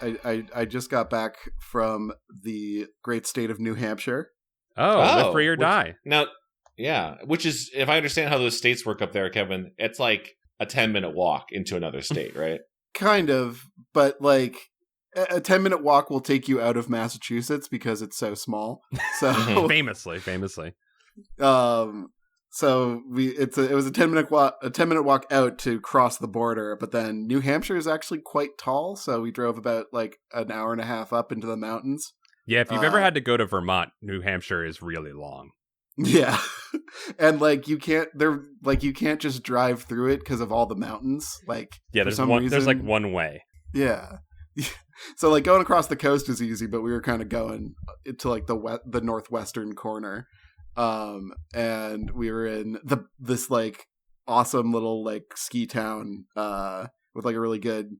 I just got back from the great state of New Hampshire. Live free or die. Now, yeah, which is, if I understand how those states work up there, Kevin, it's like a 10-minute walk into another state, right? Kind of, but like a 10-minute walk will take you out of Massachusetts because it's so small. So famously. So it was a 10-minute walk out to cross the border, but then New Hampshire is actually quite tall, so we drove about like an hour and a half up into the mountains. Yeah, if you've ever had to go to Vermont, New Hampshire is really long. Yeah. And like you can't just drive through it because of all the mountains. Like there's like one way. Yeah. So like going across the coast is easy, but we were kind of going to like the northwestern corner. And we were in this like awesome little like ski town with like a really good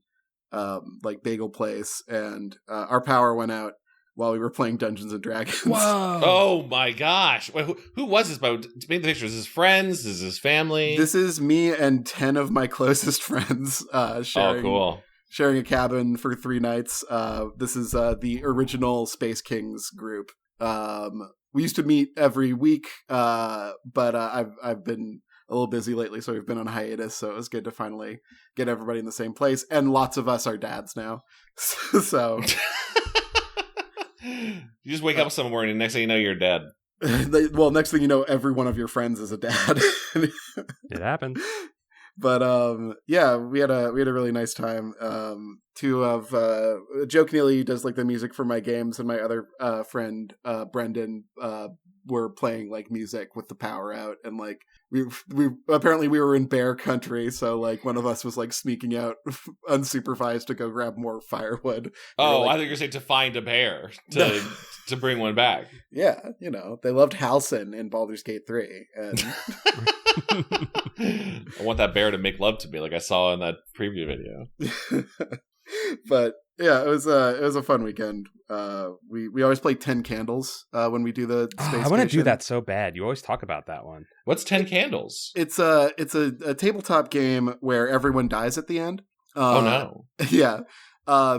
like bagel place, and our power went out while we were playing Dungeons and Dragons. Whoa! Oh my gosh! Wait, who was this? Paint the picture. Is this friends? Is this family? This is me and 10 of my closest friends sharing a cabin for 3 nights. This is the original Space Kings group. We used to meet every week, but I've been a little busy lately, so we've been on hiatus. So it was good to finally get everybody in the same place, and lots of us are dads now. So you just wake up some morning, and next thing you know, you're dead. Next thing you know, every one of your friends is a dad. It happened. But yeah, we had a really nice time. Two of Joe Keneally does like the music for my games, and my other friend Brendan were playing like music with the power out, and like we apparently we were in bear country, so like one of us was like sneaking out unsupervised to go grab more firewood. Oh, I think you're saying to find a bear to bring one back. Yeah, they loved Halcyon in Baldur's Gate 3, and I want that bear to make love to me, like I saw in that preview video. But yeah, it was a fun weekend. We always play 10 Candles when we do the space I want to do that so bad. You always talk about that one. What's 10 Candles? It's a tabletop game where everyone dies at the end. Oh no! Yeah.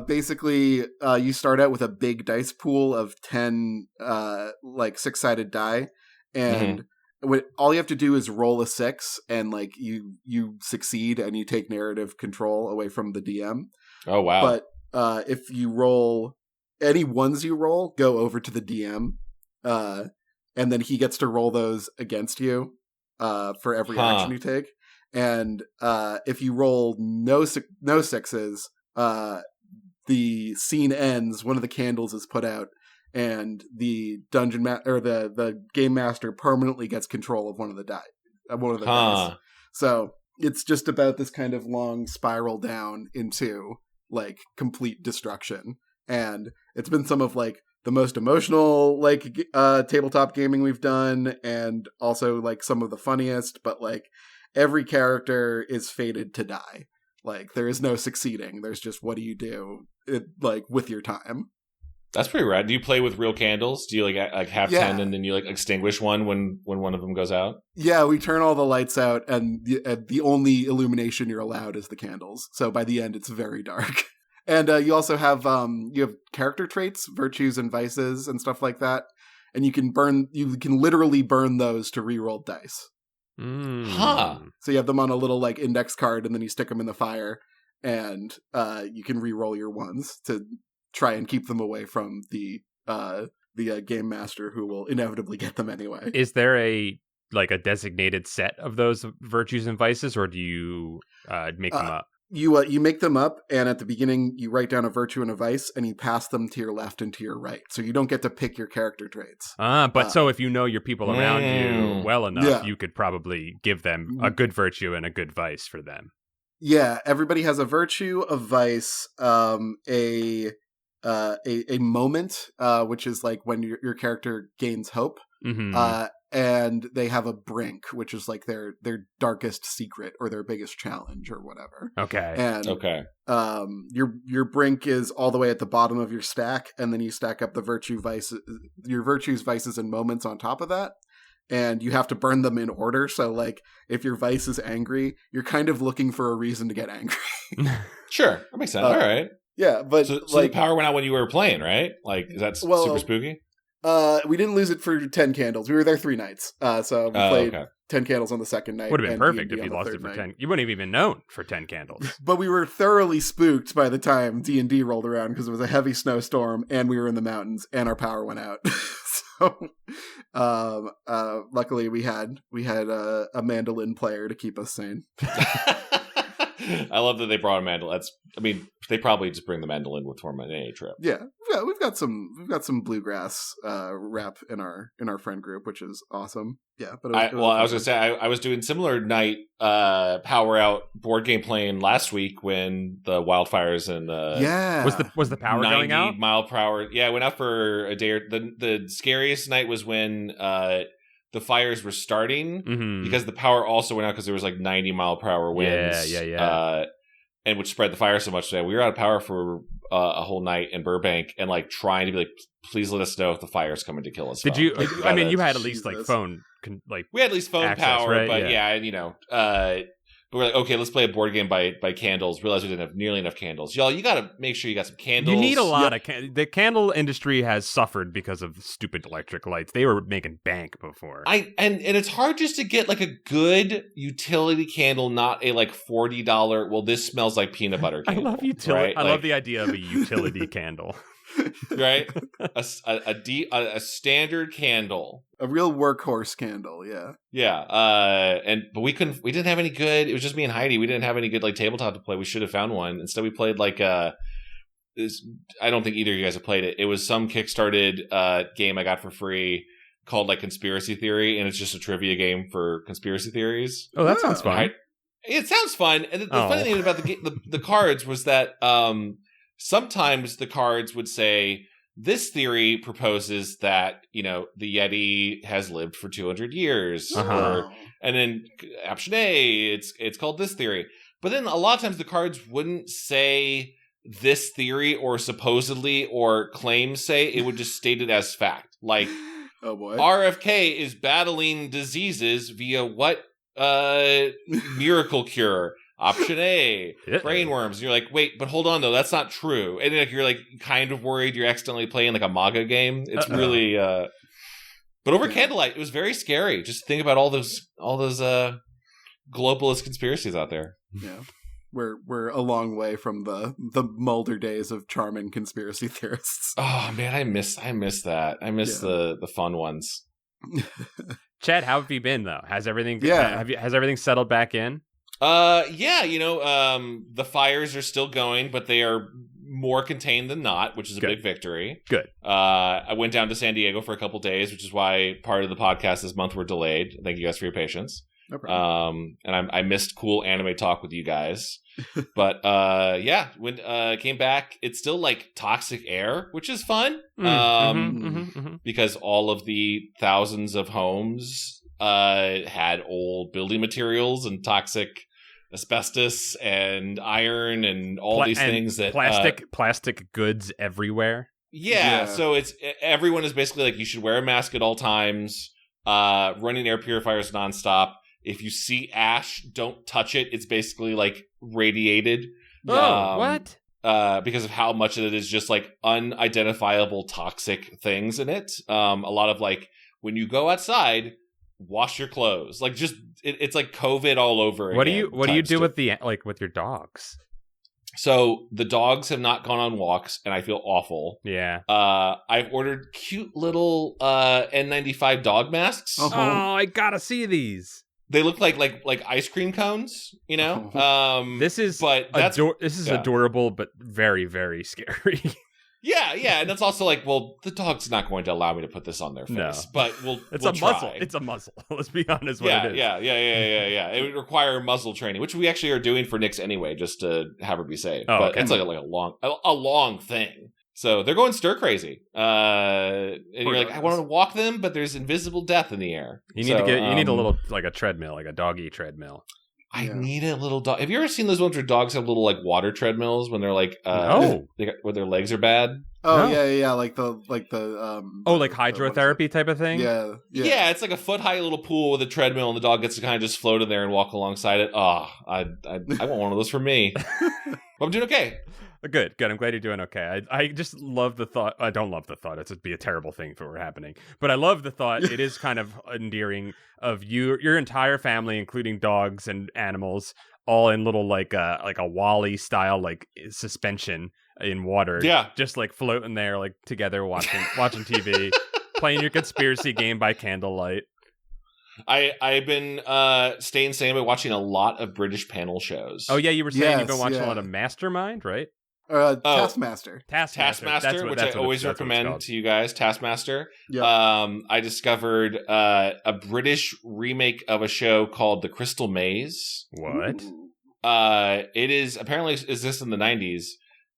Basically, you start out with a big dice pool of 10 like 6-sided die, and all you have to do is roll a 6, and like you succeed, and you take narrative control away from the DM. Oh wow! But if you roll any ones you roll, go over to the DM, and then he gets to roll those against you for every action you take. And if you roll no 6s, the scene ends. One of the candles is put out, and the the game master permanently gets control of one of the dice. So it's just about this kind of long spiral down into like complete destruction, and it's been some of like the most emotional like tabletop gaming we've done, and also like some of the funniest. But like every character is fated to die. Like there is no succeeding. There's just what do you do like with your time. That's pretty rad. Do you play with real candles? Do you like have 10 and then you like extinguish one when one of them goes out? Yeah, we turn all the lights out, and the only illumination you're allowed is the candles. So by the end, it's very dark. And you also have character traits, virtues and vices and stuff like that, and you can literally burn those to reroll dice. So you have them on a little like index card, and then you stick them in the fire, and you can reroll your ones to try and keep them away from the game master, who will inevitably get them anyway. Is there a designated set of those virtues and vices, or do you make them up? You make them up, and at the beginning you write down a virtue and a vice, and you pass them to your left and to your right. So you don't get to pick your character traits. So if you know your people around you well enough, you could probably give them a good virtue and a good vice for them. Yeah, everybody has a virtue, a vice, a moment, which is like when your character gains hope, and they have a brink, which is like their darkest secret or their biggest challenge or whatever. Okay. And your brink is all the way at the bottom of your stack, and then you stack up your virtues, vices, and moments on top of that. And you have to burn them in order. So, like, if your vice is angry, you're kind of looking for a reason to get angry. Sure, that makes sense. All right. Yeah, but so the power went out when you were playing, right? Like, is that super spooky? We didn't lose it for 10 candles. We were there 3 nights. So we played 10 candles on the second night. Would have been perfect D&D if you lost it for night. 10. You wouldn't have even known for 10 candles. But we were thoroughly spooked by the time D&D rolled around because it was a heavy snowstorm and we were in the mountains and our power went out. So luckily we had a mandolin player to keep us sane. I love that they brought a mandolin. They probably just bring the mandolin with them on any trip. Yeah, we've got some bluegrass rap in our friend group, which is awesome. Yeah, but I was gonna say I was doing similar night power out board game playing last week when the wildfires and was the power going out 90 mile per hour. Yeah, it went out for a day. The scariest night was when the fires were starting because the power also went out because there was like 90 mile per hour winds. Yeah. And which spread the fire so much that we were out of power for a whole night in Burbank and like trying to be like, please let us know if the fire's coming to kill us. Did you? I mean, you had at least like phone, we had at least phone access, power, right? but but we're like, okay, let's play a board game by candles. Realized we didn't have nearly enough candles. Y'all, you got to make sure you got some candles. You need a lot of the candle industry has suffered because of stupid electric lights. They were making bank before. And it's hard just to get like a good utility candle, not a like $40. Well, this smells like peanut butter candle. I love utility. Right? I love the idea of a utility candle. Right, a standard candle, a real workhorse candle. But we didn't have any good. It was just me and Heidi. We didn't have any good like tabletop to play. We should have found one. Instead, we played like I don't think either of you guys have played it. It was some kickstarted game I got for free called like Conspiracy Theory, and it's just a trivia game for conspiracy theories. Oh, that sounds fun. It sounds fun. And the funny thing about the cards was that sometimes the cards would say, this theory proposes that, the Yeti has lived for 200 years. And then option A, it's called this theory. But then a lot of times the cards wouldn't say this theory or supposedly or claims say. It would just state it as fact. Like, oh boy, RFK is battling diseases via what miracle cure? Option A, brainworms. And you're like, wait, but hold on though, that's not true. And like you're like kind of worried you're accidentally playing like a MAGA game. It's really but over candlelight, it was very scary. Just think about all those globalist conspiracies out there. Yeah. We're a long way from the Mulder days of charming conspiracy theorists. Oh man, I miss that. I miss the fun ones. Chad, how have you been though? Has everything has everything settled back in? The fires are still going, but they are more contained than not, which is a big victory. Good. I went down to San Diego for a couple days, which is why part of the podcast this month were delayed. Thank you guys for your patience. No problem. And I missed cool anime talk with you guys. But when came back, it's still like toxic air, which is fun. Because all of the thousands of homes had old building materials and toxic asbestos and iron and all these things that plastic goods everywhere. Yeah, so it's everyone is basically like, you should wear a mask at all times. Running air purifiers nonstop. If you see ash, don't touch it. It's basically like radiated. What? Because of how much of it is just like unidentifiable toxic things in it. A lot of like, when you go outside, wash your clothes. Like just it's like COVID all over. What do you do with with your dogs? So the dogs have not gone on walks, and I feel awful. Yeah. I've ordered cute little N95 dog masks. Oh, I gotta see these. They look like ice cream cones, This is adorable, but very, very scary. Yeah, and that's also like, well, the dog's not going to allow me to put this on their face, but we'll a try. muzzle. It's a muzzle. Let's be honest. What it is. Yeah. It would require muzzle training, which we actually are doing for Nix anyway, just to have her be safe. But it's like a long thing. So they're going stir crazy, and you're like, I want to walk them, but there's invisible death in the air. You need a little like a treadmill, like a doggy treadmill. I need a little dog. Have you ever seen those ones where dogs have little like water treadmills when they're like where their legs are bad? Oh no. yeah, like the hydrotherapy type of thing. Yeah. It's like a foot high little pool with a treadmill, and the dog gets to kind of just float in there and walk alongside it. Oh, I want one of those for me. But I'm doing okay. Good. I'm glad you're doing okay. I just love the thought. I don't love the thought. It'd be a terrible thing if it were happening. But I love the thought. It is kind of endearing of your entire family, including dogs and animals, all in little like a Wall-E style like suspension in water. Yeah, just like floating there like together watching TV, playing your conspiracy game by candlelight. I've been staying sane by watching a lot of British panel shows. Oh yeah, you were saying you've been watching a lot of Mastermind, right? Taskmaster. Taskmaster, which I always recommend to you guys. Taskmaster. Yep. I discovered a British remake of a show called The Crystal Maze. What? It is apparently exists in the 90s.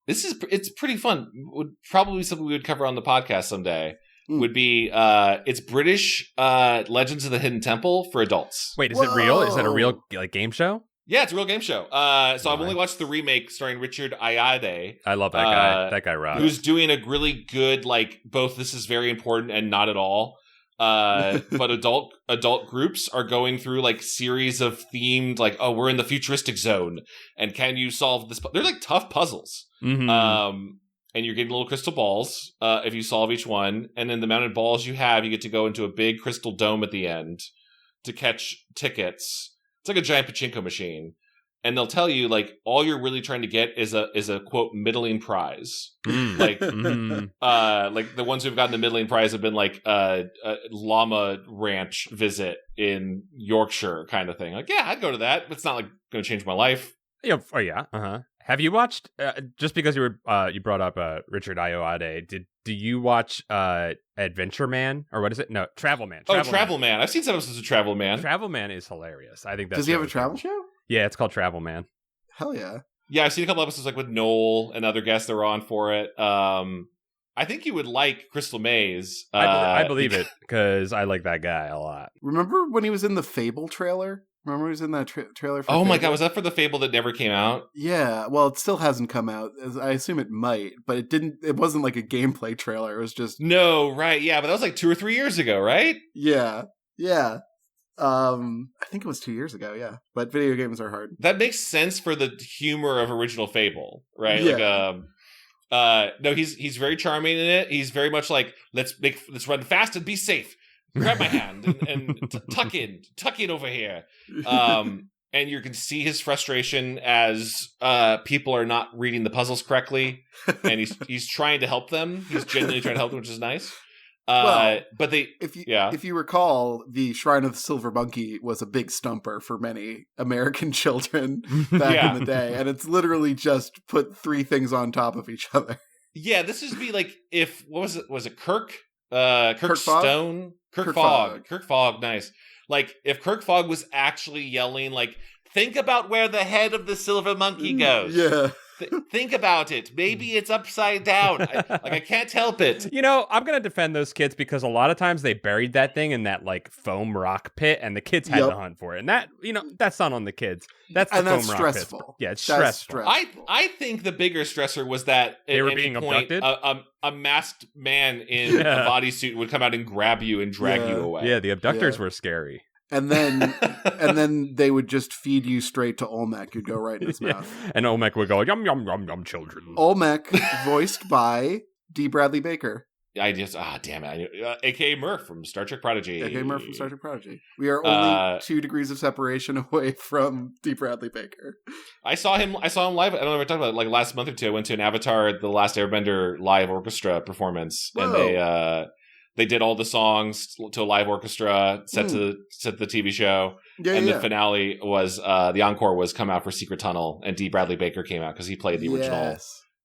It's pretty fun. Would probably something we would cover on the podcast someday. Would be it's British Legends of the Hidden Temple for adults. Wait, is it real? Is that a real like game show? Yeah, it's a real game show. So I've only watched the remake starring Richard Ayodae. I love that guy. That guy rocks. Who's doing a really good, like, both this is very important and not at all. But adult groups are going through, like, series of themed, like, oh, we're in the futuristic zone. And can you solve this? They're, like, tough puzzles. Mm-hmm. And you're getting little crystal balls if you solve each one. And then the amount of balls you have, you get to go into a big crystal dome at the end to catch tickets. It's like a giant pachinko machine, and they'll tell you like all you're really trying to get is a quote middling prize. Like like the ones who've gotten the middling prize have been like a llama ranch visit in Yorkshire kind of thing. Like yeah, I'd go to that, but it's not like going to change my life. Yeah. Oh yeah. Have you watched? Just because you brought up Richard Ayoade, do you watch Adventure Man or what is it? No, Travel Man. Travel Man. I've seen some episodes of Travel Man. Travel Man is hilarious. I think that's. Does he have a travel show? Yeah, it's called Travel Man. Hell yeah. Yeah, I've seen a couple episodes like with Noel and other guests that were on for it. I think you would like Crystal Maze. I believe it because I like that guy a lot. Remember when he was in the Fable trailer? Remember he was in that trailer for Fable? My God, was that for the Fable that never came out? Yeah, well, it still hasn't come out. I assume it might, but it wasn't like a gameplay trailer. It was just... No, right, yeah, but that was like 2 or 3 years ago, right? Yeah. I think it was 2 years ago, yeah. But video games are hard. That makes sense for the humor of original Fable, right? Yeah. Like, no, he's very charming in it. He's very much like, let's run fast and be safe. Grab my hand and tuck in over here. And you can see his frustration as people are not reading the puzzles correctly, and he's trying to help them. He's genuinely trying to help them, which is nice. But if you recall, the Shrine of the Silver Monkey was a big stumper for many American children back in the day, and it's literally just put 3 things on top of each other. Yeah, this would be like if was it Kirk Fogg, nice. Like if Kirk Fogg was actually yelling like, think about where the head of the silver monkey goes. Yeah. Think about it. Maybe it's upside down. I can't help it. You know, I'm going to defend those kids because a lot of times they buried that thing in that like foam rock pit and the kids had to hunt for it. And that, that's not on the kids. That's the foam rock stressful. Pit. Yeah, it's stressful. I think the bigger stressor was that they were being abducted. A masked man in a bodysuit would come out and grab you and drag you away. Yeah, the abductors were scary. And then they would just feed you straight to Olmec. You'd go right in his mouth. And Olmec would go, yum, yum, yum, yum, children. Olmec, voiced by D. Bradley Baker. I just, damn it. A.K.A. Murph from Star Trek Prodigy. A.K.A. Murph from Star Trek Prodigy. We are only 2 degrees of separation away from D. Bradley Baker. I saw him live. I don't know if I talked about it. Like last month or two, I went to an Avatar, The Last Airbender live orchestra performance. Whoa. And they did all the songs to a live orchestra set to the TV show. The finale was the encore was Come Out for Secret Tunnel, and D. Bradley Baker came out because he played the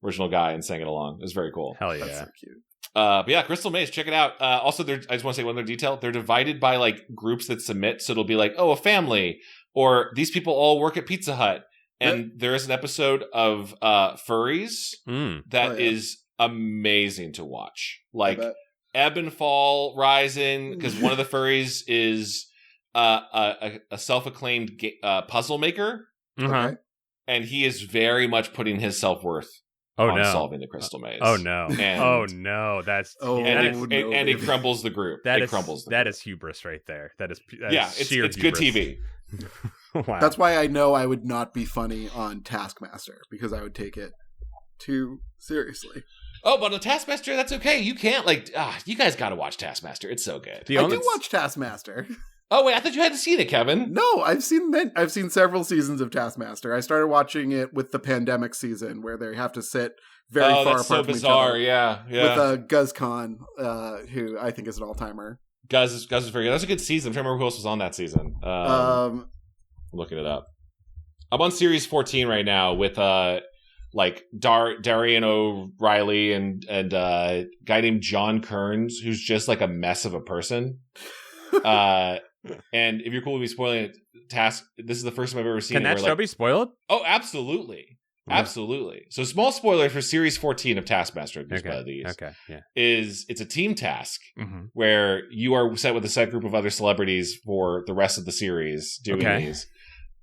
original guy and sang it along. It was very cool. Hell yeah. That's so cute. But yeah, Crystal Maze, check it out. Also, I just want to say one other detail. They're divided by like groups that submit. So it'll be like, oh, a family, or these people all work at Pizza Hut. And there is an episode of furries that is amazing to watch. Like ebb and fall rising, because one of the furries is a self-acclaimed puzzle maker. Okay. And he is very much putting his self-worth on solving the Crystal Maze. Oh no! That's and it crumbles the group. That is hubris right there. It's good TV. Wow. That's why I know I would not be funny on Taskmaster, because I would take it too seriously. Oh, but on Taskmaster, that's okay. You can't, you guys got to watch Taskmaster. It's so good. I do watch Taskmaster. Oh, wait, I thought you hadn't seen it, Kevin. No, I've seen several seasons of Taskmaster. I started watching it with the pandemic season where they have to sit very far apart so from bizarre. each other. Yeah. With Guz Khan, who I think is an all-timer. Guz is very good. That was a good season. I'm trying to remember who else was on that season. Looking it up. I'm on series 14 right now with Darian O'Reilly and a guy named John Kearns, who's just like a mess of a person. And if you're cool with me spoiling it, this is the first time I've ever seen. Can that show be spoiled? Oh, absolutely. Absolutely. So small spoiler for series 14 of Taskmaster. It's a team task where you are set with a set group of other celebrities for the rest of the series doing these.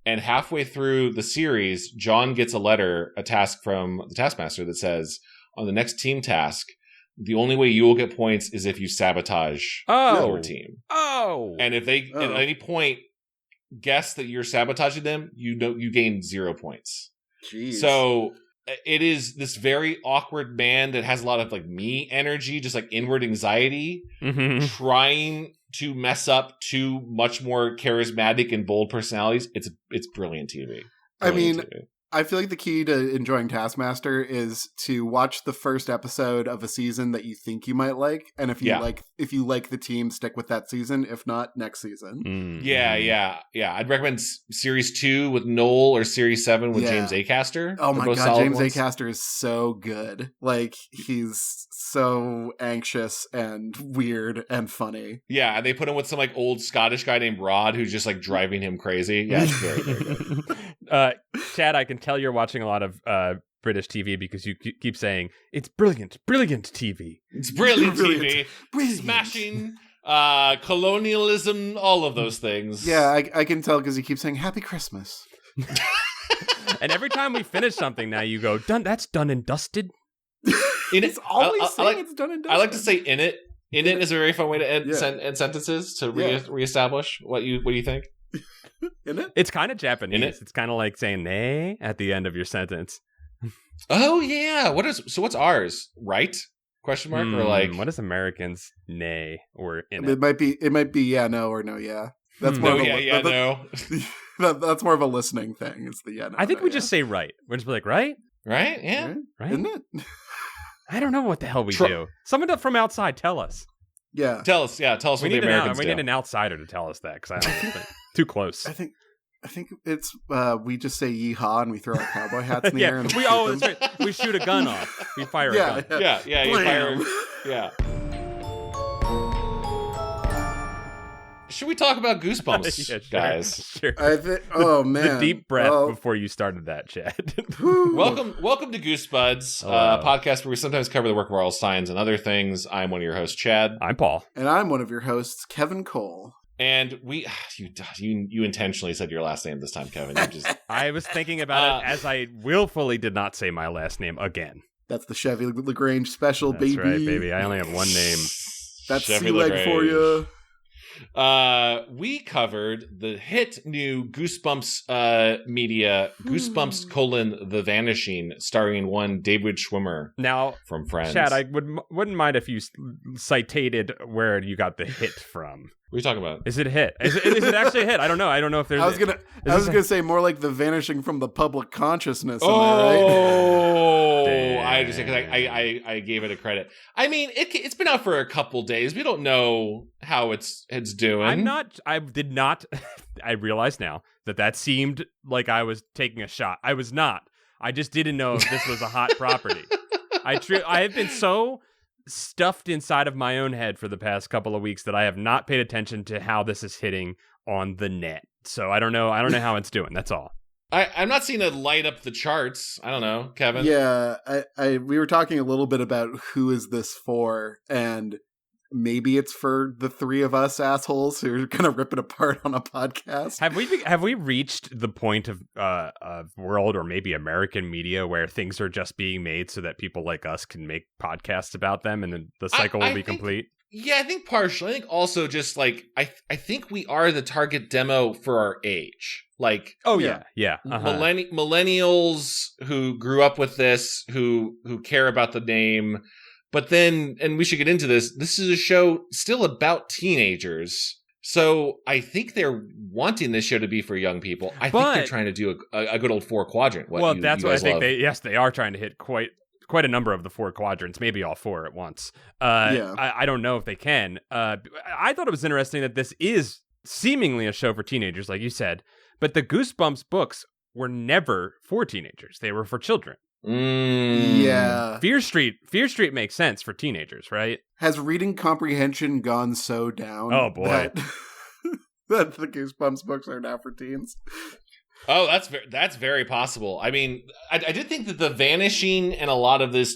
And halfway through the series, John gets a task from the Taskmaster that says, on the next team task, the only way you will get points is if you sabotage your team. Oh. And if they at any point guess that you're sabotaging them, you gain 0 points. Jeez. So it is this very awkward man that has a lot of me energy, just inward anxiety, trying to mess up two much more charismatic and bold personalities. It's brilliant TV. I feel like the key to enjoying Taskmaster is to watch the first episode of a season that you think you might like, and if you like the team, stick with that season. If not, next season. Yeah. I'd recommend series 2 with Noel or series 7 with James Acaster. Oh my god, James Acaster is so good. He's so anxious and weird and funny. Yeah, and they put him with some old Scottish guy named Rod who's just driving him crazy. Yeah, it's very, very good. Chad, I can tell you're watching a lot of British TV because you keep saying it's brilliant TV. It's brilliant TV. Brilliant. Smashing colonialism, all of those things. Yeah, I can tell because you keep saying Happy Christmas. And every time we finish something now, you go, done. That's done and dusted. It's always saying it's done and dusted. I like to say Innit. Innit is a very fun way to end sentences to reestablish what you think. Innit? It's kind of Japanese. It's kind of like saying "ne" at the end of your sentence. Oh yeah. What's ours? Right? Question mark or what is Americans "ne" or Innit? It might be yeah, no, or no, yeah. That's more no. That's more of a listening thing. It's the yeah, no. I think we just say right. We're just like right, yeah, right. Isn't it? I don't know what the hell we do. Someone from outside tell us. Yeah, tell us. Yeah, tell us what the Americans do. We need an outsider to tell us that because I don't think too close. I think it's we just say yeehaw and we throw our cowboy hats in the air. And that's right. We shoot a gun off. We fire a gun. Yeah. You fire. Yeah. Should we talk about Goosebumps, guys? Sure. Oh man, the deep breath before you started that, Chad. welcome to Goosebuds, a podcast where we sometimes cover the work of R.L. Stines and other things. I'm one of your hosts, Chad. I'm Paul, and I'm one of your hosts, Kevin Cole. And you intentionally said your last name this time, Kevin. I was thinking about it as I willfully did not say my last name again. That's the Chevy LaGrange special, That's baby. That's right, baby. I only have one name. That's Sea-Leg for you. We covered the hit new Goosebumps media, Goosebumps: The Vanishing, starring one David Schwimmer now from Friends. Chad, I wouldn't mind if you cited where you got the hit from. What are you talking about? Is it a hit? Is it actually a hit? I don't know. I don't know if there's. I was gonna say more like the vanishing from the public consciousness. Oh, I just because I gave it a credit. I mean, it's been out for a couple days. We don't know how it's doing. I did not. I realize now that seemed like I was taking a shot. I was not. I just didn't know if this was a hot property. I have been so stuffed inside of my own head for the past couple of weeks that I have not paid attention to how this is hitting on the net. So I don't know how it's doing. That's all. I'm not seeing it light up the charts. I don't know, Kevin. Yeah, we were talking a little bit about who is this for, and maybe it's for the three of us assholes who are gonna rip it apart on a podcast. Have we reached the point of world or maybe American media where things are just being made so that people like us can make podcasts about them, and then the cycle will be complete? Yeah, I think partially. I think also just like I think we are the target demo for our age. Like, yeah. Millennials who grew up with this, who care about the name, but then, and we should get into this. This is a show still about teenagers, so I think they're wanting this show to be for young people. I think they're trying to do a good old 4 quadrant. That's what I think. They are trying to hit quite a number of the 4 quadrants, maybe all 4 at once. I don't know if they can. I thought it was interesting that this is seemingly a show for teenagers, like you said, but the Goosebumps books were never for teenagers. They were for children. Yeah. Fear Street makes sense for teenagers, right? Has reading comprehension gone so down? Oh, boy. That the Goosebumps books are now for teens? Oh, that's very possible. I mean, I did think that the Vanishing and a lot of this,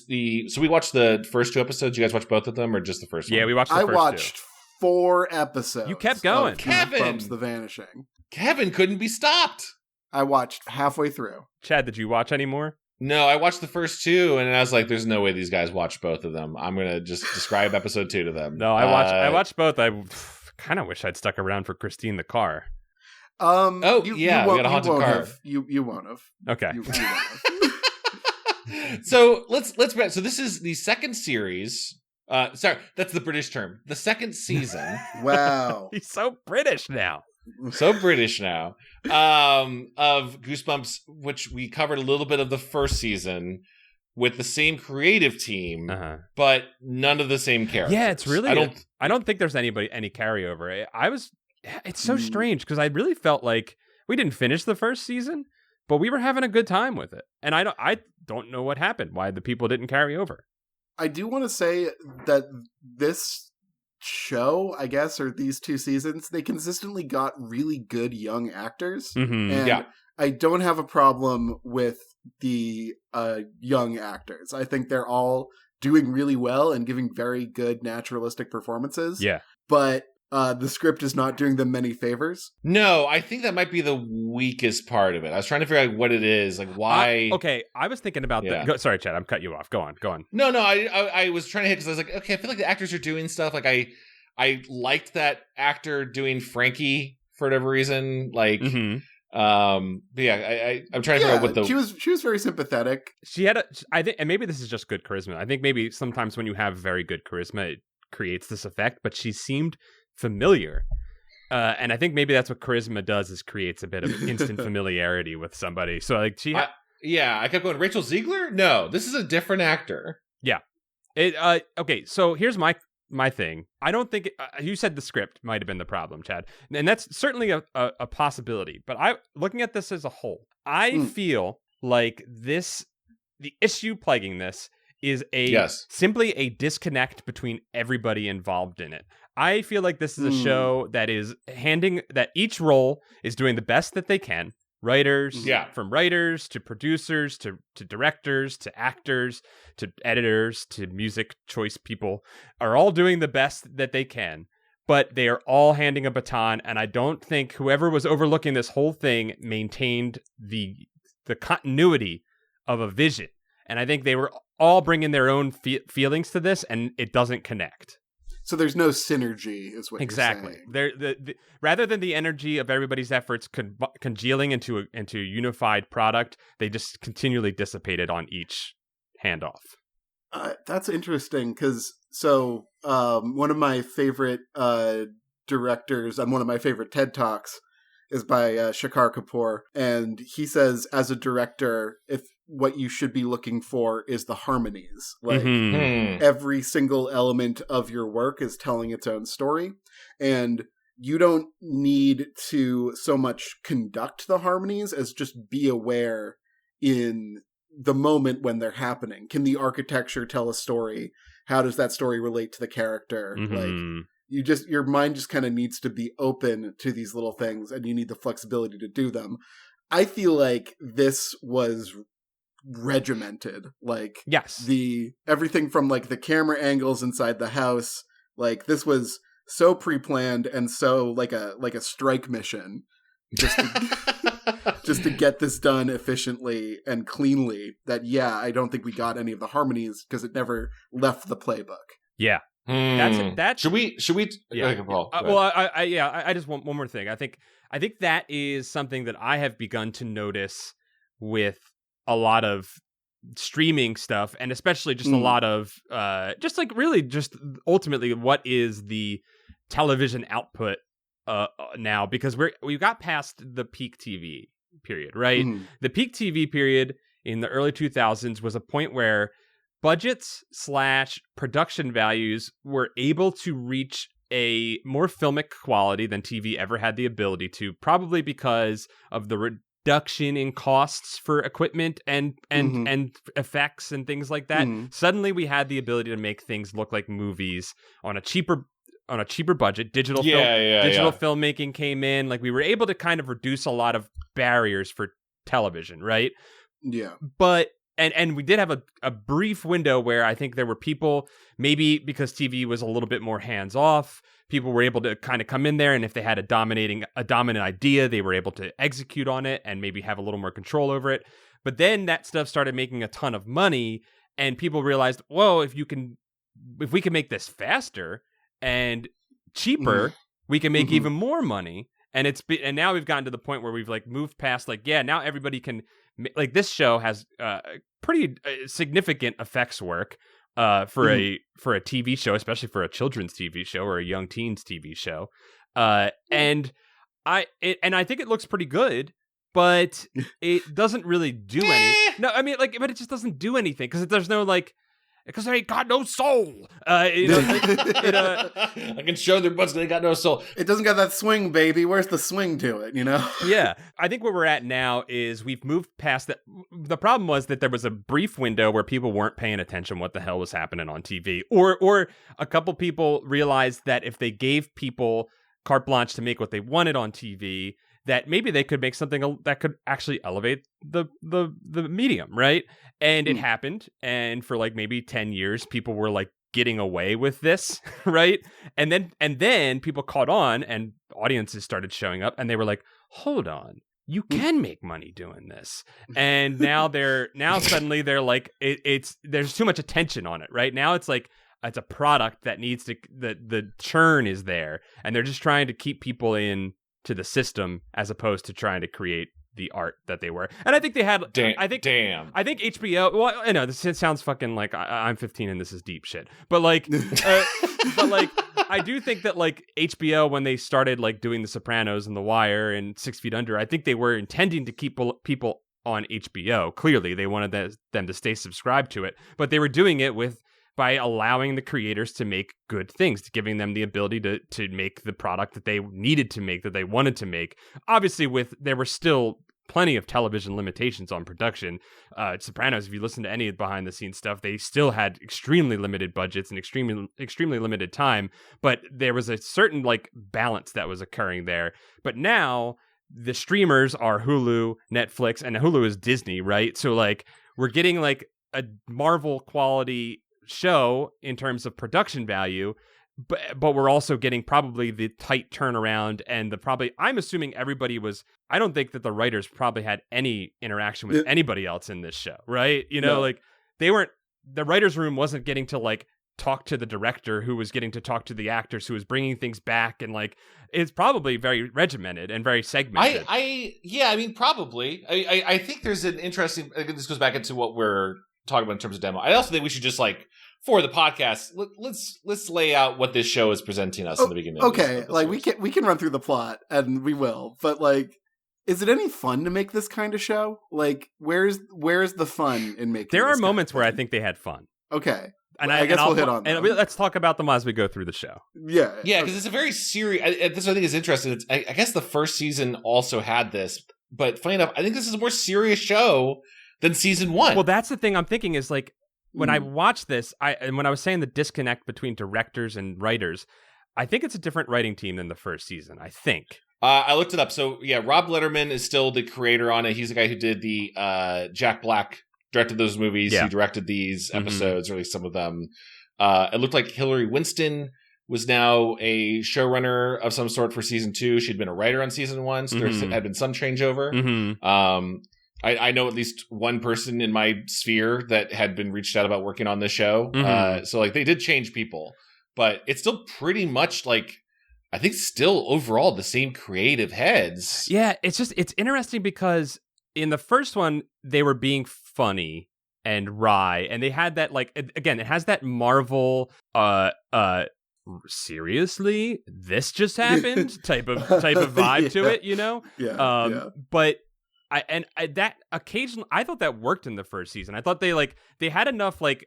so we watched the first 2 episodes. You guys watched both of them or just the first one? Yeah, we watched the first 2. I watched 4 episodes. You kept going. Kevin! The Vanishing. Kevin couldn't be stopped. I watched halfway through. Chad, did you watch any more? No, I watched the first 2, and I was like, "There's no way these guys watched both of them." I'm gonna just describe episode 2 to them. No, I watched both. I kind of wish I'd stuck around for Christine the Car. We got a haunted car. You won't have. Okay. You won't have. So let's. So this is the second series. Sorry, that's the British term. The second season. Wow, he's so British now. So British now. Of Goosebumps, which we covered a little bit of the first season with the same creative team, but none of the same characters. Yeah, it's really. I don't think there's any carryover. It's so strange because I really felt like we didn't finish the first season, but we were having a good time with it, and I don't know what happened. Why the people didn't carry over. I do want to say that this show, I guess, or these 2 seasons, they consistently got really good young actors. And I don't have a problem with the young actors. I think they're all doing really well and giving very good naturalistic performances. Yeah. But the script is not doing them many favors. No, I think that might be the weakest part of it. I was trying to figure out what it is, like why. I was thinking about that. Sorry, Chad, I'm cutting you off. Go on. No, I was trying to hit because I was like, okay, I feel like the actors are doing stuff. Like I liked that actor doing Frankie for whatever reason. Like, but yeah, I'm trying to figure out what the she was very sympathetic. She had I think, and maybe this is just good charisma. I think maybe sometimes when you have very good charisma, it creates this effect. But she seemed familiar, and I think maybe that's what charisma does, is creates a bit of instant familiarity with somebody. So like I kept going, Rachel Ziegler? No, this is a different actor. Yeah. Okay, so here's my thing. I don't think you said the script might have been the problem, Chad, and that's certainly a possibility. But looking at this as a whole, I feel like the issue plaguing this is simply a disconnect between everybody involved in it. I feel like this is a show that is that each role is doing the best that they can. Writers, from writers to producers to directors to actors to editors to music choice people are all doing the best that they can, but they are all handing a baton. And I don't think whoever was overlooking this whole thing maintained the continuity of a vision. And I think they were all bringing their own feelings to this, and it doesn't connect. So there's no synergy, is what you're saying. Exactly. Rather than the energy of everybody's efforts congealing into a unified product, they just continually dissipated on each handoff. That's interesting, because one of my favorite directors on one of my favorite TED Talks is by Shekhar Kapoor, and he says, as a director, if what you should be looking for is the harmonies. Like, every single element of your work is telling its own story, and you don't need to so much conduct the harmonies as just be aware in the moment when they're happening. Can the architecture tell a story? How does that story relate to the character? Like, your mind just kind of needs to be open to these little things, and you need the flexibility to do them. I feel like this was regimented. Like, everything from like the camera angles inside the house, like this was so pre-planned and so like a strike mission just to get this done efficiently and cleanly, that I don't think we got any of the harmonies because it never left the playbook. Yeah. That should we? Yeah. Okay, Paul, I just want one more thing. I think that is something that I have begun to notice with a lot of streaming stuff, and especially just a lot of just like really just ultimately what is the television output now, because we got past the peak TV period, right? The peak TV period in the early 2000s was a point where budgets / production values were able to reach a more filmic quality than TV ever had the ability to, probably because of the reduction in costs for equipment and effects and things like that. Suddenly we had the ability to make things look like movies on a cheaper budget. Digital filmmaking came in. Like, we were able to kind of reduce a lot of barriers for television, right? Yeah. But and we did have a brief window where I think there were people, maybe because TV was a little bit more hands off, people were able to kind of come in there, and if they had a dominant idea, they were able to execute on it and maybe have a little more control over it. But then that stuff started making a ton of money, and people realized, whoa, if we can make this faster and cheaper, we can make even more money. And now we've gotten to the point where we've like moved past now everybody can, like, this show has pretty significant effects work for a TV show, especially for a children's TV show or a young teens TV show. And I think it looks pretty good, but it doesn't really do anything. No, I mean, like, but it just doesn't do anything because there's no like. Because they ain't got no soul. I can show their butts, they got no soul. It doesn't got that swing, baby. Where's the swing to it, you know? Yeah. I think where we're at now is we've moved past that. The problem was that there was a brief window where people weren't paying attention what the hell was happening on TV. Or a couple people realized that if they gave people carte blanche to make what they wanted on TV, that maybe they could make something that could actually elevate the medium, right? And it happened, and for like maybe 10 years, people were like getting away with this, right? And then people caught on, and audiences started showing up, and they were like, "Hold on, you can make money doing this." And now suddenly they're like, there's too much attention on it, right? Now it's like it's a product that needs to the churn is there, and they're just trying to keep people in to the system as opposed to trying to create the art that they were. And I think they had I think HBO, well, I know this sounds fucking like I'm 15 and this is deep shit, but like I do think that like HBO, when they started like doing The Sopranos and The Wire and 6 Feet Under, I think they were intending to keep people on HBO. Clearly they wanted them to stay subscribed to it, but they were doing it by allowing the creators to make good things, to giving them the ability to make the product that they needed to make, that they wanted to make. Obviously, there were still plenty of television limitations on production. Sopranos, if you listen to any of the behind-the-scenes stuff, they still had extremely limited budgets and extremely limited time, but there was a certain like balance that was occurring there. But now, the streamers are Hulu, Netflix, and Hulu is Disney, right? So like, we're getting like a Marvel quality show in terms of production value, but we're also getting probably the tight turnaround and I'm assuming I don't think that the writers probably had any interaction with anybody else in this show, right? You know, like the writers' room wasn't getting to like talk to the director, who was getting to talk to the actors, who was bringing things back, and like it's probably very regimented and very segmented. Probably. I think there's an interesting. This goes back into what we're talking about in terms of demo. I also think we should just like, for the podcast, let's lay out what this show is presenting us in the beginning. Okay, like we can run through the plot, and we will. But like, is it any fun to make this kind of show? Like, where's the fun in making? There are moments where I think they had fun. Okay, and I guess we'll hit on them. And let's talk about them as we go through the show. Yeah, because it's a very serious. This I think is interesting. I guess the first season also had this, but funny enough, I think this is a more serious show than season 1. Well, that's the thing I'm thinking is like, when I watched this, and when I was saying the disconnect between directors and writers, I think it's a different writing team than the first season. I think. I looked it up. So yeah, Rob Letterman is still the creator on it. He's the guy who did the Jack Black, directed those movies. Yeah. He directed these episodes, or at least some of them. It looked like Hillary Winston was now a showrunner of some sort for season 2. She'd been a writer on season 1, so there had been some changeover. I know at least one person in my sphere that had been reached out about working on this show. So like they did change people. but it's still pretty much like, I think still overall the same creative heads. Yeah, it's interesting because in the first one, they were being funny and wry, and they had that, like, again, it has that Marvel, seriously, this just happened type of vibe to it, you know? Yeah. But that occasionally, I thought that worked in the first season. I thought they had enough like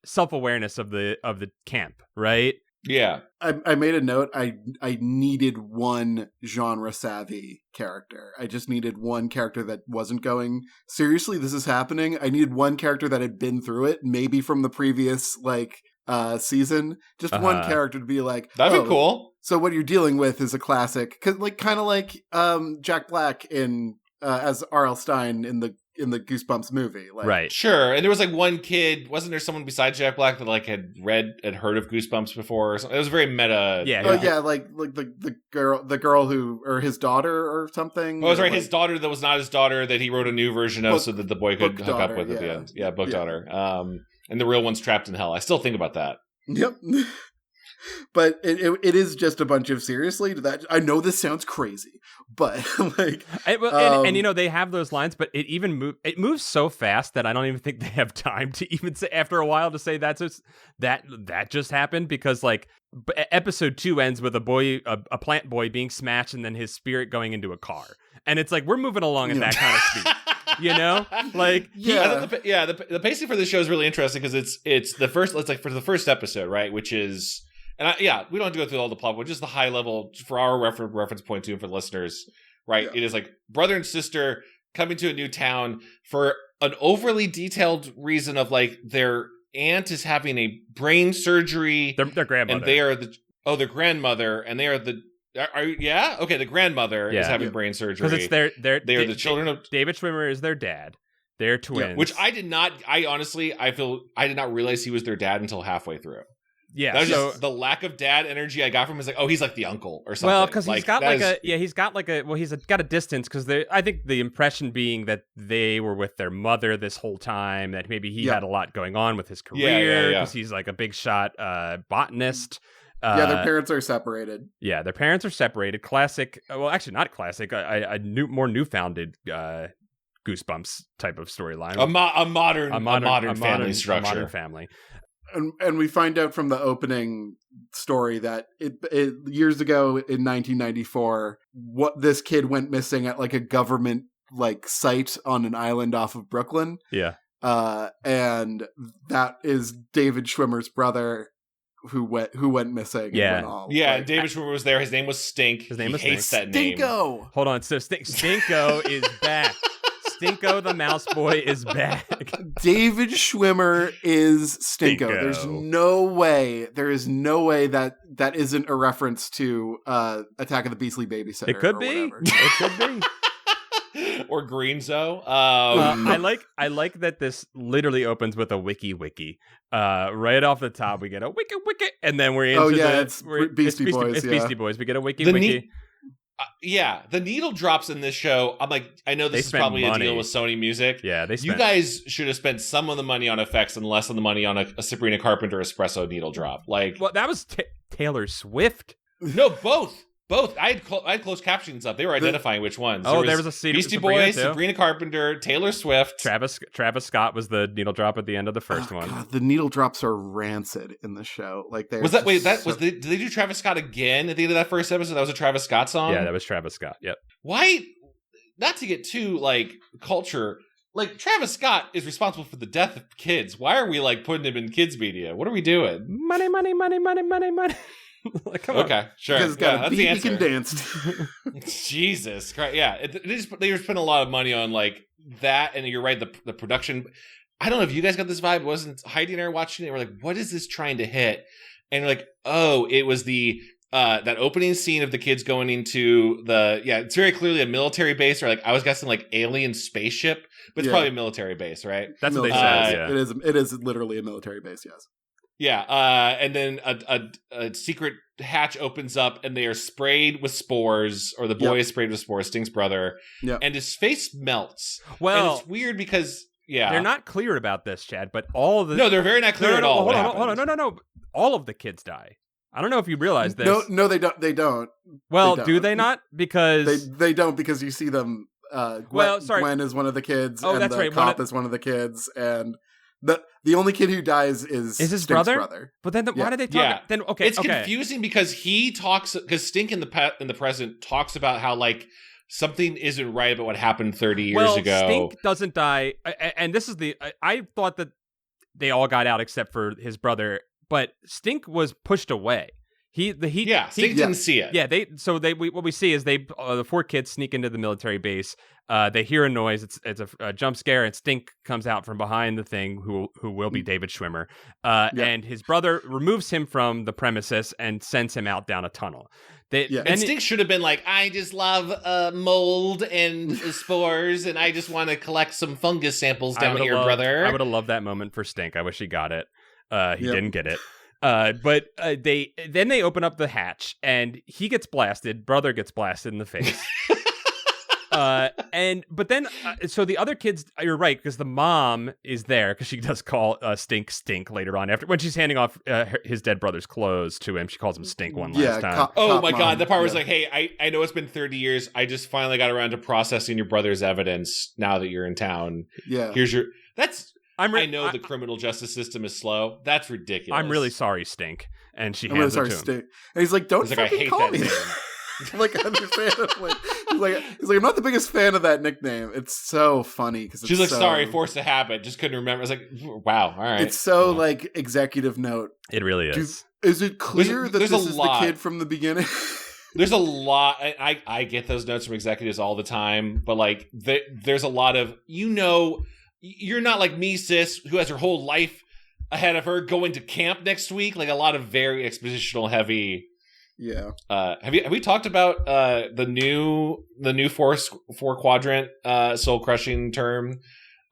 self-awareness of the camp, right? Yeah. I made a note. I needed one genre savvy character. I just needed one character that wasn't going, seriously, this is happening. I needed one character that had been through it, maybe from the previous season. Just one character to be like, that'd be cool. So what you're dealing with is a classic, kind of like Jack Black in as R.L. Stein in the Goosebumps movie, like, right? Sure. And there was like one kid. Wasn't there someone besides Jack Black that like had heard of Goosebumps before? Or something? It was very meta. Yeah. Oh yeah, like the girl who, or his daughter or something. Oh, that's right. His daughter that was not his daughter that he wrote a new version of, so that the boy could hook up with at the end. Yeah, book daughter. And the real one's trapped in hell. I still think about that. Yep. But it is just a bunch of, seriously, that I know this sounds crazy, but like, and you know, they have those lines, but it moves so fast that I don't even think they have time to even say, after a while, to say that just happened, because like episode 2 ends with a plant boy being smashed and then his spirit going into a car, and it's like we're moving along at that kind of speed. You know, like the pacing for this show is really interesting because it's the first. It's like for the first episode, right? Which is, and we don't have to go through all the plot, but just the high level for our reference point too, and for the listeners, right? Yeah. It is like brother and sister coming to a new town for an overly detailed reason of like their aunt is having a brain surgery. Their grandmother, and they are their grandmother, and they are the. The grandmother is having brain surgery because it's they are the children of David Schwimmer is their dad. They're twins, which I did not realize he was their dad until halfway through. Yeah, that was just the lack of dad energy I got from him. Is like, oh, he's like the uncle or something. Well, because he's got got a distance, because I think the impression being that they were with their mother this whole time, that maybe he had a lot going on with his career because he's like a big shot botanist. Their parents are separated. Yeah, their parents are separated. Classic. Well, actually, not classic. A more newfounded Goosebumps type of storyline. A modern family structure. A modern family. And we find out from the opening story that it years ago in 1994, what this kid went missing at like a government like site on an island off of Brooklyn. Yeah. And that is David Schwimmer's brother. Who went missing? Yeah, David Schwimmer was there. His name was Stink. His name was hates that name. Stinko. Hold on, so Stinko is back. Stinko the mouse boy is back. David Schwimmer is Stinko. There is no way that isn't a reference to Attack of the Beastly Babysitter. It could be. It could be. Or Greenzo. I like that this literally opens with a wiki. Right off the top, we get a wiki, and then we're into it's Beastie Boys. It's Beastie Boys. We get a wiki. The needle drops in this show. I'm like, I know this is probably a deal with Sony Music. Yeah, you guys should have spent some of the money on effects and less of the money on a Sabrina Carpenter espresso needle drop. Like, well, that was Taylor Swift. No, both. I had closed captions up. They were identifying which ones. There was a Beastie Boys, Sabrina Carpenter, Taylor Swift. Travis Scott was the needle drop at the end of the first one. God, the needle drops are rancid in the show. Like, did they do Travis Scott again at the end of that first episode? That was a Travis Scott song? Yeah, that was Travis Scott. Yep. Why? Not to get too like culture. Like, Travis Scott is responsible for the death of kids. Why are we like putting him in kids media? What are we doing? Money. Like, okay, sure. Because that's the answer. He can dance. Jesus Christ! Yeah, they just spent a lot of money on like that, and you're right. The production. I don't know if you guys got this vibe. Wasn't Heidi and I watching it? We're like, what is this trying to hit? And we're like, oh, it was the that opening scene of the kids going into it's very clearly a military base, or like I was guessing like alien spaceship, but it's probably a military base, right? That's what they said. Yeah. It is literally a military base. Yes. Yeah, and then a secret hatch opens up, and they are sprayed with spores, or the boy is sprayed with spores, Sting's brother, and his face melts. Well, and it's weird because, they're not clear about this, Chad, but all of the... No, they're very not clear at all. Hold on, no. all of the kids die. I don't know if you realize this. No, they don't. They don't. Well, they don't. Do they not? Because they don't, because you see them. Gwen is one of the kids. Oh, and that's the right. Cop is one of the kids, and the only kid who dies is his Stink's brother. But then why did they talk? Yeah. Then okay, it's confusing because because Stink in the present talks about how like something isn't right about what happened 30 years ago. Stink doesn't die, and this is I thought that they all got out except for his brother, but Stink was pushed away. Stink didn't see it. Yeah, what we see is the 4 kids sneak into the military base. They hear a noise. It's a jump scare, and Stink comes out from behind the thing, who will be David Schwimmer. And his brother removes him from the premises and sends him out down a tunnel. And Stink should have been like, I just love mold and spores, and I just want to collect some fungus samples down here, brother. I would have loved that moment for Stink. I wish he got it. He didn't get it. But they open up the hatch, and he gets blasted. Brother gets blasted in the face. But then the other kids, you're right, because the mom is there, because she does call Stink later on, after when she's handing off his dead brother's clothes to him. She calls him Stink one last time. Oh my God, that part was like, hey, I know it's been 30 years. I just finally got around to processing your brother's evidence now that you're in town. Yeah. Here's your... I know the criminal justice system is slow. That's ridiculous. I'm really sorry, Stink. And she hands it to him. Stink. And he's like, don't fucking call me. Like, I understand. He's like, I'm not the biggest fan of that nickname. It's so funny because she's like, sorry, force a habit. Just couldn't remember. I was like, wow, all right. It's so like executive note. It really is. Is it clear that this is the kid from the beginning? There's a lot. I get those notes from executives all the time, but like, there's a lot of, you're not like me, sis, who has her whole life ahead of her going to camp next week. Like a lot of very expositional heavy. Yeah. Have we talked about the new four quadrant soul crushing term?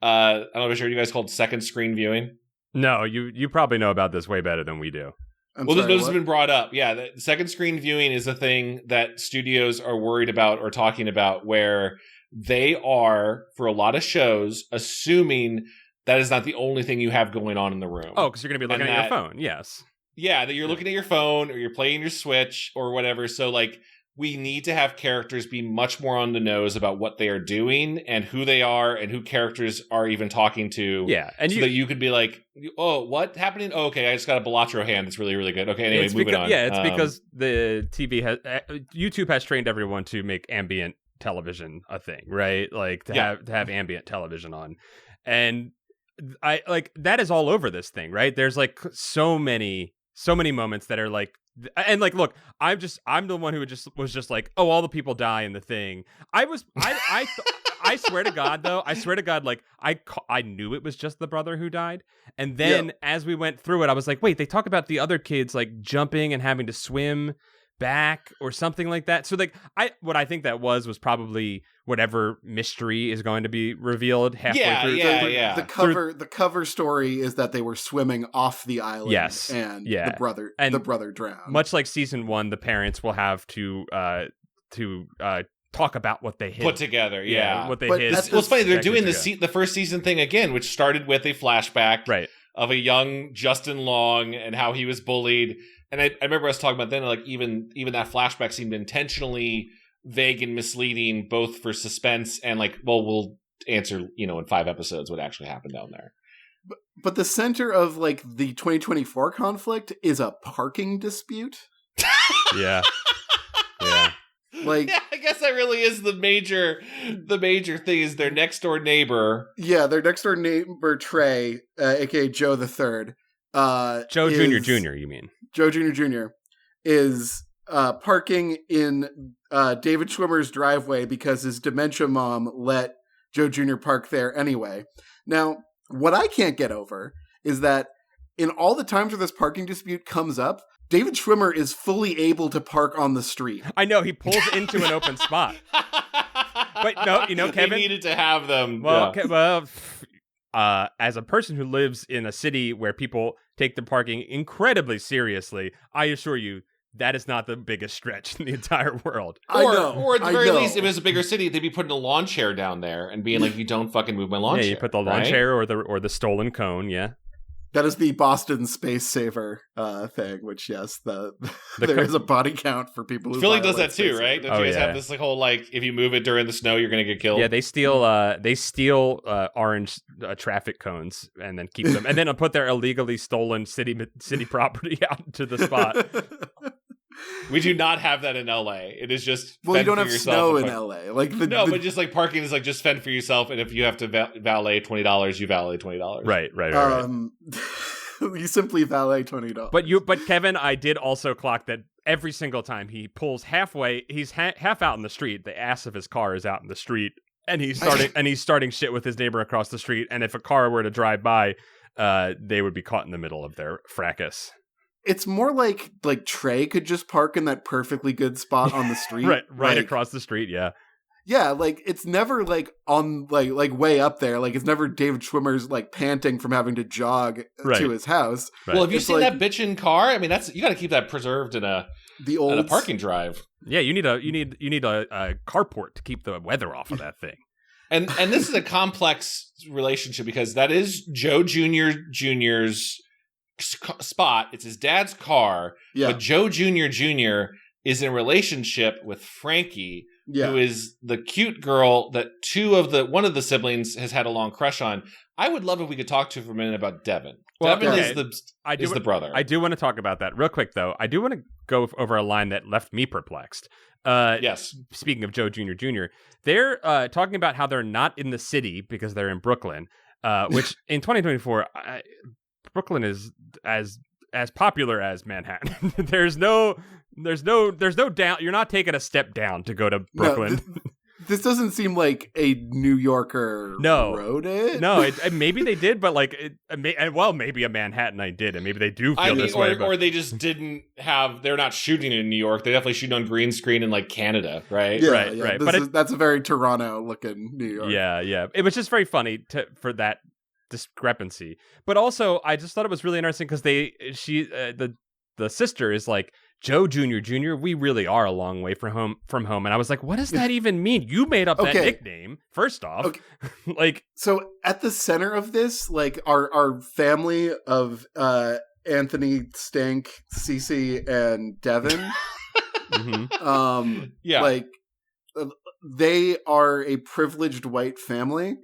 I don't know if I'm sure you guys called second screen viewing. No, you probably know about this way better than we do. This has been brought up. Yeah, the second screen viewing is a thing that studios are worried about or talking about, where they are, for a lot of shows, assuming that is not the only thing you have going on in the room. Oh, because you're going to be looking at your phone. Yes. Yeah, that you're looking at your phone or you're playing your Switch or whatever. So, like, we need to have characters be much more on the nose about what they are doing and who they are and who characters are even talking to. Yeah. And that you could be like, oh, what happening? Oh, okay, I just got a Balatro hand that's really, really good. Okay, anyway, moving on. Yeah, it's because the TV YouTube has trained everyone to make ambient television a thing, right? Like, to have ambient television on. And I like that is all over this thing, right? There's like so many moments that are like, and like, look, I'm the one who was just like, oh, all the people die in the thing. I swear to God, though, like I knew it was just the brother who died. And then as we went through it, I was like, wait, they talk about the other kids like jumping and having to swim back or something like that. So like what I think that was probably whatever mystery is going to be revealed halfway through. The cover story is that they were swimming off the island. Yes. And the brother drowned. Much like season 1, the parents will have to talk about what they hid. Put together, what they hid. It's funny, they're doing the first season thing again, which started with a flashback of a young Justin Long and how he was bullied. And I remember us talking about then, like, even that flashback seemed intentionally vague and misleading, both for suspense and like, well, we'll answer, in 5 episodes what actually happened down there. But the center of like the 2024 conflict is a parking dispute. Yeah. Like, I guess that really is the major thing is their next door neighbor. Yeah, their next door neighbor Trey, aka Joe the Third. Joe Jr., you mean? Joe Jr. is parking in David Schwimmer's driveway because his dementia mom let Joe Jr. park there anyway. Now, what I can't get over is that in all the times where this parking dispute comes up, David Schwimmer is fully able to park on the street. I know, he pulls into an open spot. But no, Kevin... They needed to have them. Well, as a person who lives in a city where people take their parking incredibly seriously, I assure you that is not the biggest stretch in the entire world. Or at the very least, if it was a bigger city, they'd be putting a lawn chair down there and being like, "You don't fucking move my lawn chair." Yeah, you put the lawn chair or the stolen cone. Yeah. That is the Boston Space Saver thing, which, yes, there is a body count for people who Philly does that too, right? Don't you guys have this like whole, like, if you move it during the snow, you're going to get killed? Yeah, they steal orange traffic cones and then keep them, and then put their illegally stolen city property out to the spot. We do not have that in LA. It is just you don't have snow in LA. But just like parking is like just fend for yourself, and if you have to valet $20, you valet $20. Right. You simply valet $20. But Kevin, I did also clock that every single time he pulls halfway, he's half out in the street. The ass of his car is out in the street, and he's starting shit with his neighbor across the street. And if a car were to drive by, they would be caught in the middle of their fracas. It's more like Trey could just park in that perfectly good spot on the street. right across the street, yeah. Yeah, like, it's never, like, on, like way up there. Like, it's never David Schwimmer's, like, panting from having to jog to his house. Right. Well, have you seen that bitchin' car? I mean, you got to keep that preserved in a parking drive. Yeah, you need a carport to keep the weather off of that thing. And this is a complex relationship because that is Joe Jr.'s spot. It's his dad's car, but Joe Jr. is in a relationship with Frankie, who is the cute girl that one of the siblings has had a long crush on. I would love if we could talk to her for a minute about Devin. Devin is the brother. I do want to talk about that real quick, though. I do want to go over a line that left me perplexed. Yes. Speaking of Joe Jr., they're talking about how they're not in the city because they're in Brooklyn, which in 2024. Brooklyn is as popular as Manhattan. There's no down. You're not taking a step down to go to Brooklyn. No, this doesn't seem like a New Yorker wrote it. No, maybe they did, but maybe a Manhattanite did, and maybe they do feel this way. Or they just didn't have. They're not shooting in New York. They definitely shoot on green screen in like Canada, right? Yeah, right. But that's a very Toronto looking New York. Yeah. It was just very funny for that discrepancy, but also I just thought it was really interesting because the sister is like, Joe Jr., we really are a long way from home, and I was like, what does that even mean? You made up that nickname, first off. Okay. So at the center of this, like, our family of Anthony, Stank, Cece, and Devin, like, they are a privileged white family,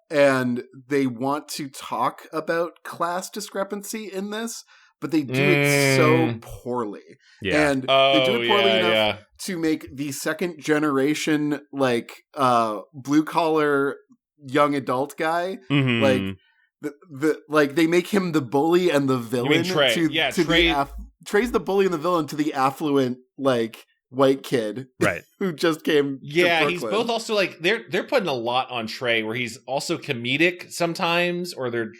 and they want to talk about class discrepancy in this, but they do it so poorly. Yeah. And they do it poorly enough to make the second generation, like, blue collar young adult guy, like, like, they make him the bully and the villain. You mean Trey? Trey. Trey's the bully and the villain to the affluent, like, white kid, right, who just came to Brooklyn. He's both also, like, they're putting a lot on Trey, where he's also comedic sometimes, or they're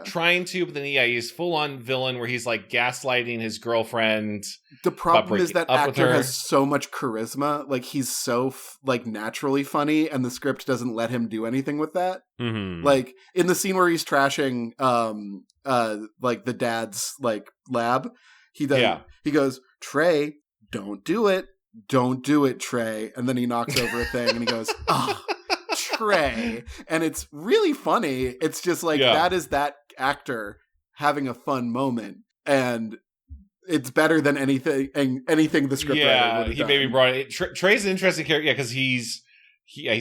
trying to, but then he's full on villain, where he's like gaslighting his girlfriend. The problem is that actor has so much charisma, like, he's so like naturally funny, and the script doesn't let him do anything with that. Like, in the scene where he's trashing like the dad's, like, lab, he goes, Trey, don't do it, Trey. And then he knocks over a thing and he goes, oh, Trey. And it's really funny. It's just like, that is that actor having a fun moment. And it's better than anything the scriptwriter would have done. Maybe brought it. Trey's an interesting character, because he's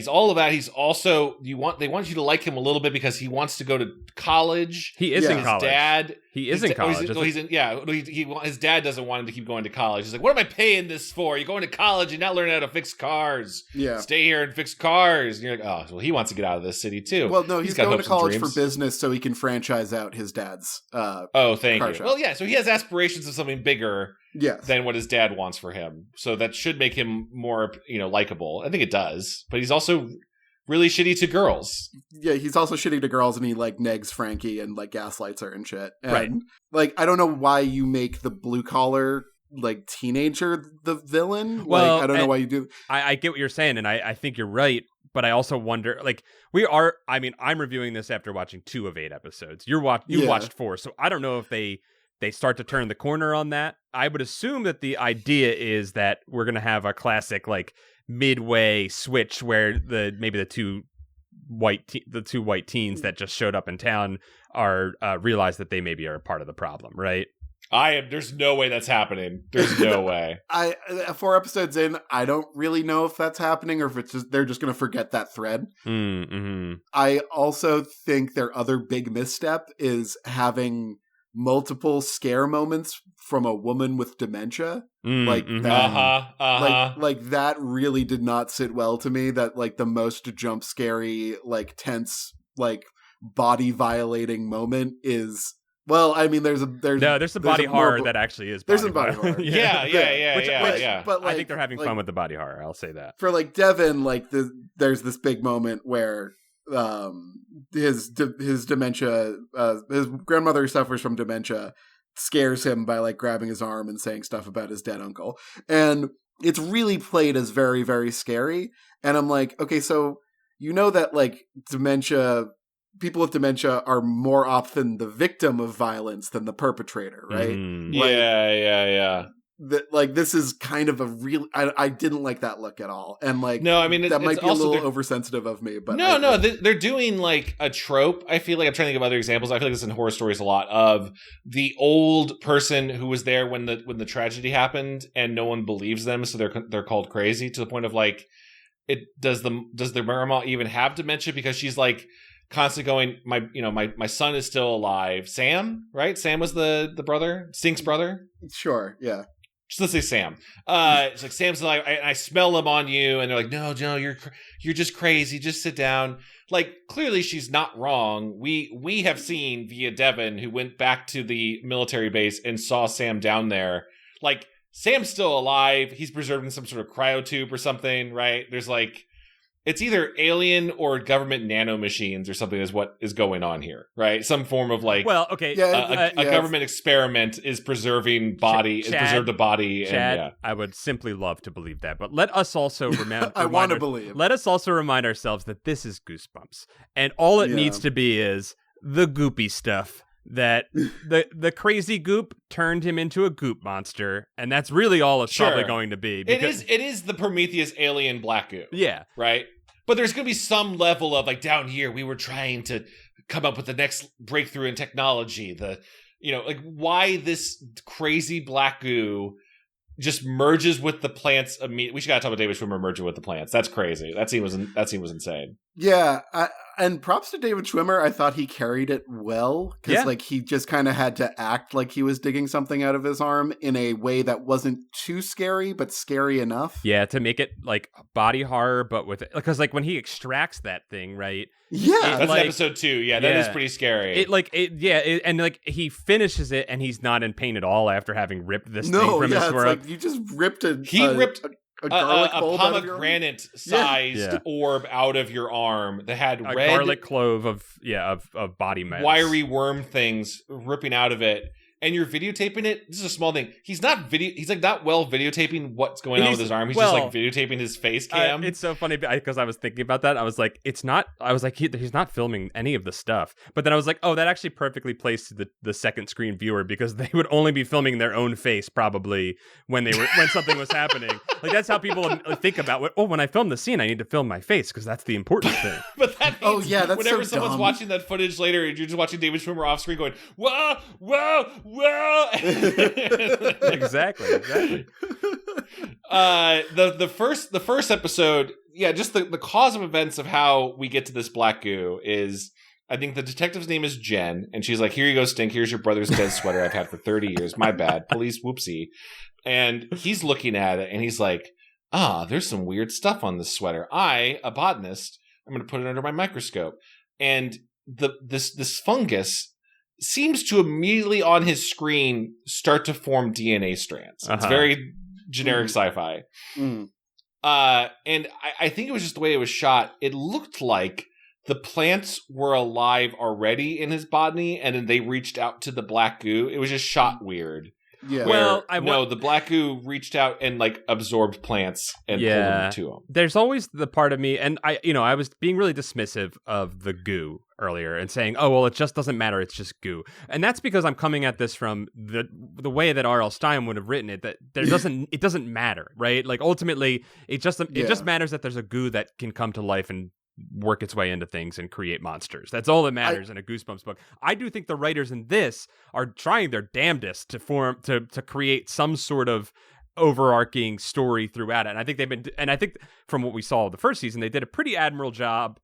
all of that. He's also, they want you to like him a little bit because he wants to go to college. He is in college. He is in college. His dad doesn't want him to keep going to college. He's like, what am I paying this for? You're going to college and not learning how to fix cars. Yeah. Stay here and fix cars. And you're like, oh, well, he wants to get out of this city too. Well, no, he's going to college for business so he can franchise out his dad's thank you. Shop. Well, yeah, so he has aspirations of something bigger than what his dad wants for him. So that should make him more, likable. I think it does. But he's also really shitty to girls. Yeah, he's also shitty to girls, and he, like, negs Frankie and, like, gaslights her and shit. And, right. Like, I don't know why you make the blue collar, like, teenager the villain. Well, like, I don't know why you do. I get what you're saying, and I think you're right. But I also wonder, like, I'm reviewing this after watching 2 of 8 episodes. You watched 4, so I don't know if they start to turn the corner on that. I would assume that the idea is that we're going to have a classic, like, midway switch where maybe the two the two white teens that just showed up in town are realize that they maybe are a part of the problem, right? There's no way that's happening. There's no way. 4 episodes in, I don't really know if that's happening or if it's just they're just going to forget that thread. Mm-hmm. I also think their other big misstep is having multiple scare moments from a woman with dementia. Like that. Like that really did not sit well to me. That like the most jump scary, like tense, like body violating moment is. Well, I mean, there's some body horror that actually is. There's some body horror. yeah. But like, I think they're having fun with the body horror. I'll say that. For like Devin, like there's this big moment where his dementia, his grandmother suffers from dementia, scares him by like grabbing his arm and saying stuff about his dead uncle, and it's really played as very, very scary. And I'm like, okay, so you know that like people with dementia are more often the victim of violence than the perpetrator, right? Yeah. Like this is kind of a real. I didn't like that look at all, and like no, I mean that might be a little oversensitive of me, but they're doing like a trope. I feel like I'm trying to think of other examples. I feel like this in horror stories a lot of the old person who was there when the tragedy happened, and no one believes them, so they're called crazy to the point of like, does the grandma even have dementia because she's like constantly going, my son is still alive. Sam, right? Sam was the brother, Stink's brother. Sure, yeah. Just let's say Sam. It's like Sam's alive. I smell him on you, and they're like, no, you're just crazy. Just sit down. Like clearly, she's not wrong. We have seen via Devin, who went back to the military base and saw Sam down there. Like Sam's still alive. He's preserved in some sort of cryotube or something, right? There's like. It's either alien or government nanomachines or something is what is going on here, right? Some form of like, a government experiment is preserving preserved a body. Chad, and, I would simply love to believe that, but let us also remember. I want to believe. Let us also remind ourselves that this is Goosebumps, and all it needs to be is the goopy stuff. That the crazy goop turned him into a goop monster, and that's really all it's probably going to be. Because it is the Prometheus alien black goo. Yeah. Right? But there's going to be some level of like down here, we were trying to come up with the next breakthrough in technology. Like why this crazy black goo just merges with the plants immediately. We should gotta talk about David Schwimmer merging with the plants. That's crazy. That scene was insane. Yeah, and props to David Schwimmer. I thought he carried it well because like he just kind of had to act like he was digging something out of his arm in a way that wasn't too scary, but scary enough. Yeah, to make it like body horror, but with because like when he extracts that thing, right? Yeah, that's like, episode 2. Yeah, that is pretty scary. And like he finishes it, and he's not in pain at all after having ripped this thing from his throat. Like you just ripped a a pomegranate-sized orb out of your arm that had a red garlic clove of body mass, wiry worm things ripping out of it. And you're videotaping it. This is a small thing. He's not not well videotaping what's going on with his arm. He's just like videotaping his face cam. It's so funny because I was thinking about that. I was like, he's not filming any of the stuff. But then I was like, oh, that actually perfectly plays to the second screen viewer because they would only be filming their own face probably when something was happening. Like that's how people think about it. Oh, when I film the scene, I need to film my face because that's the important thing. But that means that's whenever so someone's dumb. watching that footage later, and you're just watching David Schwimmer off screen going, whoa, whoa, whoa. Exactly. The first episode, just the cause of events of how we get to this black goo is, I think the detective's name is Jen, and she's like, here you go, Stink, here's your brother's dead sweater I've had for 30 years, my bad, police, whoopsie. And he's looking at it, and he's like, there's some weird stuff on this sweater. I, a botanist, I'm going to put it under my microscope. And this fungus seems to immediately on his screen start to form DNA strands. It's very generic sci-fi. And I think it was just the way it was shot. It looked like the plants were alive already in his body, and then they reached out to the black goo. It was just shot weird. Yeah. The black goo reached out and like absorbed plants and pulled them to him. There's always the part of me, and I was being really dismissive of the goo earlier and saying, oh, well, it just doesn't matter. It's just goo. And that's because I'm coming at this from the way that R.L. Stine would have written it, that it doesn't matter, right? Like ultimately it just matters that there's a goo that can come to life and work its way into things and create monsters. That's all that matters in a Goosebumps book. I do think the writers in this are trying their damnedest to create some sort of overarching story throughout it. And I think from what we saw the first season, they did a pretty admirable job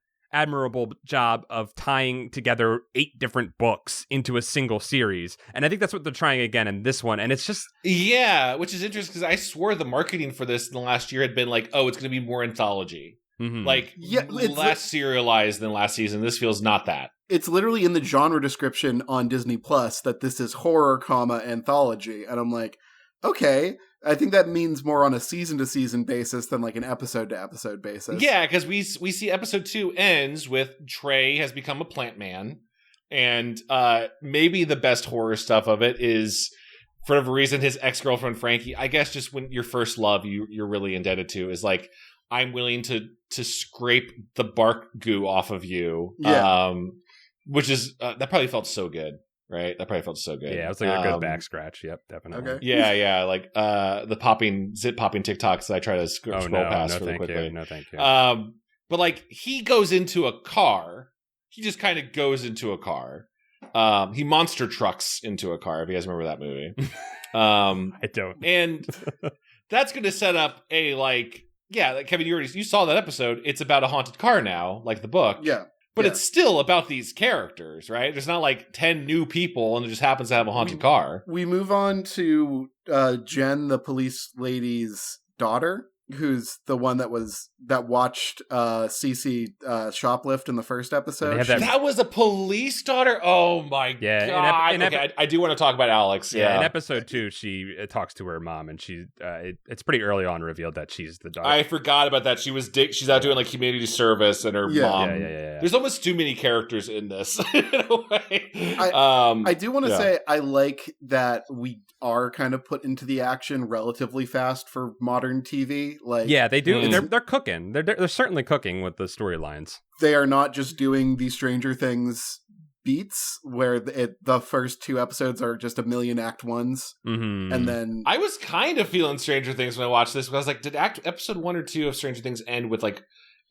of tying together 8 different books into a single series. And I think that's what they're trying again in this one. And it's just... Yeah, which is interesting because I swore the marketing for this in the last year had been like, oh, it's going to be more anthology. Mm-hmm. Like, less serialized than last season. This feels not that. It's literally in the genre description on Disney Plus that this is horror, anthology. And I'm like, okay, I think that means more on a season-to-season basis than like an episode-to-episode basis. Yeah, because we see episode 2 ends with Trey has become a plant man. And maybe the best horror stuff of it is, for whatever reason, his ex-girlfriend Frankie, I guess just when your first love you're really indebted to is like, I'm willing to scrape the bark goo off of you. Yeah. Which is, that probably felt so good, right? That probably felt so good. Yeah, it was like a good back scratch. Yep, definitely. Okay. Yeah. Like the zip popping TikToks that I try to scroll past really quickly. No, thank you. But like he goes into a car. He just kind of goes into a car. He monster trucks into a car, if you guys remember that movie. I don't. And that's going to set up a like Kevin, you saw that episode. It's about a haunted car now, like the book. Yeah. But it's still about these characters, right? There's not like 10 new people and it just happens to have a haunted car. We move on to Jen, the police lady's daughter, who's the one that watched Cece shoplift in the first episode. That was a police daughter? Oh my god. I do want to talk about Alex. Yeah, in episode 2, she talks to her mom, and it's pretty early on revealed that she's the daughter. I forgot about that. She's out doing like community service, and her mom. Yeah. There's almost too many characters in this in a way. I do want to say I like that we are kind of put into the action relatively fast for modern TV. Like, yeah, they do. They're cooking. They're certainly cooking with the storylines. They are not just doing the Stranger Things beats where the first 2 episodes are just a million act ones, and then I was kind of feeling Stranger Things when I watched this because I was like, did episode 1 or 2 of Stranger Things end with like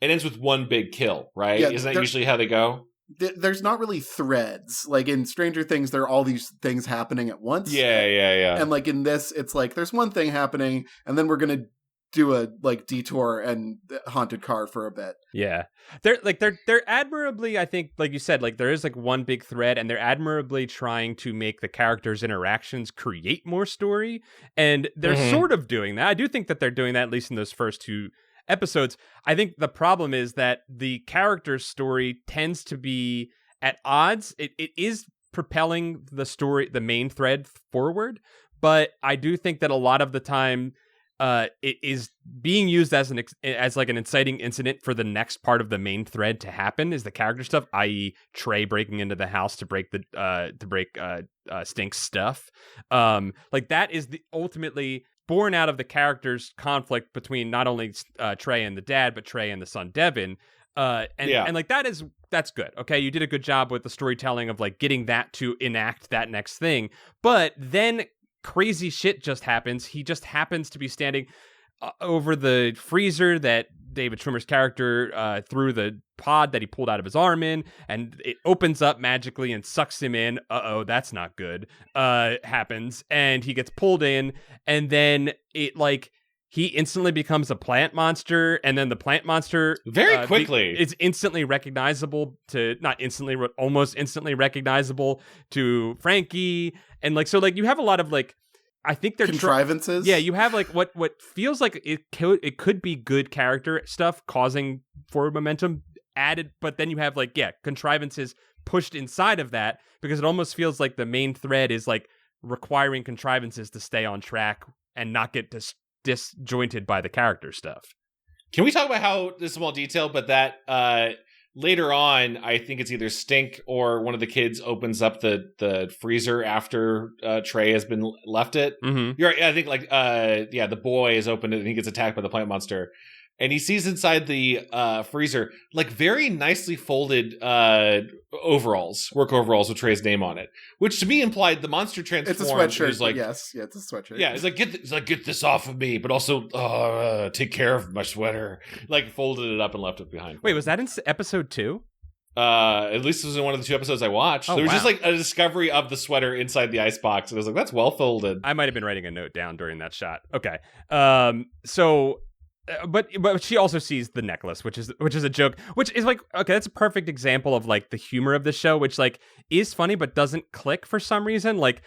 it ends with one big kill, right? Yeah, isn't that usually how they go? There's not really threads. Like in Stranger Things, there are all these things happening at once. Yeah. And like in this, it's like there's one thing happening, and then we're gonna do a like detour and haunted car for a bit. Yeah, they're admirably, I think, like you said, like there is like one big thread, and they're admirably trying to make the characters' interactions create more story, and they're sort of doing that. I do think that they're doing that, at least in those first 2 episodes. I think the problem is that the character's story tends to be at odds. It is propelling the story, the main thread forward, but I do think that a lot of the time it is being used as like an inciting incident for the next part of the main thread to happen, is the character stuff, i.e. Trey breaking into the house to break Stink's stuff. Like that is the ultimately born out of the character's conflict between not only Trey and the dad, but Trey and the son Devin. And like that's good. Okay, you did a good job with the storytelling of like getting that to enact that next thing. But then crazy shit just happens. He just happens to be standing over the freezer that David Schwimmer's character threw the pod that he pulled out of his arm in, and it opens up magically and sucks him in. That's not good. Happens, and he gets pulled in, and then it like he instantly becomes a plant monster, and then the plant monster very quickly it's instantly recognizable to not instantly, but almost instantly recognizable to Frankie, and like so like you have a lot of like. I think they're contrivances. Yeah, you have like what feels like it could be good character stuff causing forward momentum added, but then you have like contrivances pushed inside of that because it almost feels like the main thread is like requiring contrivances to stay on track and not get disjointed by the character stuff. Can we talk about how this is small detail, but that later on, I think it's either Stink or one of the kids opens up the freezer after Trey has been left it. Mm-hmm. You're right. I think like the boy is opened it and he gets attacked by the plant monster. and he sees inside the freezer like very nicely folded overalls, work overalls with Trey's name on it, which to me implied the monster transformed. It's a sweatshirt. Was like, yes, yeah, it's a sweatshirt. Yeah, it's like get this off of me, but also take care of my sweater. Like folded it up and left it behind. Wait, was that in episode 2? At least it was in one of the 2 episodes I watched. There was just like a discovery of the sweater inside the icebox. And I was like, that's well folded. I might have been writing a note down during that shot. Okay. But she also sees the necklace, which is a joke, which is like, okay, that's a perfect example of like the humor of the show, which like is funny but doesn't click for some reason. Like,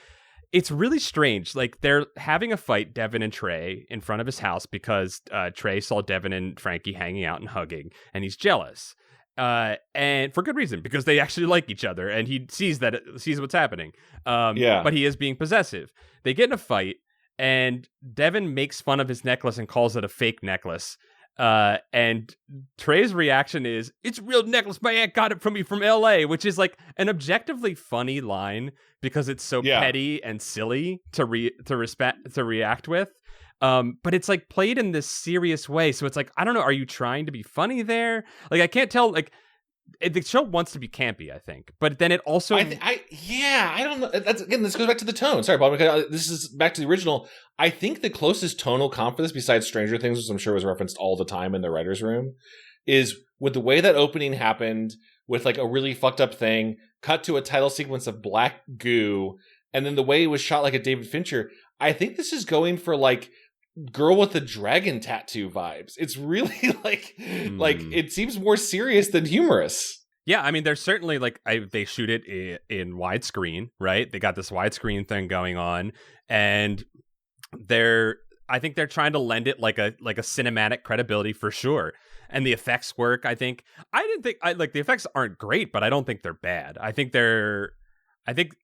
it's really strange. Like, they're having a fight, Devin and Trey, in front of his house because Trey saw Devin and Frankie hanging out and hugging, and he's jealous. And for good reason, because they actually like each other, and he sees what's happening. But he is being possessive. They get in a fight, and Devin makes fun of his necklace and calls it a fake necklace. And Trey's reaction is, "It's a real necklace. My aunt got it from me from LA," which is like an objectively funny line because it's so petty and silly to react with. But it's like played in this serious way. So it's like, I don't know. Are you trying to be funny there? Like, I can't tell. Like, the show wants to be campy, I think, but then it also, I don't know. This goes back to the tone. Sorry, Bob. This is back to the original. I think the closest tonal comp for this, besides Stranger Things, which I'm sure was referenced all the time in the writer's room, is with the way that opening happened with like a really fucked up thing, cut to a title sequence of black goo, and then the way it was shot like a David Fincher. I think this is going for like girl with the dragon tattoo vibes. It's really like it seems more serious than humorous. Yeah, I mean, there's certainly like they shoot it in widescreen, right? They got this widescreen thing going on, and I think they're trying to lend it like a cinematic credibility for sure. And the effects work. I think the effects aren't great, but I don't think they're bad. I think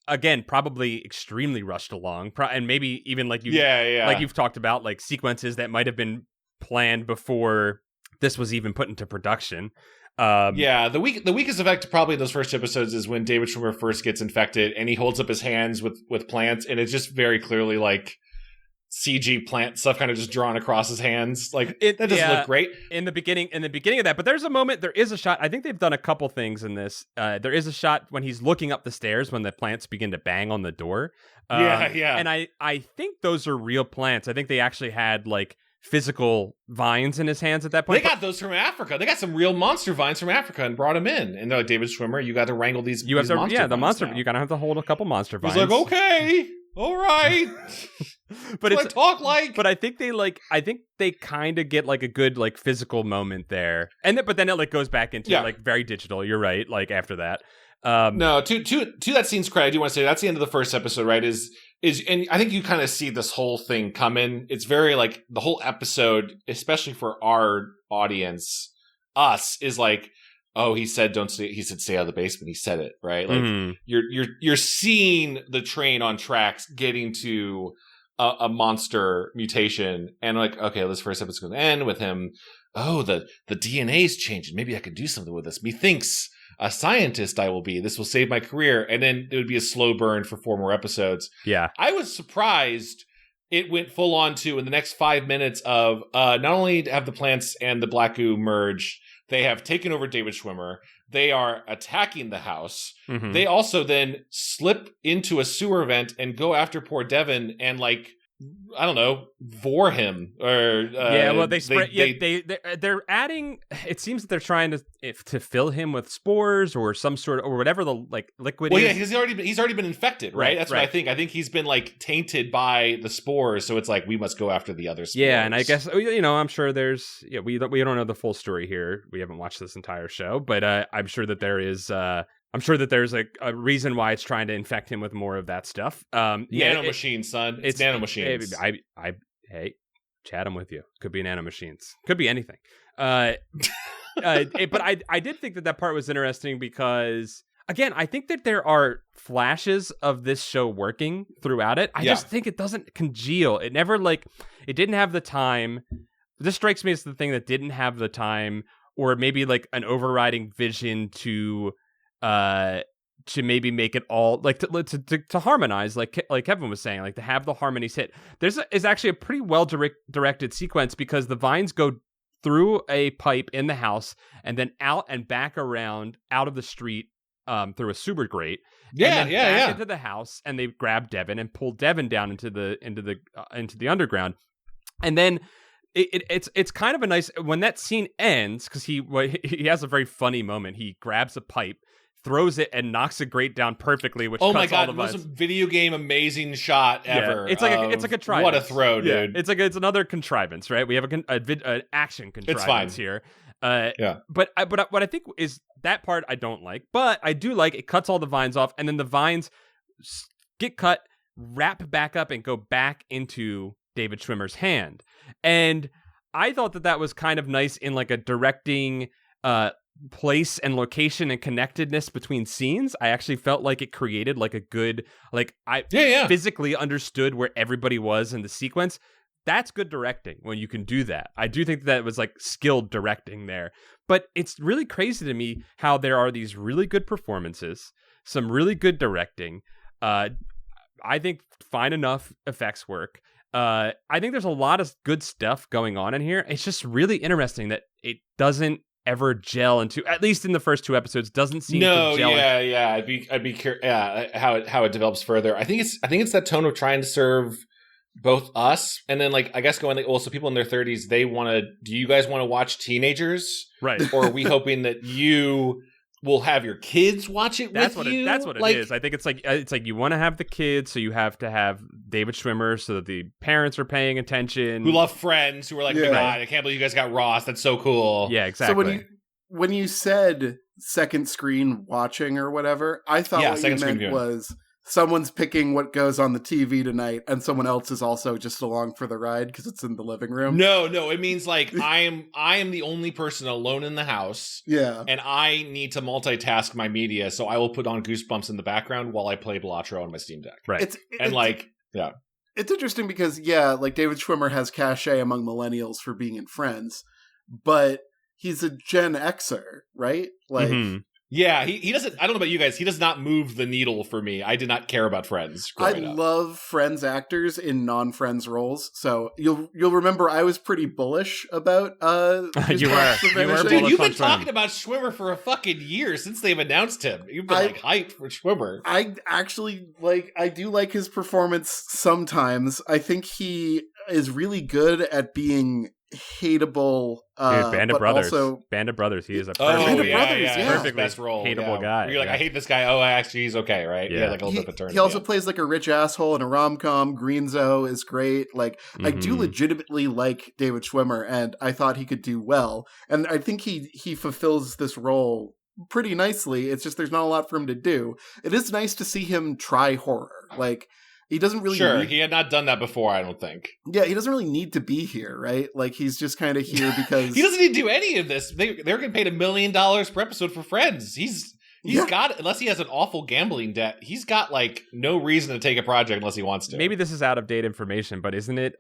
again, probably extremely rushed along, and maybe even like you've talked about, like sequences that might have been planned before this was even put into production. The weakest effect probably in those first episodes is when David Schwimmer first gets infected and he holds up his hands with plants, and it's just very clearly like CG plant stuff kind of just drawn across his hands. Like that doesn't look great in the beginning of that. But there is a shot. I think they've done a couple things in this. There is a shot when he's looking up the stairs when the plants begin to bang on the door. And I think those are real plants. I think they actually had like physical vines in his hands at that point. They got those from Africa. They got some real monster vines from Africa and brought them in. And they're like, David Schwimmer, you got to wrangle these. You gotta have to hold a couple monster vines. He's like, okay. All right. But it's talk like. But I think they kind of get like a good like physical moment there, but then it like goes back into like very digital. You're right. Like after that, no. To that scene's credit, I do want to say that's the end of the first episode. Right? Is and I think you kind of see this whole thing coming. It's very like the whole episode, especially for our audience, us is like, oh, he said don't stay. He said stay out of the basement. He said it right. Like you're seeing the train on tracks getting to a monster mutation, and like, okay, this first episode's going to end with him. Oh, the DNA's changing. Maybe I could do something with this. Methinks a scientist I will be. This will save my career. And then it would be a slow burn for 4 more episodes. Yeah, I was surprised. It went full on to in the next 5 minutes of not only have the plants and the black goo merge, they have taken over David Schwimmer. They are attacking the house. Mm-hmm. They also then slip into a sewer vent and go after poor Devin and like, I don't know, vor him or they're adding. It seems that they're trying to fill him with spores or some sort of, or whatever the like liquid. Well, is. yeah, he's already been infected, right? That's what I think. I think he's been like tainted by the spores, so it's like we must go after the other spores. Yeah, and I guess I'm sure there's we don't know the full story here. We haven't watched this entire show, but I'm sure that there is. I'm sure that there's a reason why it's trying to infect him with more of that stuff. Nanomachines, son. It's nanomachines. Hey, Chad, I'm with you. Could be nanomachines. Could be anything. But I did think that part was interesting because, again, I think that there are flashes of this show working throughout it. I just think it doesn't congeal. It never it didn't have the time. This strikes me as the thing that didn't have the time, or maybe like an overriding vision to maybe make it all like to harmonize, like Kevin was saying, like to have the harmonies hit. Is actually a pretty well directed sequence because the vines go through a pipe in the house and then out and back around out of the street through a sewer grate. Into the house, and they grab Devin and pull Devin down into the underground. And then it's kind of a nice when that scene ends, because he has a very funny moment. He grabs a pipe, throws it, and knocks a grate down perfectly, which cuts all the vines. It was a video game amazing shot ever. It's a contrivance. What a throw, dude! It's another contrivance, right? We have an action contrivance here. But what I think is that part I don't like, but I do like it cuts all the vines off, and then the vines get cut, wrap back up, and go back into David Schwimmer's hand. And I thought that was kind of nice in like a directing place and location and connectedness between scenes. I actually felt like it created like a good, like I physically understood where everybody was in the sequence. That's good directing when you can do that. I do think that was like skilled directing there. But it's really crazy to me how there are these really good performances, some really good directing. I think fine enough effects work. I think there's a lot of good stuff going on in here. It's just really interesting that it doesn't ever gel into, at least in the first 2 episodes, doesn't seem to gel. I'd be curious how it develops further. I think it's that tone of trying to serve both us and then like I guess going like, well, so people in their 30s, do you guys want to watch teenagers, right? Or are we hoping that you will have your kids watch it that's with what you? That's what it is. I think it's like you want to have the kids, so you have to have David Schwimmer so that the parents are paying attention, who love Friends, who are like, oh my God, I can't believe you guys got Ross, that's so cool. Yeah, exactly. So when you said second screen watching or whatever, I thought what you meant was someone's picking what goes on the TV tonight, and someone else is also just along for the ride because it's in the living room. No, it means like I am the only person alone in the house. Yeah, and I need to multitask my media, so I will put on Goosebumps in the background while I play Balatro on my Steam Deck. Right, It's interesting because like David Schwimmer has cachet among millennials for being in Friends, but he's a Gen Xer, right? Like. Mm-hmm. Yeah, he doesn't. I don't know about you guys. He does not move the needle for me. I did not care about Friends. I love Friends actors in non-Friends roles. So you'll remember I was pretty bullish about. You were. Dude, you've been talking about Schwimmer for a fucking year since they've announced him. You've been hyped for Schwimmer. I actually I do like his performance sometimes. I think he is really good at being hateable. Dude, Band of Brothers. Also, Band of Brothers. He is a perfect best role. Hateable guy. You're like, I hate this guy. Oh, actually, he's okay, right? Yeah, like a little bit of a turn. He also plays like a rich asshole in a rom-com. Greenzo is great. Like, I do legitimately like David Schwimmer, and I thought he could do well. And I think he fulfills this role pretty nicely. It's just there's not a lot for him to do. It is nice to see him try horror. Like, he doesn't really he had not done that before, I don't think. Yeah, he doesn't really need to be here, right? Like, he's just kind of here because... He doesn't need to do any of this. They're getting paid $1 million per episode for Friends. He's got, unless he has an awful gambling debt, he's got, like, no reason to take a project unless he wants to. Maybe this is out-of-date information, but isn't it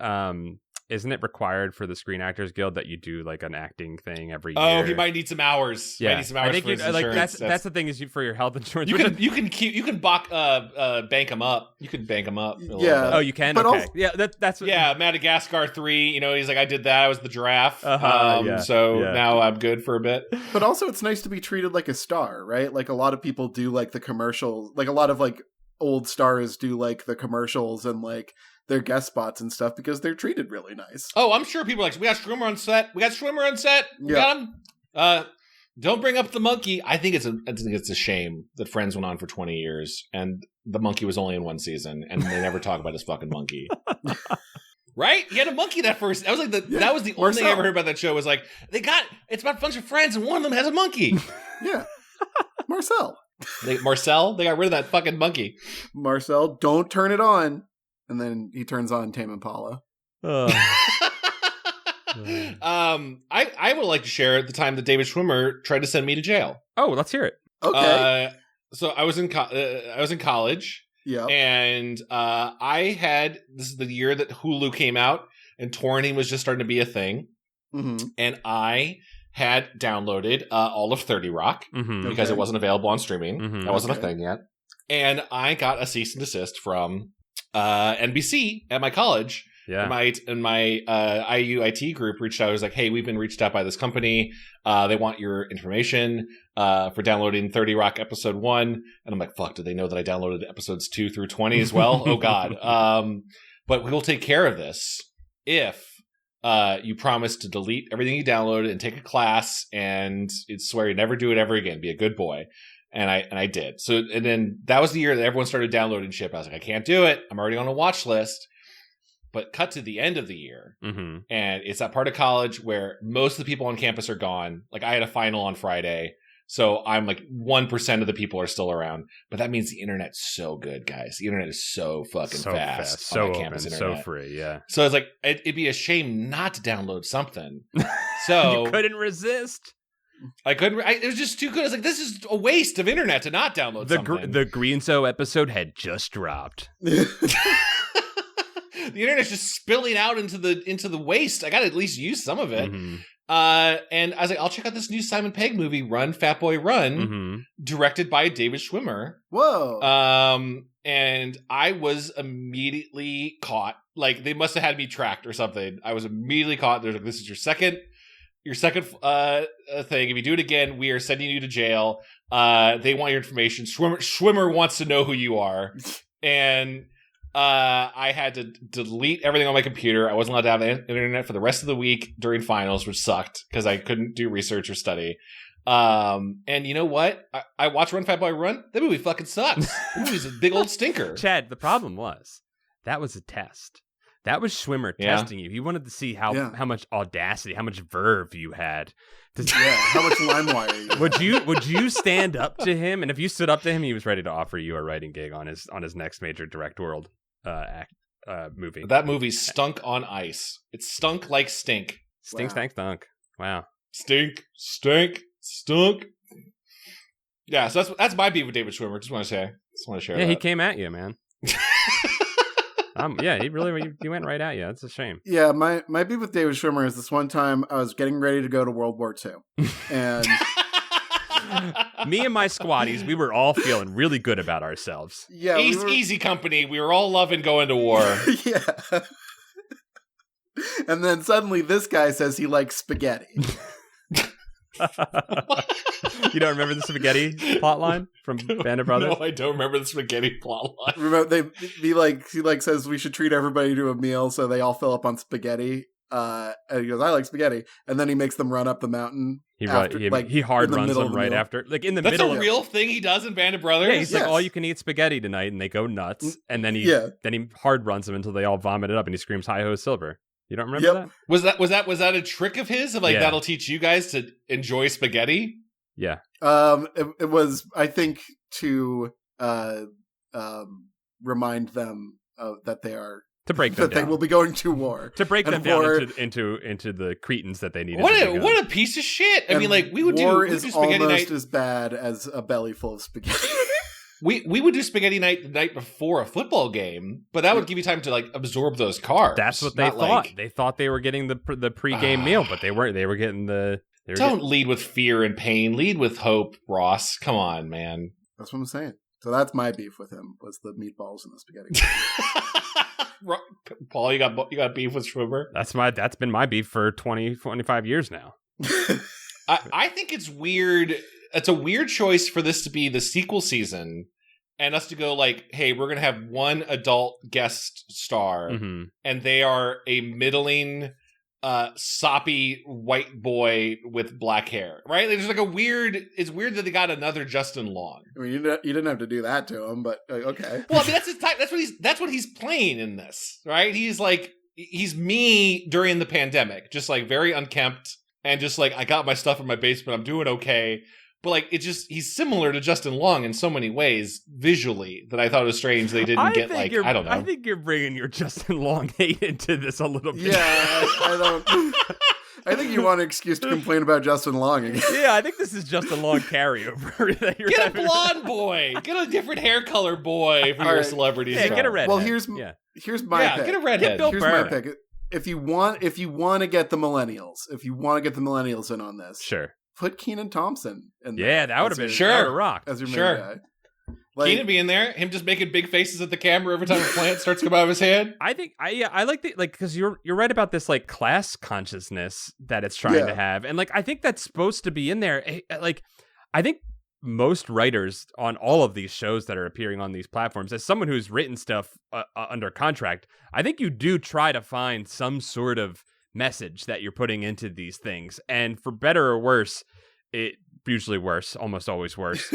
required for the Screen Actors Guild that you do like an acting thing every year? Oh, he might need some hours. Yeah, might need some hours for his insurance. That's the thing is for your health insurance. You can bank him up. You can bank him up. Yeah. Oh, you can. But okay. That's Madagascar 3. He's like, I did that. I was the giraffe. So now I'm good for a bit. But also, it's nice to be treated like a star, right? Like a lot of people do like the commercials. Like a lot of like old stars do like the commercials and like their guest spots and stuff because they're treated really nice. Oh, I'm sure people are like, we got Schwimmer on set. We got him. Don't bring up the monkey. I think it's a shame that Friends went on for 20 years and the monkey was only in 1 season and they never talk about his fucking monkey. Right? He had a monkey that first. That was the only thing I ever heard about that show was like, it's about a bunch of friends and one of them has a monkey. Yeah. Marcel. Marcel? They got rid of that fucking monkey. Marcel, don't turn it on. And then he turns on Tame Impala. I would like to share the time that David Schwimmer tried to send me to jail. Oh, let's hear it. Okay. So I was in college. Yeah. And this is the year that Hulu came out and torrenting was just starting to be a thing. Mm-hmm. And I had downloaded all of 30 Rock because it wasn't available on streaming. Mm-hmm. That wasn't a thing yet. And I got a cease and desist from NBC at my college Yeah. And my IUIT group reached out. I was like, hey, we've been reached out by this company. They want your information for downloading 30 Rock episode 1. And I'm like, fuck, did they know that I downloaded episodes 2 through 20 as well? Oh, God. But we'll take care of this if you promise to delete everything you downloaded and take a class and swear you never do it ever again. Be a good boy. And I did. So, and then that was the year that everyone started downloading shit. I was like, I can't do it. I'm already on a watch list. But cut to the end of the year, and it's that part of college where most of the people on campus are gone. Like, I had a final on Friday, so I'm like 1% of the people are still around. But that means the internet's so good, guys. The internet is so fucking fast. So on campus open, internet. so free, yeah. So it's like, it'd be a shame not to download something. So you couldn't resist. I couldn't. It was just too good. I was like, this is a waste of internet to not download something. The Greenzo episode had just dropped. The internet's just spilling out into the waste. I got to at least use some of it. And I was like, I'll check out this new Simon Pegg movie, Run, Fatboy Run, directed by David Schwimmer. Whoa. And I was immediately caught. Like, they must have had me tracked or something. I was immediately caught. They're like, this is your second thing. If you do it again, we are sending you to jail. They want your information. Schwimmer wants to know who you are. And I had to delete everything on my computer. I wasn't allowed to have the internet for the rest of the week during finals, which sucked because I couldn't do research or study. And you know what? I watched Run, Fat Boy, Run. That movie fucking sucks. That movie's a big old stinker. Chad, the problem was that was a test. That was Schwimmer testing you. He wanted to see how much audacity, how much verve you had. How much LimeWire you had. Would you stand up to him? And if you stood up to him, he was ready to offer you a writing gig on his next major direct world movie. That movie stunk on ice. It stunk like stink. Stink, stank, stunk. Wow. Stink, stink, stunk. Yeah, so that's my beef with David Schwimmer. Just want to share that. Yeah, he came at you, man. He really he went right at you. That's a shame. Yeah, my beef with David Schwimmer is this one time I was getting ready to go to World War II. And me and my squatties, we were all feeling really good about ourselves. Yeah, easy company. We were all loving going to war. Yeah. And then suddenly this guy says he likes spaghetti. You don't remember the spaghetti plotline from Band of Brothers? No, I don't remember the spaghetti plotline. Remember, he says we should treat everybody to a meal, so they all fill up on spaghetti. And he goes, I like spaghetti, and then he makes them run up the mountain. He hard runs them right after, like in the middle. That's a real thing he does in Band of Brothers. Yeah, he's like, all you can eat spaghetti tonight, and they go nuts. And then he hard runs them until they all vomit it up, and he screams, "Hi ho, Silver!" You don't remember that? Was that a trick of his? Of like that'll teach you guys to enjoy spaghetti? Yeah. It was, I think, to remind them that they are. To break them down. They will be going to war. To break them down into the Cretans that they needed. What a piece of shit! I mean, like we would war do is spaghetti almost night as bad as a belly full of spaghetti. We would do spaghetti night the night before a football game, but that would give you time to like absorb those carbs. That's what they thought. They thought they were getting the pregame meal, but they weren't. They were getting Don't lead with fear and pain. Lead with hope, Ross. Come on, man. That's what I'm saying. So that's my beef with him, was the meatballs and the spaghetti. Paul, you got beef with Schwimmer? That's been my beef for 25 years now. I think it's weird. It's a weird choice for this to be the sequel season and us to go like, hey, we're going to have one adult guest star and they are a middling soppy white boy with black hair, right? There's like it's weird that they got another Justin Long. I mean, you didn't have to do that to him, but okay. Well, I mean, that's his type. That's what he's playing in this, right? He's me during the pandemic, just like very unkempt and just like, I got my stuff in my basement. I'm doing okay. But like, he's similar to Justin Long in so many ways visually that I thought it was strange they didn't get like, I don't know. I think you're bringing your Justin Long hate into this a little bit. Yeah, I don't. I think you want an excuse to complain about Justin Long again. Yeah, I think this is Justin Long carryover. Get a blonde boy. Get a different hair color boy for your celebrities. Yeah, get a redhead. Well, here's my pick. Get a redhead. Here's my pick. If you want to get the millennials in on this, sure. Put Kenan Thompson in there. Yeah, that would have been sure rock as your main guy. Keenan being there, him just making big faces at the camera every time a plant starts to come out of his head. I think I like the because you're right about this like class consciousness that it's trying to have, and like I think that's supposed to be in there. Like I think most writers on all of these shows that are appearing on these platforms, as someone who's written stuff under contract, I think you do try to find some sort of message that you're putting into these things, and for better or worse, it usually worse, almost always worse.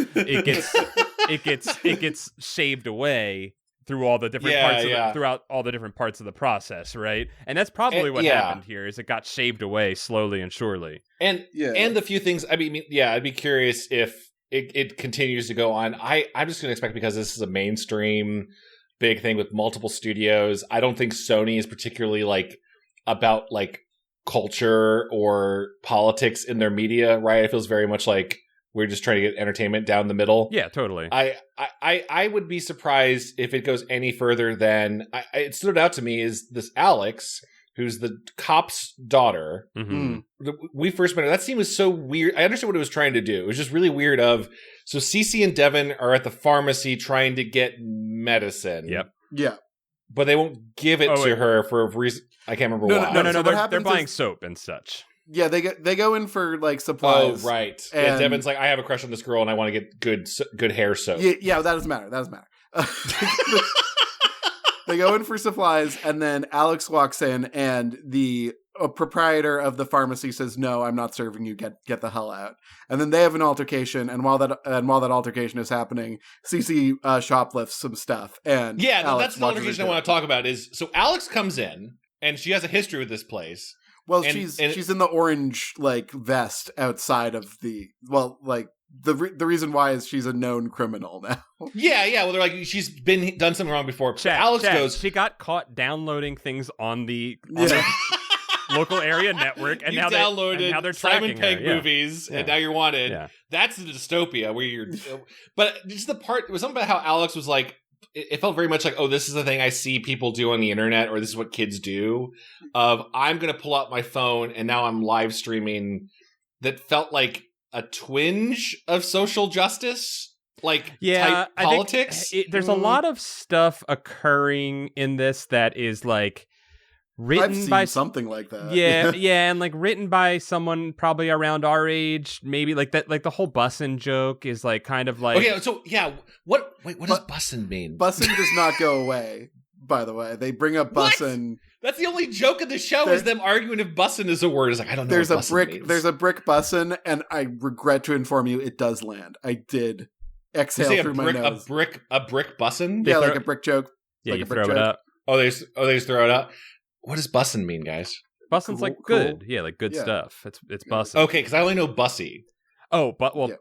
It gets shaved away through all the different parts throughout all the different parts of the process, right? And that's probably what happened here. Is it got shaved away slowly and surely. And the few things. I mean, I'd be curious if it continues to go on. I'm just going to expect, because this is a mainstream big thing with multiple studios. I don't think Sony is particularly like about like culture or politics in their media, right? It feels very much like we're just trying to get entertainment down the middle. Yeah, totally. I would be surprised if it goes any further than it stood out to me is this Alex, who's the cop's daughter. Mm-hmm. We first met her. That scene was so weird. I understood what it was trying to do. It was just really weird. So Cece and Devin are at the pharmacy trying to get medicine. Yep. Yeah. But they won't give it to her for a reason. I can't remember why. No. They're buying soap and such. Yeah, they go in for like supplies. Oh, right. And Devin's like, I have a crush on this girl and I want to get good hair soap. Yeah, that doesn't matter. They go in for supplies, and then Alex walks in, and the proprietor of the pharmacy says, "No, I'm not serving you. Get the hell out." And then they have an altercation, and while that altercation is happening, Cece shoplifts some stuff. And that's the altercation I want to talk about. Is so Alex comes in, and she has a history with this place. Well, she's in the orange like vest outside of the the reason why is she's a known criminal now. Yeah. Well, they're like she's done something wrong before. Alex goes. She got caught downloading things on the local area network, and now they're Simon tracking Pegg her. movies, and now you're wanted. Yeah. That's the dystopia where you're. But just the part, it was something about how Alex was like. It felt very much like, oh, this is the thing I see people do on the internet, or this is what kids do. Of I'm going to pull out my phone and now I'm live streaming. That felt like a twinge of social justice, type politics. There's a lot of stuff occurring in this that is like written by something like that. Yeah, and like written by someone probably around our age, maybe like that. Like the whole bussin joke is like kind of like. Okay, so yeah, what does bussin mean? Bussin does not go away. By the way, they bring up bussin. That's the only joke of the show is them arguing if bussin is a word. It's like I don't know. There's a brick bussin, and I regret to inform you, it does land. I did exhale through my nose. A brick bussin? Yeah, like a brick joke. Yeah, you throw it up. They just throw it up. What does bussin mean, guys? Bussin's like good. Yeah, like good stuff. It's bussin. Okay, because I only know bussy. Oh,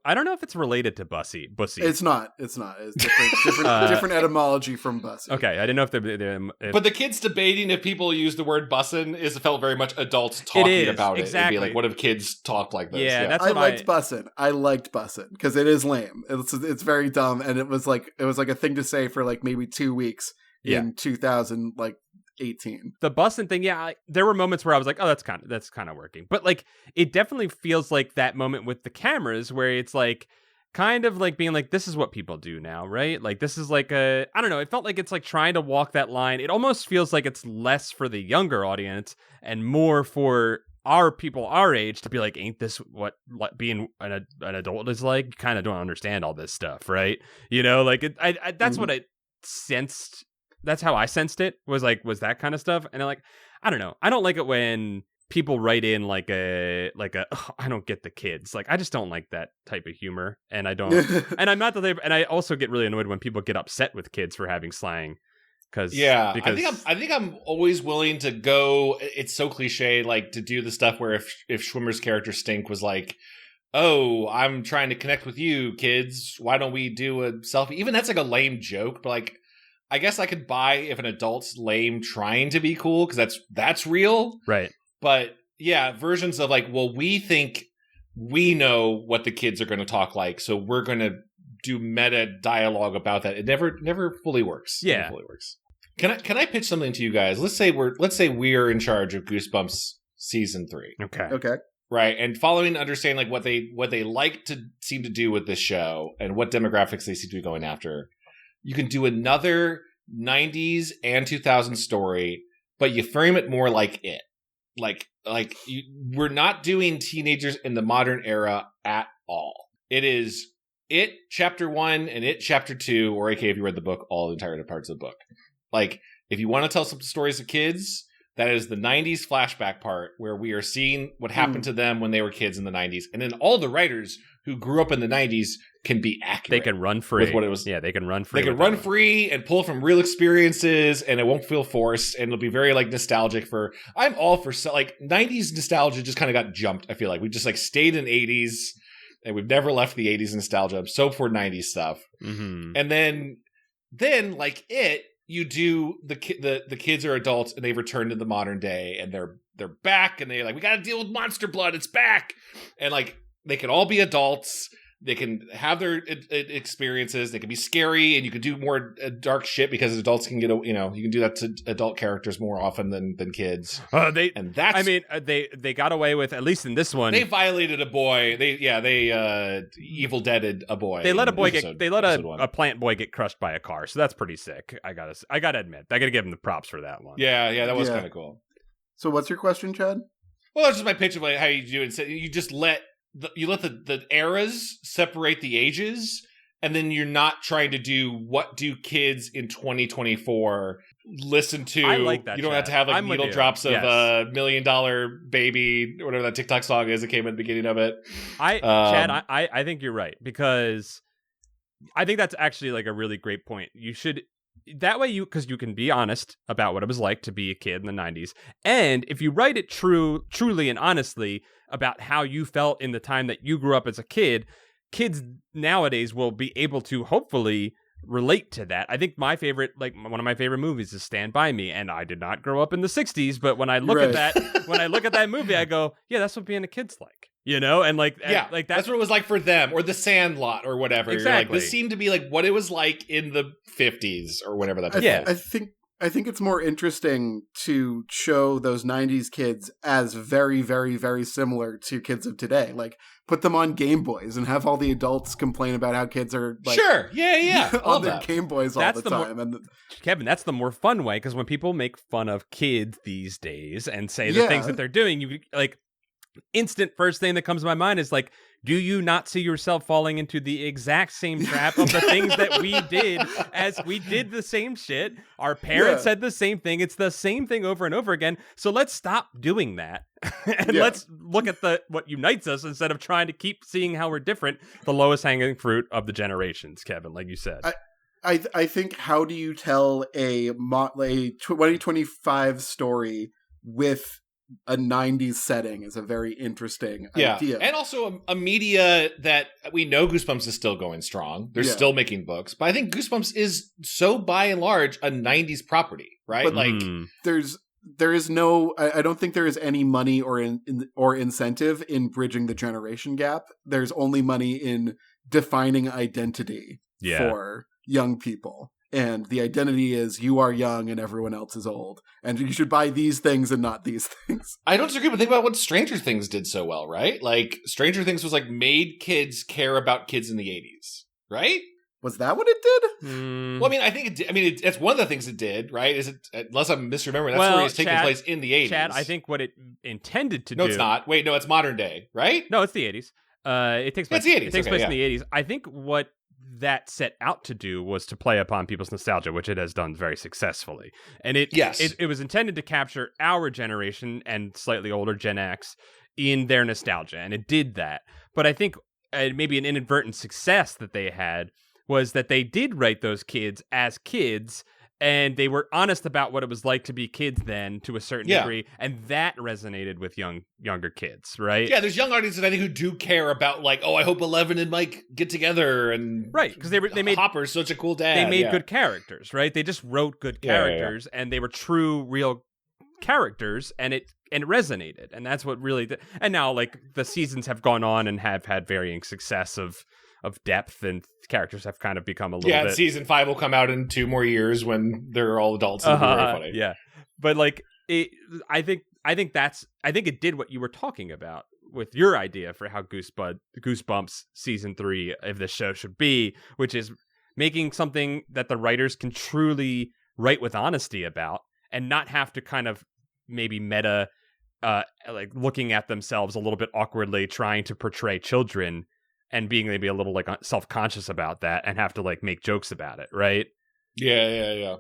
I don't know if it's related to bussy. It's not. It's different etymology from bussy. Okay, I didn't know if they're but the kids debating if people use the word bussin felt very much adults talking about it. Exactly. It'd be like, what if kids talk like this? Yeah, that's I liked bussin. I liked bussin because it is lame. It's very dumb, and it was like a thing to say for like maybe 2 weeks in 2018. The bussin thing, there were moments where I was like, oh, that's kind of working. But like it definitely feels like that moment with the cameras where it's like kind of like being like, this is what people do now, right? Like this is like I don't know, it felt like it's like trying to walk that line. It almost feels like it's less for the younger audience and more for our people our age to be like, ain't this what being an adult is like? You kind of don't understand all this stuff, right? You know, like that's what I sensed. That's how I sensed it, was that kind of stuff. And I'm like, I don't know. I don't like it when people write in like I don't get the kids. Like, I just don't like that type of humor. And I don't, and I'm not the type, and I also get really annoyed when people get upset with kids for having slang. Because I think I'm always willing to go. It's so cliche, like to do the stuff where if Schwimmer's character Stink was like, oh, I'm trying to connect with you kids. Why don't we do a selfie? Even that's like a lame joke, but like, I guess I could buy if an adult's lame trying to be cool, because that's real. Right. But yeah, versions of like, well, we think we know what the kids are going to talk like, so we're going to do meta dialogue about that. It never fully works. Yeah. Never fully works. Can I pitch something to you guys? Let's say we're in charge of Goosebumps season 3. Okay. Okay. right? And following and understanding like what they like to seem to do with this show and what demographics they seem to be going after, you can do another 90s and 2000s story, but you frame it more like it. We're not doing teenagers in the modern era at all. It is It Chapter 1 and It Chapter 2, or aka if you read the book, all the entire parts of the book. Like, if you want to tell some stories of kids, that is the 90s flashback part where we are seeing what happened to them when they were kids in the 90s. And then all the writers who grew up in the 90s can be accurate. They can run free. With what it was. Yeah, they can run free. They can run free and pull from real experiences, and it won't feel forced, and it'll be very like nostalgic for. I'm all for like 90s nostalgia just kind of got jumped. I feel like we just like stayed in 80s, and we've never left the 80s nostalgia. I'm so for 90s stuff. Mm-hmm. And then like it, you do the kids are adults and they return to the modern day, and they're back, and they're like, we got to deal with monster blood. It's back, and like they can all be adults. They can have their experiences. They can be scary, and you can do more dark shit because adults can you can do that to adult characters more often than kids. They got away with, at least in this one. They violated a boy. They evil deaded a boy. They let a plant boy get crushed by a car. So that's pretty sick. I gotta admit, I gotta give them the props for that one. Yeah, that was kind of cool. So what's your question, Chad? Well, that's just my pitch of like how you do it. So you just let the eras separate the ages, and then you're not trying to do what do kids in 2024 listen to. I like that. You don't have to have like needle drops of $1 Million Baby, or whatever that TikTok song is that came at the beginning of it. Chad, I think you're right, because I think that's actually like a really great point. You should. That way because you can be honest about what it was like to be a kid in the 90s. And if you write it truly and honestly about how you felt in the time that you grew up as a kid, kids nowadays will be able to hopefully relate to that. I think one of my favorite movies is Stand By Me, and I did not grow up in the 60s, but when I look at that movie, I go, yeah, that's what being a kid's like. And that's what it was like for them, or The Sandlot, or whatever. Exactly. Like, this seemed to be like what it was like in the 50s or whatever that. I think it's more interesting to show those 90s kids as very, very, very similar to kids of today. Like, put them on Game Boys and have all the adults complain about how kids are like, sure, yeah, on their Game Boys all the time. Kevin, that's the more fun way, because when people make fun of kids these days and say the things that they're doing, you like. Instant first thing that comes to my mind is like, do you not see yourself falling into the exact same trap of the things that we did, as we did the same shit? Our parents said the same thing. It's the same thing over and over again. So let's stop doing that. And let's look at what unites us instead of trying to keep seeing how we're different. The lowest hanging fruit of the generations, Kevin, like you said. I think, how do you tell a 2025 story with a 90s setting is a very interesting idea. And also a media that we know Goosebumps is still going strong. They're still making books. But I think Goosebumps is so by and large a 90s property, right? But there is no, I don't think there is any money or incentive in bridging the generation gap. There's only money in defining identity for young people. And the identity is you are young and everyone else is old. And you should buy these things and not these things. I don't disagree, but think about what Stranger Things did so well, right? Like, Stranger Things was like made kids care about kids in the 80s, right? Was that what it did? Well, I mean, I think it did. I mean, it's one of the things it did, right? Is it, unless I'm misremembering, that's where it's taking place in the 80s. Chad, I think what it intended to do... No, it's not. Wait, no, it's modern day, right? No, it's the 80s. It takes place, it's the 80s. It takes place in the 80s. I think what that set out to do was to play upon people's nostalgia, which it has done very successly. And it was intended to capture our generation and slightly older Gen X in their nostalgia, and it did that. But I think maybe an inadvertent success that they had was that they did write those kids as kids, and they were honest about what it was like to be kids then, to a certain degree, and that resonated with younger kids, right? Yeah, there's young audiences I think who do care about, like, oh, I hope Eleven and Mike get together, and right, because they made Hopper's such a cool dad. They made good characters, right? They just wrote good characters, and they were true, real characters, and it resonated, and that's what really did. And now, like, the seasons have gone on and have had varying success of depth, and characters have kind of become a little bit... season 5 will come out in 2 more years when they're all adults, and it'll be very funny. But like, I think it did what you were talking about, with your idea for how Goosebumps season 3 of the show should be, which is making something that the writers can truly write with honesty about and not have to kind of maybe meta, like looking at themselves a little bit awkwardly, trying to portray children and being maybe a little like self-conscious about that and have to like make jokes about it, right? Yeah.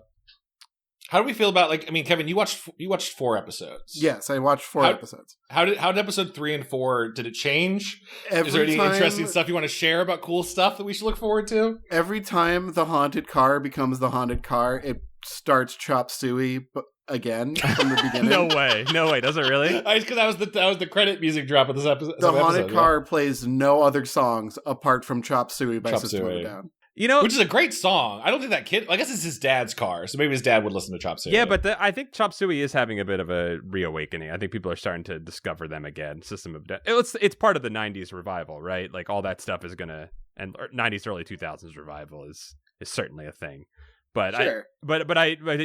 How do we feel about, like, I mean, Kevin, you watched 4 episodes. Yes, I watched 4 episodes. How did episode 3 and 4, did it change? Is there any interesting stuff you want to share about cool stuff that we should look forward to? Every time the haunted car becomes the haunted car, it starts Chop Suey again from the beginning. No way. Does it really? Because that was the credit music drop of this episode. The haunted car plays no other songs apart from Chop Suey by System of a Down. You know, which is a great song. I don't think that kid. I guess it's his dad's car, so maybe his dad would listen to Chop Suey. Yeah, but I think Chop Suey is having a bit of a reawakening. I think people are starting to discover them again. System of Down. It's part of the '90s revival, right? Like all that stuff is gonna, and '90s early 2000s revival is certainly a thing. But sure. but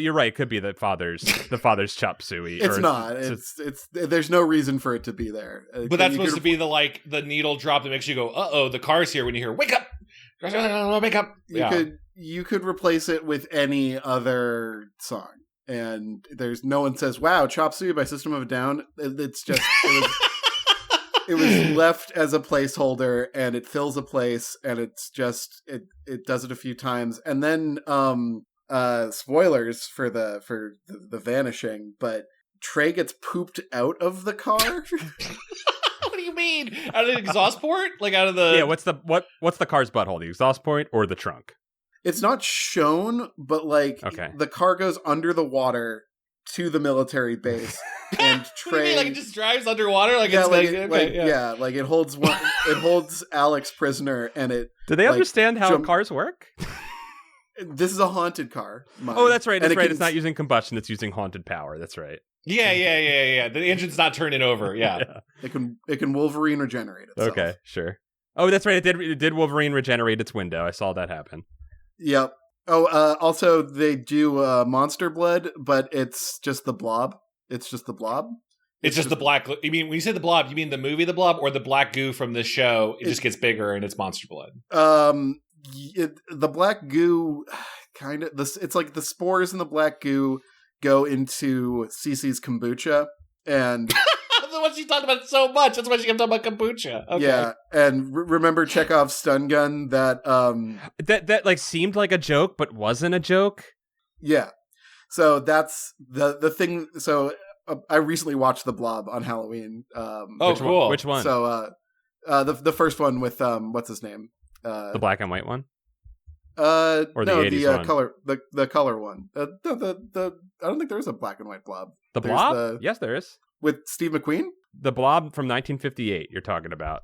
you're right. It could be the father's Chop Suey. It's not. It's there's no reason for it to be there. But that's supposed to be the needle drop that makes you go, uh-oh, the car's here when you hear, wake up! Wake up! You could replace it with any other song. And no one says, wow, Chop Suey by System of a Down. It's just, it was left as a placeholder, and it fills a place, and it's just, it does it a few times. And then, spoilers for the Vanishing, but Trey gets pooped out of the car. What do you mean? Out of the exhaust port? Like out of the... Yeah, what's the car's butthole? The exhaust port or the trunk? It's not shown, but the car goes under the water to the military base, and Trey... What do you mean? Like it just drives underwater? Like yeah, it's it holds it holds Alex prisoner, and it... Do they understand how cars work? This is a haunted car. Oh, that's right. That's right. It's not using combustion. It's using haunted power. That's right. Yeah. The engine's not turning over. Yeah. It can Wolverine regenerate itself. Okay, sure. Oh, that's right. It did Wolverine regenerate its window. I saw that happen. Yep. Oh, also they do Monster Blood, but it's just the Blob. It's just the Blob. It's just the black. You mean when you say the Blob, you mean the movie The Blob, or the black goo from this show? It just gets bigger and it's Monster Blood. The black goo kind of it's like the spores in the black goo go into Cece's kombucha, and the one she talked about so much. That's why she kept talking about kombucha. Okay. Yeah, and remember Chekhov's stun gun that that like seemed like a joke but wasn't a joke. Yeah, so that's the thing. So I recently watched The Blob on Halloween. Cool. Which one? So the first one with what's his name? The black and white one. Or the 80s one? color the color one. I don't think there is a black and white Blob. The Blob? Yes, there is. With Steve McQueen? The Blob from 1958 you're talking about.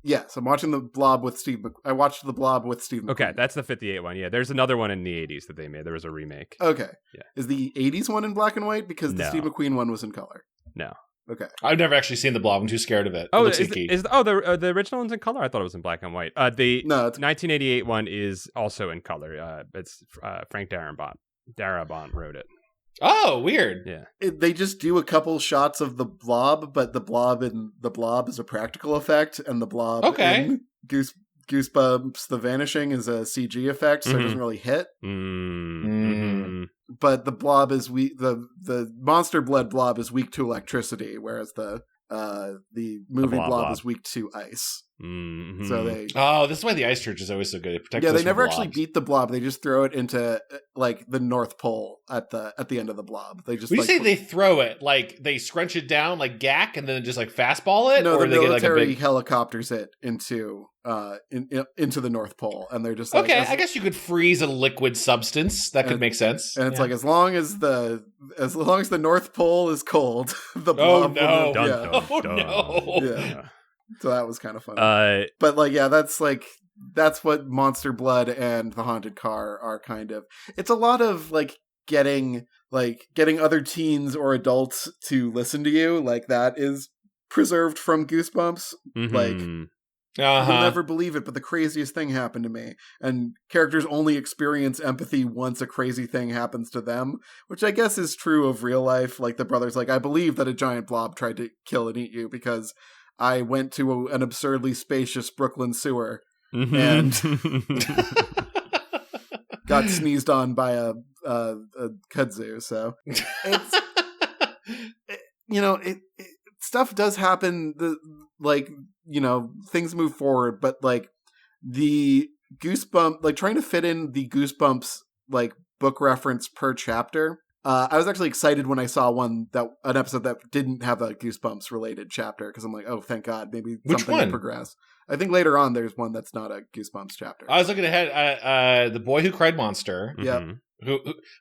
Yes, I'm watching The Blob with Steve I watched The Blob with Steve McQueen. Okay, that's the 58 one. Yeah, there's another one in the 80s that they made. There was a remake. Okay. Yeah. Is the 80s one in black and white? Because the Steve McQueen one was in color. No. Okay. I've never actually seen The Blob. I'm too scared of it. Oh, the original one's in color? I thought it was in black and white. The 1988 one is also in color. It's Frank Darabont wrote it. Oh, weird. Yeah. They just do a couple shots of the Blob, but the Blob in The Blob is a practical effect, and the Blob in Goosebumps The Vanishing is a CG effect, so it doesn't really hit. Mm-hmm. But the Blob is weak. The Monster Blood Blob is weak to electricity, whereas the movie Blob is weak to ice. Mm-hmm. So this is why the Ice Church is always so good. It protects. Yeah, they never actually beat the Blob. They just throw it into like the North Pole at the end of the Blob. They just. When you say they throw it, like they scrunch it down like gack, and then just like fastball it. No, or the they military get, like, helicopters it into the North Pole, and they're just like, okay. I guess you could freeze a liquid substance. That could make sense. And it's like as long as the North Pole is cold, the Blob. Oh no! No! Yeah. So that was kind of funny. But that's what Monster Blood and the Haunted Car are kind of. It's a lot of getting other teens or adults to listen to you. Like that is preserved from Goosebumps. Mm-hmm. You'll never believe it, but the craziest thing happened to me. And characters only experience empathy once a crazy thing happens to them, which I guess is true of real life. Like the brother's like, I believe that a giant blob tried to kill and eat you because I went to an absurdly spacious Brooklyn sewer Mm-hmm. and got sneezed on by a kudzu. So it's stuff does happen. Things move forward, but like the Goosebumps, like trying to fit in the Goosebumps like book reference per chapter. I was actually excited when I saw an episode that didn't have a Goosebumps related chapter, because I'm like, oh, thank God, maybe something will progress. I think later on there's one that's not a Goosebumps chapter. I was looking ahead. The Boy Who Cried Monster. Yep.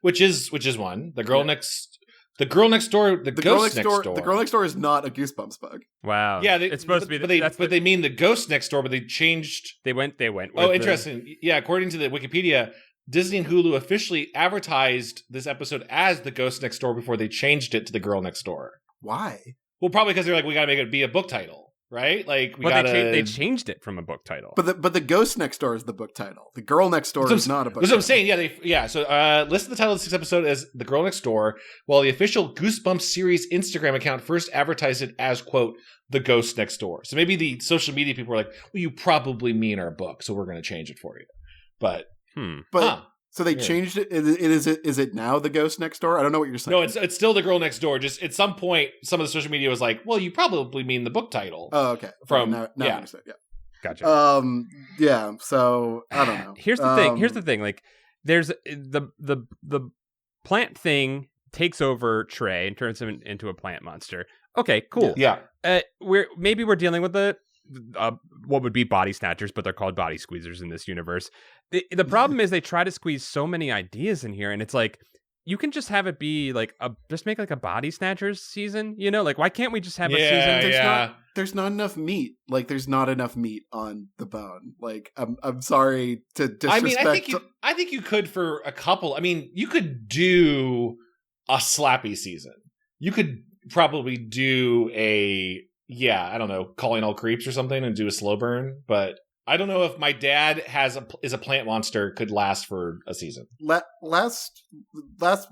Which is one. The Girl Next Door. The Ghost Next Door. The Girl Next Door is not a Goosebumps bug. Wow. Yeah, it's supposed to be. They mean the Ghost Next Door, but they changed. They went. Oh, interesting. Yeah, according to the Wikipedia, Disney and Hulu officially advertised this episode as the Ghost Next Door before they changed it to the Girl Next Door. Why? Well, probably because they're like, we got to make it be a book title, right? Like, they changed it from a book title. But the Ghost Next Door is the book title. The Girl Next Door is not a book title. That's what I'm saying. Yeah, So listen to the title of this episode as The Girl Next Door, while the official Goosebumps series Instagram account first advertised it as, quote, The Ghost Next Door. So maybe the social media people were like, well, you probably mean our book, so we're going to change it for you. But so they changed it. Is it now The Ghost Next Door? I don't know what you're saying. No, it's still The Girl Next Door. Just at some point, some of the social media was like, well, you probably mean the book title. Oh, okay. Now I understand. Yeah. Gotcha. Yeah. So I don't know. Here's the thing. Like, there's the plant thing takes over Trey and turns him into a plant monster. Okay, cool. Yeah. We're dealing with what would be body snatchers, but they're called body squeezers in this universe. The problem is they try to squeeze so many ideas in here, and it's like, you can just have it be like just make like a body snatchers season, like why can't we just have a season? There's not enough meat. Like, there's not enough meat on the bone. Like, I'm sorry to disrespect. I think you could for a couple. I mean, you could do a slappy season. You could probably do I don't know, Calling All Creeps or something and do a slow burn, but I don't know if My Dad is a plant monster could last for a season. Last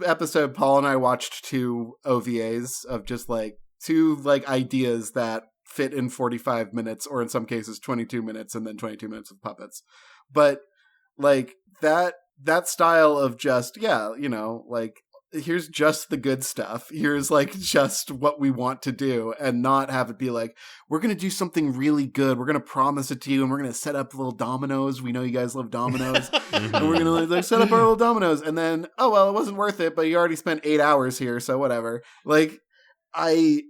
episode, Paul and I watched 2 OVAs of just like 2 like ideas that fit in 45 minutes, or in some cases 22 minutes, and then 22 minutes of puppets. But like that style of just, like, here's just the good stuff. Here's like just what we want to do, and not have it be like, we're going to do something really good. We're going to promise it to you, and we're going to set up little dominoes. We know you guys love dominoes. And we're going to like set up our little dominoes. And then, oh, well, it wasn't worth it, but you already spent 8 hours here. So whatever. Like, I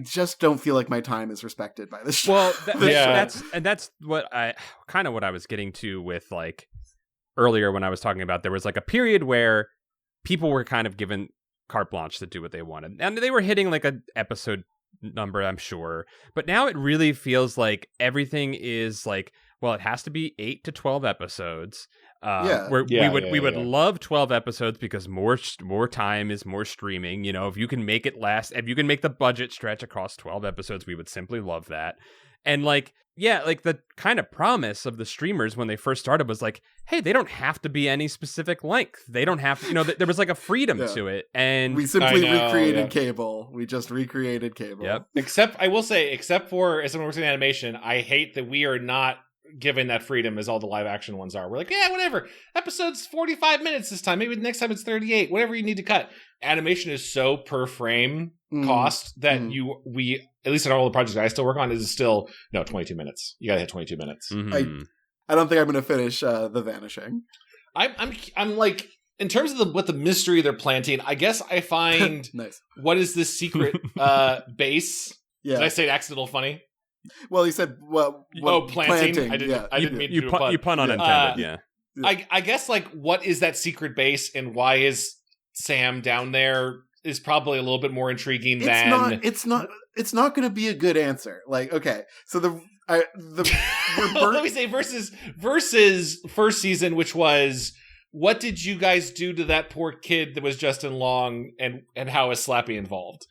just don't feel like my time is respected by this show. Well, that's what I was getting to with like earlier when I was talking about, there was like a period where people were kind of given carte blanche to do what they wanted. And they were hitting like an episode number, I'm sure. But now it really feels like everything is like, well, it has to be 8 to 12 episodes. We would love 12 episodes because more time is more streaming. If you can make it last, if you can make the budget stretch across 12 episodes, we would simply love that. And like, like the kind of promise of the streamers when they first started was like, hey, they don't have to be any specific length. They don't have to, there was like a freedom to it. And we simply recreated cable. We just recreated cable. Yep. Except for as someone works in animation, I hate that we are not given that freedom as all the live action ones are. We're like, yeah, whatever. Episode's 45 minutes this time. Maybe the next time it's 38. Whatever you need to cut. Animation is so per frame cost that we at least in all the projects I still work on is still 22 minutes. You gotta hit 22 minutes. Mm-hmm. I don't think I'm gonna finish The Vanishing. I'm like, in terms of what the mystery they're planting, I guess I find nice. What is this secret base? Yeah. Did I say accidental funny? Well, he said, planting. I didn't mean to do a pun. You pun unintended, I guess, like, what is that secret base and why is Sam down there is probably a little bit more intriguing than... It's not going to be a good answer. Like, okay, so let me say versus first season, which was, what did you guys do to that poor kid that was Justin Long, and how is Slappy involved?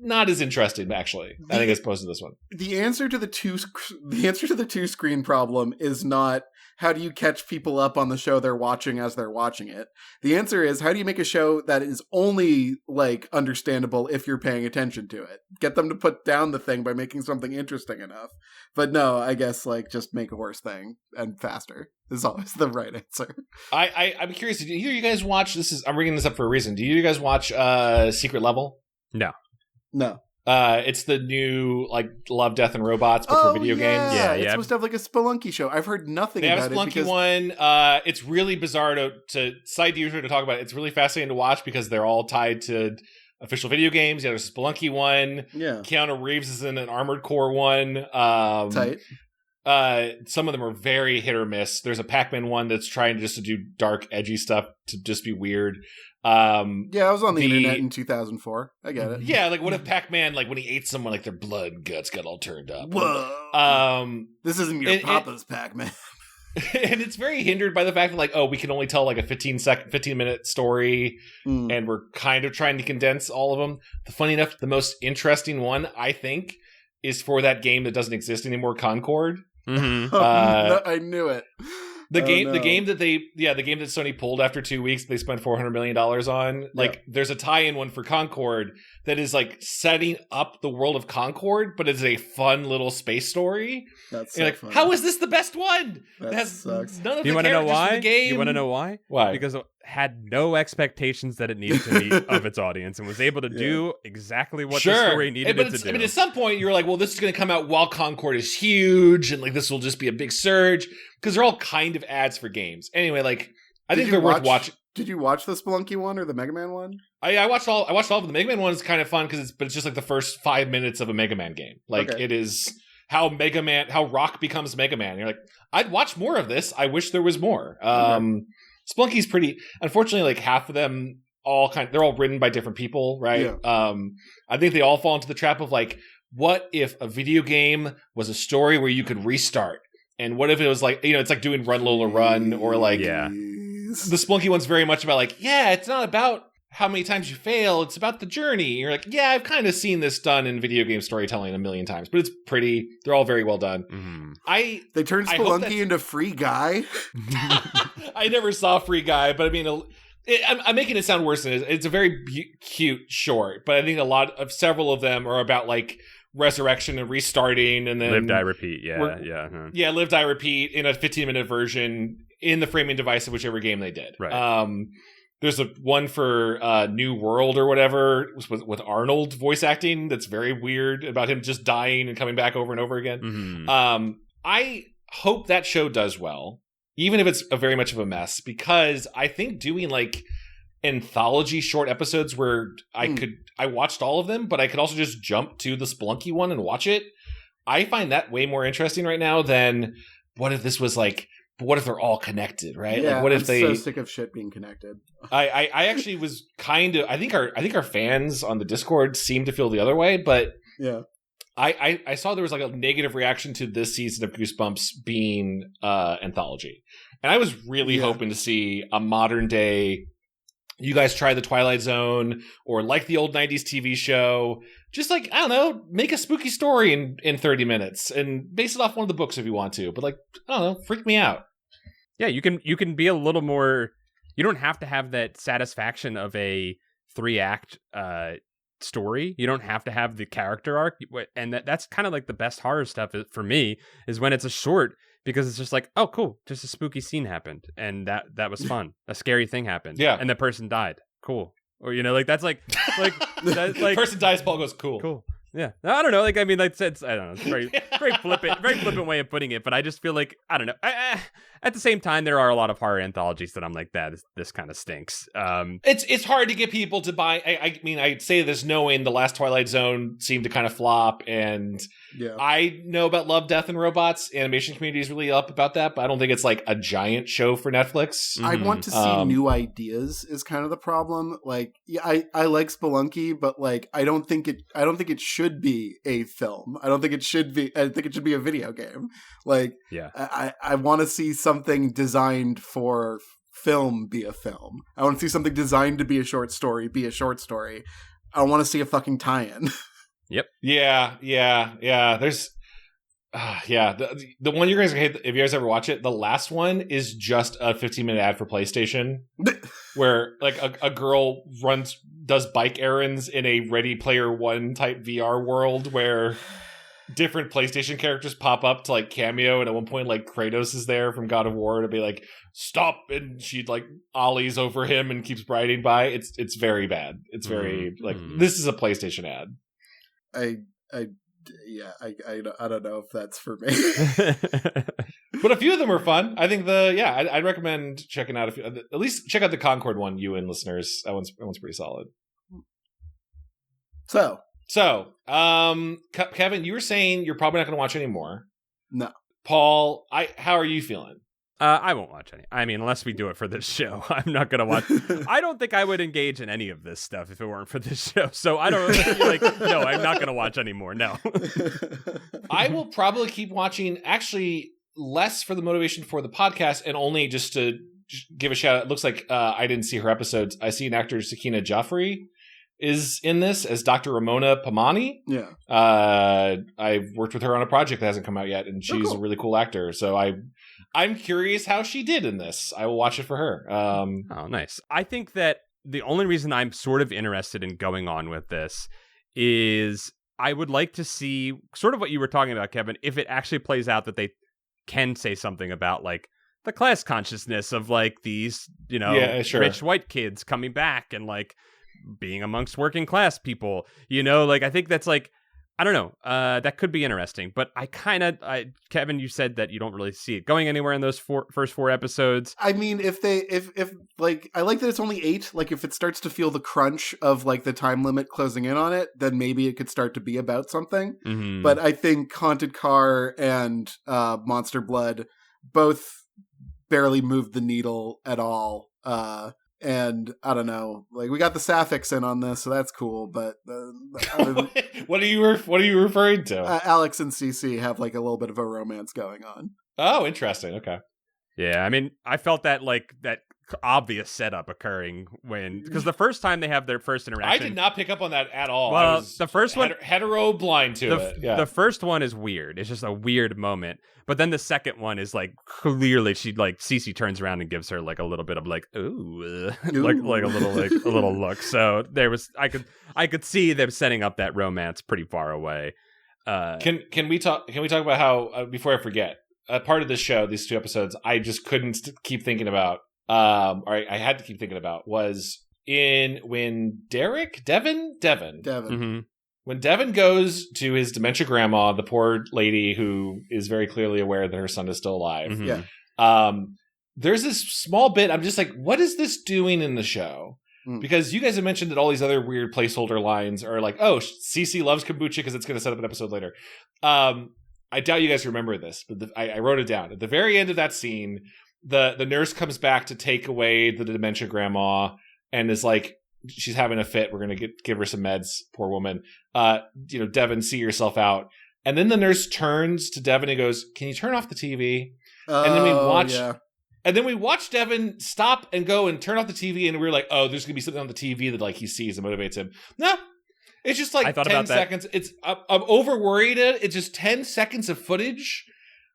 Not as interesting, actually. I think, as opposed to this one. The answer to the two screen problem is not how do you catch people up on the show they're watching as they're watching it? The answer is, how do you make a show that is only, like, understandable if you're paying attention to it? Get them to put down the thing by making something interesting enough. But no, I guess, like, just make a worse thing and faster is always the right answer. I'm curious, did either of you guys watch, I'm bringing this up for a reason, do you guys watch Secret Level? No. It's the new, like, Love, Death, and Robots, but for video games. Yeah, It's supposed to have, like, a Spelunky show. I've heard nothing about it. They have a Spelunky one. It's really bizarre to cite user to talk about it. It's really fascinating to watch because they're all tied to official video games. Yeah, there's a Spelunky one. Yeah. Keanu Reeves is in an Armored Core one. Tight. Some of them are very hit or miss. There's a Pac-Man one that's trying just to do dark, edgy stuff to just be weird. I was on the internet in 2004. I get it. Yeah, like what if Pac-Man, like when he ate someone, like their blood and guts got all turned up. Whoa. This isn't your papa's Pac-Man. And it's very hindered by the fact that, like, we can only tell like a 15-minute story, and we're kind of trying to condense all of them. Funny enough, the most interesting one, I think, is for that game that doesn't exist anymore, Concord. Mm-hmm. No, I knew it. The game that Sony pulled after 2 weeks, they spent $400 million on. Like, there's a tie-in one for Concord that is like setting up the world of Concord, but it's a fun little space story. That's so funny. How is this the best one? That sucks. None of you the characters from the game. You want to know why? Why? Because it had no expectations that it needed to meet of its audience and was able to do exactly what the story needed it to do. I mean, at some point, you're like, well, this is going to come out while Concord is huge, and like this will just be a big surge, because they're all kind of ads for games. Anyway, like, I think they're worth watching. Did you watch the Spelunky one or the Mega Man one? I watched all of them. The Mega Man one is kind of fun but it's just like the first 5 minutes of a Mega Man game. Like, It is how Rock becomes Mega Man. You're like, I'd watch more of this. I wish there was more. Spelunky's pretty. Unfortunately, like half of them they're all written by different people, right? Yeah. I think they all fall into the trap of like, what if a video game was a story where you could restart? And what if it was like, it's like doing Run Lola Run, or like, the Spelunky one's very much about like, it's not about how many times you fail, it's about the journey. You're like, I've kind of seen this done in video game storytelling a million times, but it's pretty. They're all very well done. Mm-hmm. They turned Spelunky into Free Guy. I never saw Free Guy, but I mean, I'm making it sound worse than it is. It's a very cute short, but I think several of them are about like resurrection and restarting, and then Live, Die, Repeat. Live, Die, Repeat in a 15-minute version in the framing device of whichever game they did. Right. There's a one for New World or whatever with Arnold voice acting that's very weird, about him just dying and coming back over and over again. Mm-hmm. I hope that show does well, even if it's very much of a mess, because I think doing like anthology short episodes where I watched all of them, but I could also just jump to the Spelunky one and watch it. I find that way more interesting right now than what if this was like, what if they're all connected, right? Yeah, like, what if I'm so sick of shit being connected. I actually was kind of, I think our fans on the Discord seem to feel the other way, but yeah. I saw there was like a negative reaction to this season of Goosebumps being anthology. And I was really hoping to see a modern day, you guys try the Twilight Zone, or like the old 90s TV show, just like, I don't know, make a spooky story in 30 minutes and base it off one of the books if you want to. But like, I don't know, freak me out. Yeah, you can be a little more, you don't have to have that satisfaction of a 3-act story. You don't have to have the character arc. And that's kind of like the best horror stuff for me, is when it's a short, because it's just like, oh, cool, just a spooky scene happened, and that was fun. A scary thing happened, and the person died. Cool. Or like that's like person dies, Paul goes, cool. Yeah, I don't know. Like, I mean, like, it's I don't know. It's very flippant way of putting it. But I just feel like, I don't know. At the same time, there are a lot of horror anthologies that I'm like, this kind of stinks. It's hard to get people to buy. I mean, I say this knowing the last Twilight Zone seemed to kind of flop, and I know about Love, Death, and Robots. Animation community is really up about that, but I don't think it's like a giant show for Netflix. I want to see new ideas is kind of the problem. Like, I like Spelunky, but like, I don't think it should be a film. I think it should be a video game. Like, I want to see something designed for film be a film. I want to see something designed to be a short story be a short story. I want to see a fucking tie-in. Yep. Yeah. There's Yeah, the one you guys hate, if you guys ever watch it, the last one is just a 15-minute ad for PlayStation, where like a girl does bike errands in a Ready Player One type VR world where different PlayStation characters pop up to like cameo, and at one point like Kratos is there from God of War to be like stop, and she like ollies over him and keeps riding by. It's very bad. It's very like this is a PlayStation ad. I don't know if that's for me. But a few of them are fun. I think I'd recommend checking out at least check out the Concord one, you and listeners. That one's pretty solid. So, Kevin, you were saying you're probably not going to watch any more. No. Paul, how are you feeling? I won't watch any. I mean, unless we do it for this show, I'm not going to watch. I don't think I would engage in any of this stuff if it weren't for this show. So I don't no, I'm not going to watch anymore. No. I will probably keep watching, actually less for the motivation for the podcast and only just to give a shout out. It looks like I didn't see her episodes. I see an actor, Sakina Joffrey, is in this as Dr. Ramona Pamani. Yeah. I've worked with her on a project that hasn't come out yet, and she's a really cool actor. So I'm curious how she did in this. I will watch it for her. Oh, nice. I think that the only reason I'm sort of interested in going on with this is I would like to see sort of what you were talking about, Kevin, if it actually plays out that they can say something about like the class consciousness of like these, rich white kids coming back and like being amongst working class people, like I think that's like, I don't know, that could be interesting, but Kevin, you said that you don't really see it going anywhere in those first four episodes. I mean, if like, I like that it's only 8, like if it starts to feel the crunch of like the time limit closing in on it, then maybe it could start to be about something. Mm-hmm. But I think Haunted Car and Monster Blood both barely moved the needle at all. And I don't know, like we got the Sapphics in on this, so that's cool. But what are you referring to? Alex and Cece have like a little bit of a romance going on. Oh, interesting. Okay. Yeah, I mean, I felt that like that obvious setup occurring because the first time they have their first interaction, I did not pick up on that at all. Well, the first one, hetero blind to it. Yeah. The first one is weird. It's just a weird moment. But then the second one is like clearly she like Cece turns around and gives her like a little bit of like ooh. like a little look. So there was I could see them setting up that romance pretty far away. Can we talk about how before I forget, part of this show, these 2 episodes, I just couldn't keep thinking about. I had to keep thinking about was when Devin. Mm-hmm. When Devin goes to his dementia grandma, the poor lady who is very clearly aware that her son is still alive. Mm-hmm. Yeah. There's this small bit. I'm just like, what is this doing in the show? Because you guys have mentioned that all these other weird placeholder lines are like, oh, Cece loves kombucha because it's going to set up an episode later. I doubt you guys remember this, but I wrote it down. At the very end of that scene, the nurse comes back to take away the dementia grandma and is like, she's having a fit. We're going to give her some meds. Poor woman. Devin, see yourself out. And then the nurse turns to Devin and goes, can you turn off the TV? And then we watch, and then we watch Devin stop and go and turn off the TV. And we're like, oh, there's going to be something on the TV that like he sees and motivates him. No, it's just like 10 seconds. I'm over worried. It's just 10 seconds of footage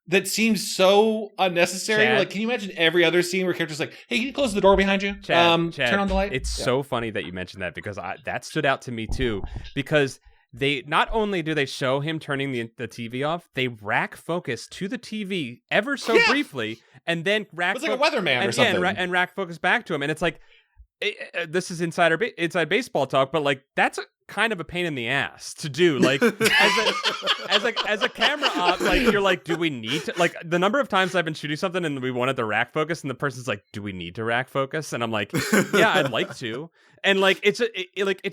that seems so unnecessary. Chad, like, can you imagine every other scene where characters like, hey, can you close the door behind you? Chad, turn on the light. It's so funny that you mentioned that because that stood out to me too. Because they not only do they show him turning the TV off, they rack focus to the TV ever so briefly, and then rack. It's like a weatherman or something, and rack focus back to him, and it's like this is inside baseball talk, but like that's kind of a pain in the ass to do. Like as a camera op, like you're like, do we need to, like the number of times I've been shooting something and we wanted the rack focus and the person's like, do we need to rack focus? And I'm like, yeah, I'd like to. And like it's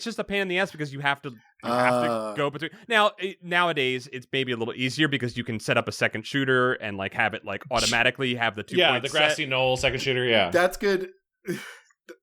just a pain in the ass because you have to go between. Now nowadays it's maybe a little easier because you can set up a second shooter and like have it like automatically have the 2 points the grassy knoll second shooter. Yeah, that's good.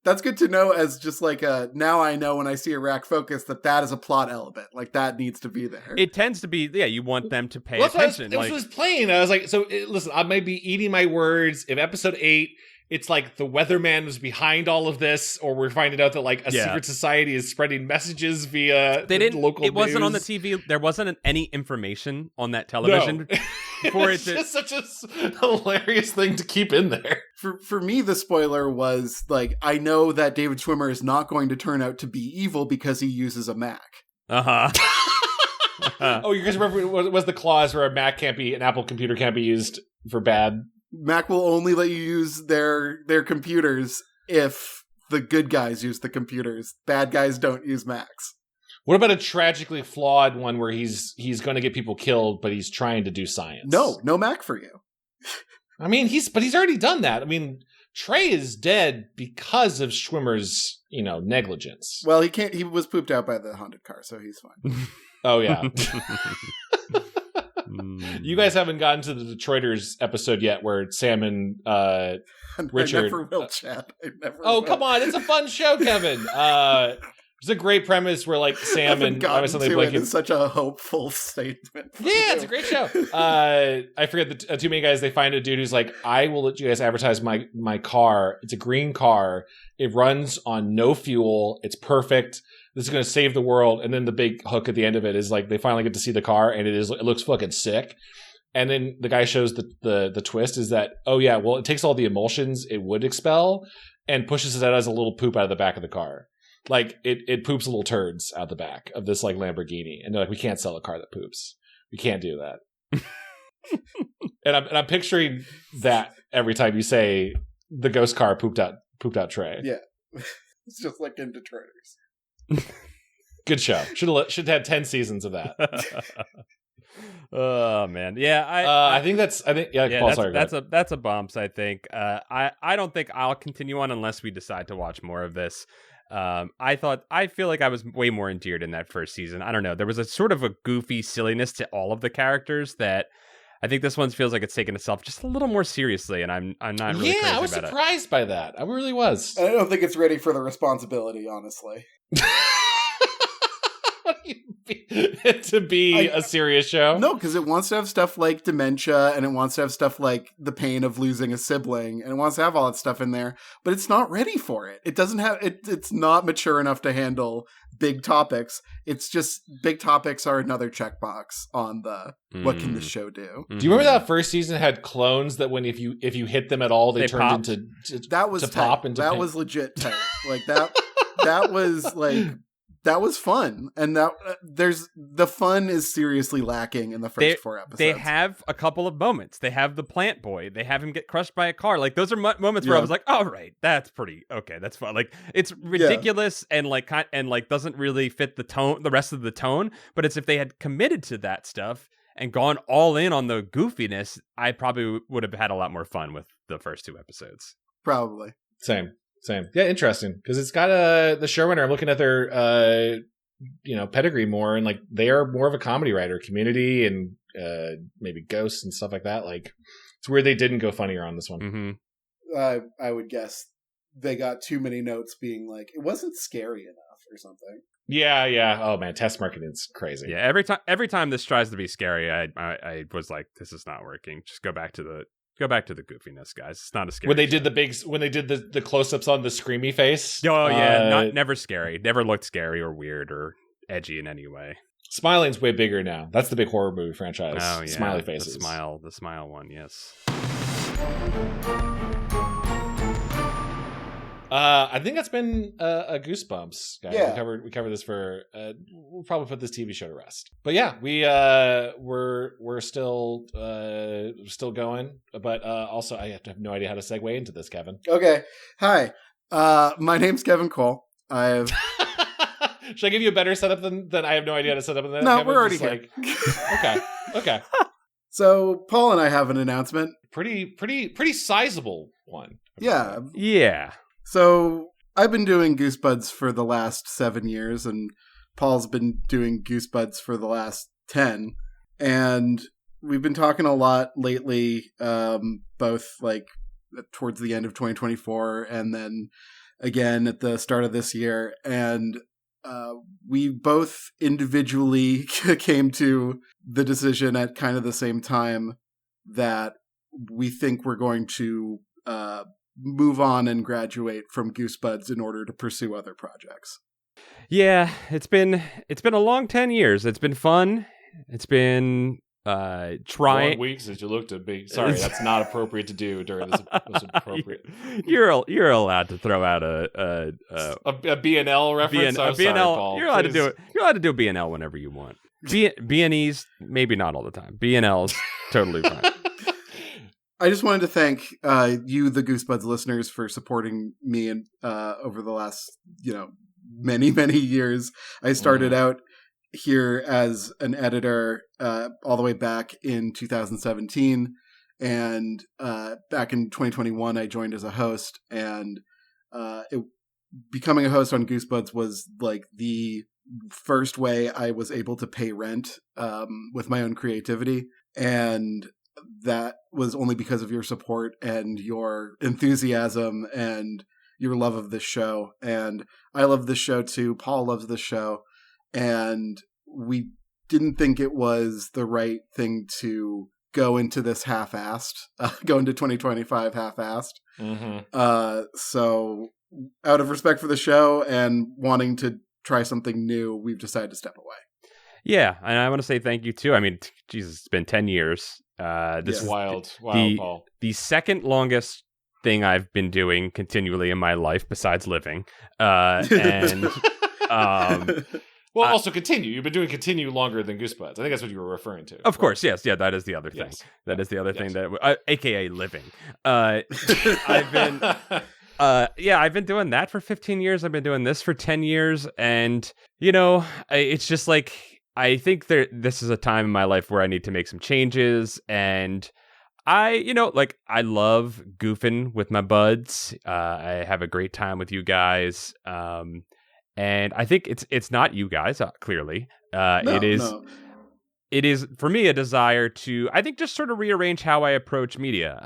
That's good to know as just like now I know when I see a rack focus that is a plot element. Like that needs to be there. It tends to be, you want them to pay attention. It was playing. I was like, listen, I may be eating my words. If episode 8 it's like the weatherman was behind all of this, or we're finding out that like a secret society is spreading messages via local It wasn't news. on the TV. There wasn't any information on that television. No. It's just such a hilarious thing to keep in there. For me, the spoiler was like, I know that David Schwimmer is not going to turn out to be evil because he uses a Mac. Oh, you guys remember was the clause where an Apple computer can't be used for bad? Mac will only let you use their computers if the good guys use the computers. Bad guys don't use Macs. What about a tragically flawed one where he's going to get people killed, but he's trying to do science? No Mac for you. I mean, he's already done that. I mean, Trey is dead because of Schwimmer's, negligence. Well, he was pooped out by the haunted car, so he's fine. Oh, yeah. You guys haven't gotten to the Detroiters episode yet where Sam and Richard... I never will, Chad. Come on. It's a fun show, Kevin. It's a great premise where like Sam and it's such a hopeful statement. Yeah, it's a great show. I forget the two main guys. They find a dude who's like, I will let you guys advertise my car. It's a green car. It runs on no fuel. It's perfect. This is going to save the world. And then the big hook at the end of it is like they finally get to see the car, and it looks fucking sick. And then the guy shows the twist is that, oh yeah, well, it takes all the emulsions it would expel and pushes it out as a little poop out of the back of the car. Like it poops little turds out the back of this like Lamborghini, and they're like, we can't sell a car that poops. We can't do that. and I'm picturing that every time you say the ghost car pooped out Trey. Yeah, it's just like in Detroiters. Good show. Should have had 10 seasons of that. Oh man, yeah. I think Paul, that's a bumps. I think. I don't think I'll continue on unless we decide to watch more of this. I feel like I was way more endeared in that first season. I don't know. There was a sort of a goofy silliness to all of the characters that I think this one feels like it's taking itself just a little more seriously, and I'm not really crazy about it. Yeah, I was surprised by that. I really was. I don't think it's ready for the responsibility, honestly. To be a serious show? No, because it wants to have stuff like dementia, and it wants to have stuff like the pain of losing a sibling, and it wants to have all that stuff in there, but it's not ready for it. It doesn't have it's not mature enough to handle big topics. It's just big topics are another checkbox on the what can this show do? Do you remember that first season had clones that when if you hit them at all they turned popped? into that was to pop into that pain? Was legit tight. Like that was like that was fun, and the fun is seriously lacking in the first 4 episodes. They have a couple of moments. They have the plant boy. They have him get crushed by a car. Like those are moments where I was like, "All right, that's pretty okay. That's fun." Like it's ridiculous and like doesn't really fit the tone, the rest of the tone. But it's if they had committed to that stuff and gone all in on the goofiness, I probably would have had a lot more fun with the first 2 episodes. Probably. Same. Yeah, interesting. Because it's got the showrunner. I'm looking at their pedigree more, and like they are more of a comedy writer. Community and maybe Ghosts and stuff like that. Like it's weird they didn't go funnier on this one. Mm-hmm. I would guess they got too many notes being like it wasn't scary enough or something. Yeah. Oh man, test marketing is crazy. Yeah, every time this tries to be scary, I was like, this is not working. Just go back to the goofiness, guys. It's not a scary. When they did the close-ups on the screamy face. Oh yeah, never scary. Never looked scary or weird or edgy in any way. Smiling's way bigger now. That's the big horror movie franchise. Oh yeah, Smiley faces. The smile one. Yes. I think that's been a Goosebumps, guys. Yeah. We covered this for. We'll probably put this TV show to rest. But yeah, we're still going. But also, I have no idea how to segue into this, Kevin. Okay, hi. My name's Kevin Cole. Should I give you a better setup than I have no idea how to set up? No, Kevin? we're already here. Okay. So Paul and I have an announcement. Pretty sizable one. Yeah. So I've been doing Goosebuds for the last 7 years, and Paul's been doing Goosebuds for the last 10. And we've been talking a lot lately, both like towards the end of 2024 and then again at the start of this year. And we both individually came to the decision at kind of the same time that we think we're going to move on and graduate from Goosebuds in order to pursue other projects. Yeah, it's been a long 10 years. It's been fun. It's been trying. 1 week since you looked at me. Sorry, that's not appropriate to do during this. Was appropriate. You're allowed to throw out a BNL reference. a BNL. Sorry, Paul. You're allowed to do it. You're allowed to do a BNL whenever you want. BNEs, maybe not all the time. BNLs, totally fine. I just wanted to thank you, the Goosebuds listeners, for supporting me and over the last, many, many years. I started out here as an editor all the way back in 2017, and back in 2021 I joined as a host, and becoming a host on Goosebuds was like the first way I was able to pay rent with my own creativity, and that was only because of your support and your enthusiasm and your love of this show. And I love this show too. Paul loves this show. And we didn't think it was the right thing to go into this half-assed, go into 2025 half-assed. So out of respect for the show and wanting to try something new, we've decided to step away. Yeah, and I want to say thank you too. I mean, Jesus, it's been 10 years. This is wild, Paul. The second longest thing I've been doing continually in my life besides living. Also continue. You've been doing continue longer than Goosebuds. I think that's what you were referring to. Of course, yes. Yeah, that is the other thing. Yes. That is the other thing that, aka living. I've been... I've been doing that for 15 years. I've been doing this for 10 years. And, it's just like, I think this is a time in my life where I need to make some changes. And I love goofing with my buds. I have a great time with you guys. And I think it's not you guys, clearly. It is for me a desire to, I think, just sort of rearrange how I approach media.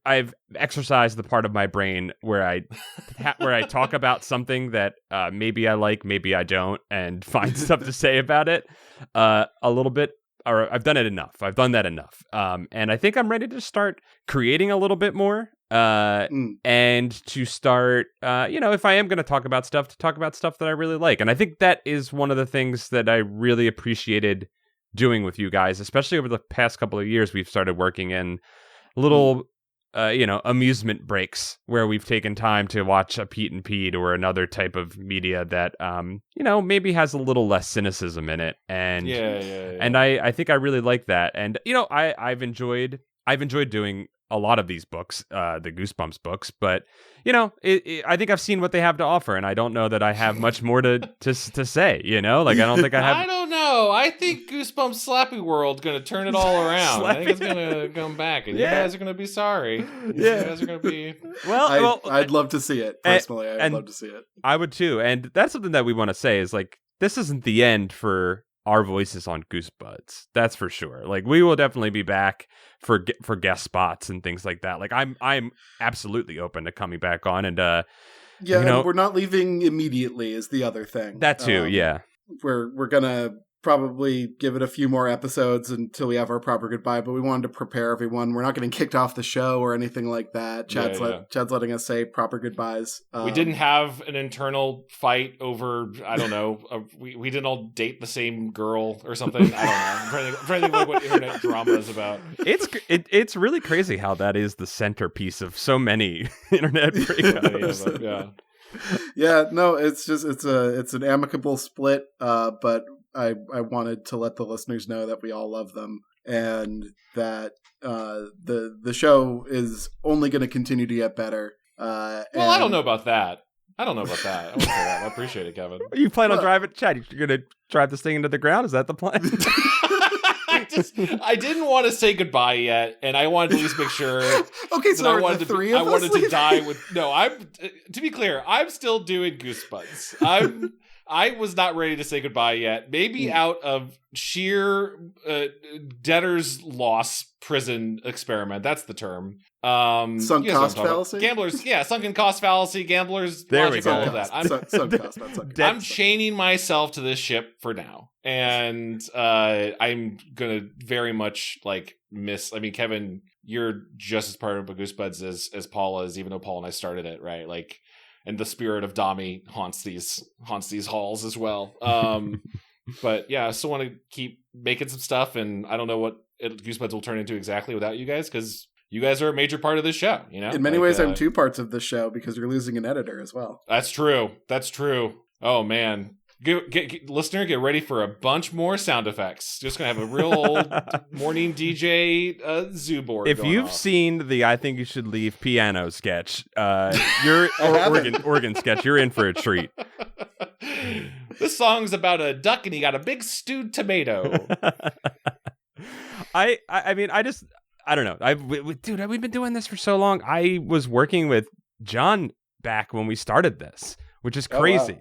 I've exercised the part of my brain where I talk about something that maybe I like, maybe I don't, and find stuff to say about it a little bit. Or I've done it enough. I've done that enough. And I think I'm ready to start creating a little bit more. And to start, if I am going to talk about stuff, to talk about stuff that I really like. And I think that is one of the things that I really appreciated doing with you guys, especially over the past couple of years. We've started working in little, amusement breaks where we've taken time to watch a Pete and Pete or another type of media that, maybe has a little less cynicism in it. And and I think I really like that. And, I've enjoyed doing a lot of these books, the Goosebumps books, but I think I've seen what they have to offer, and I don't know that I have much more to say. I don't think I have. I don't know. I think Goosebumps Slappy World going to turn it all around. I think it's going to come back, and you guys are going to be sorry. You guys are going to be. I'd love to see it personally. I'd love to see it. I would too, and that's something that we want to say is like this isn't the end for our voices on Goosebuds. That's for sure. Like we will definitely be back for guest spots and things like that. Like I'm absolutely open to coming back on, and and we're not leaving immediately is the other thing. That too, We're gonna probably give it a few more episodes until we have our proper goodbye, but we wanted to prepare everyone. We're not getting kicked off the show or anything like that. Chad's letting us say proper goodbyes. We didn't have an internal fight over, I don't know, we didn't all date the same girl or something. I don't know. I'm trying to think like what internet drama is about. It's really crazy how that is the centerpiece of so many internet breakups. It's an amicable split, but I wanted to let the listeners know that we all love them and that the show is only going to continue to get better. I don't know about that. I won't say that. I appreciate it, Kevin. You plan on driving, Chad? You're going to drive this thing into the ground? Is that the plan? I didn't want to say goodbye yet, and I wanted to at least make sure. Okay, so I wanted to die with. No, to be clear, I'm still doing Goosebumps. I was not ready to say goodbye yet. Maybe out of sheer debtor's loss prison experiment. That's the term. Sunk cost fallacy? Gamblers, sunken cost fallacy, gamblers, there logic, we go. all of that. I'm chaining myself to this ship for now. And I'm going to very much miss. I mean, Kevin, you're just as part of Goosebuds as Paul is, even though Paul and I started it, right? Like, and the spirit of Dami haunts these halls as well. But yeah, I still want to keep making some stuff, and I don't know what Goosebuds will turn into exactly without you guys, because you guys are a major part of this show, you know? In many ways, I'm two parts of this show because you're losing an editor as well. That's true. Oh, man. Listener, get ready for a bunch more sound effects. Just going to have a real old morning DJ zoo board. If you've off. seen the I Think You Should Leave piano sketch, you're organ sketch, you're in for a treat. This song's about a duck and he got a big stewed tomato. I don't know. Dude, we've been doing this for so long. I was working with John back when we started this, which is crazy. Wow.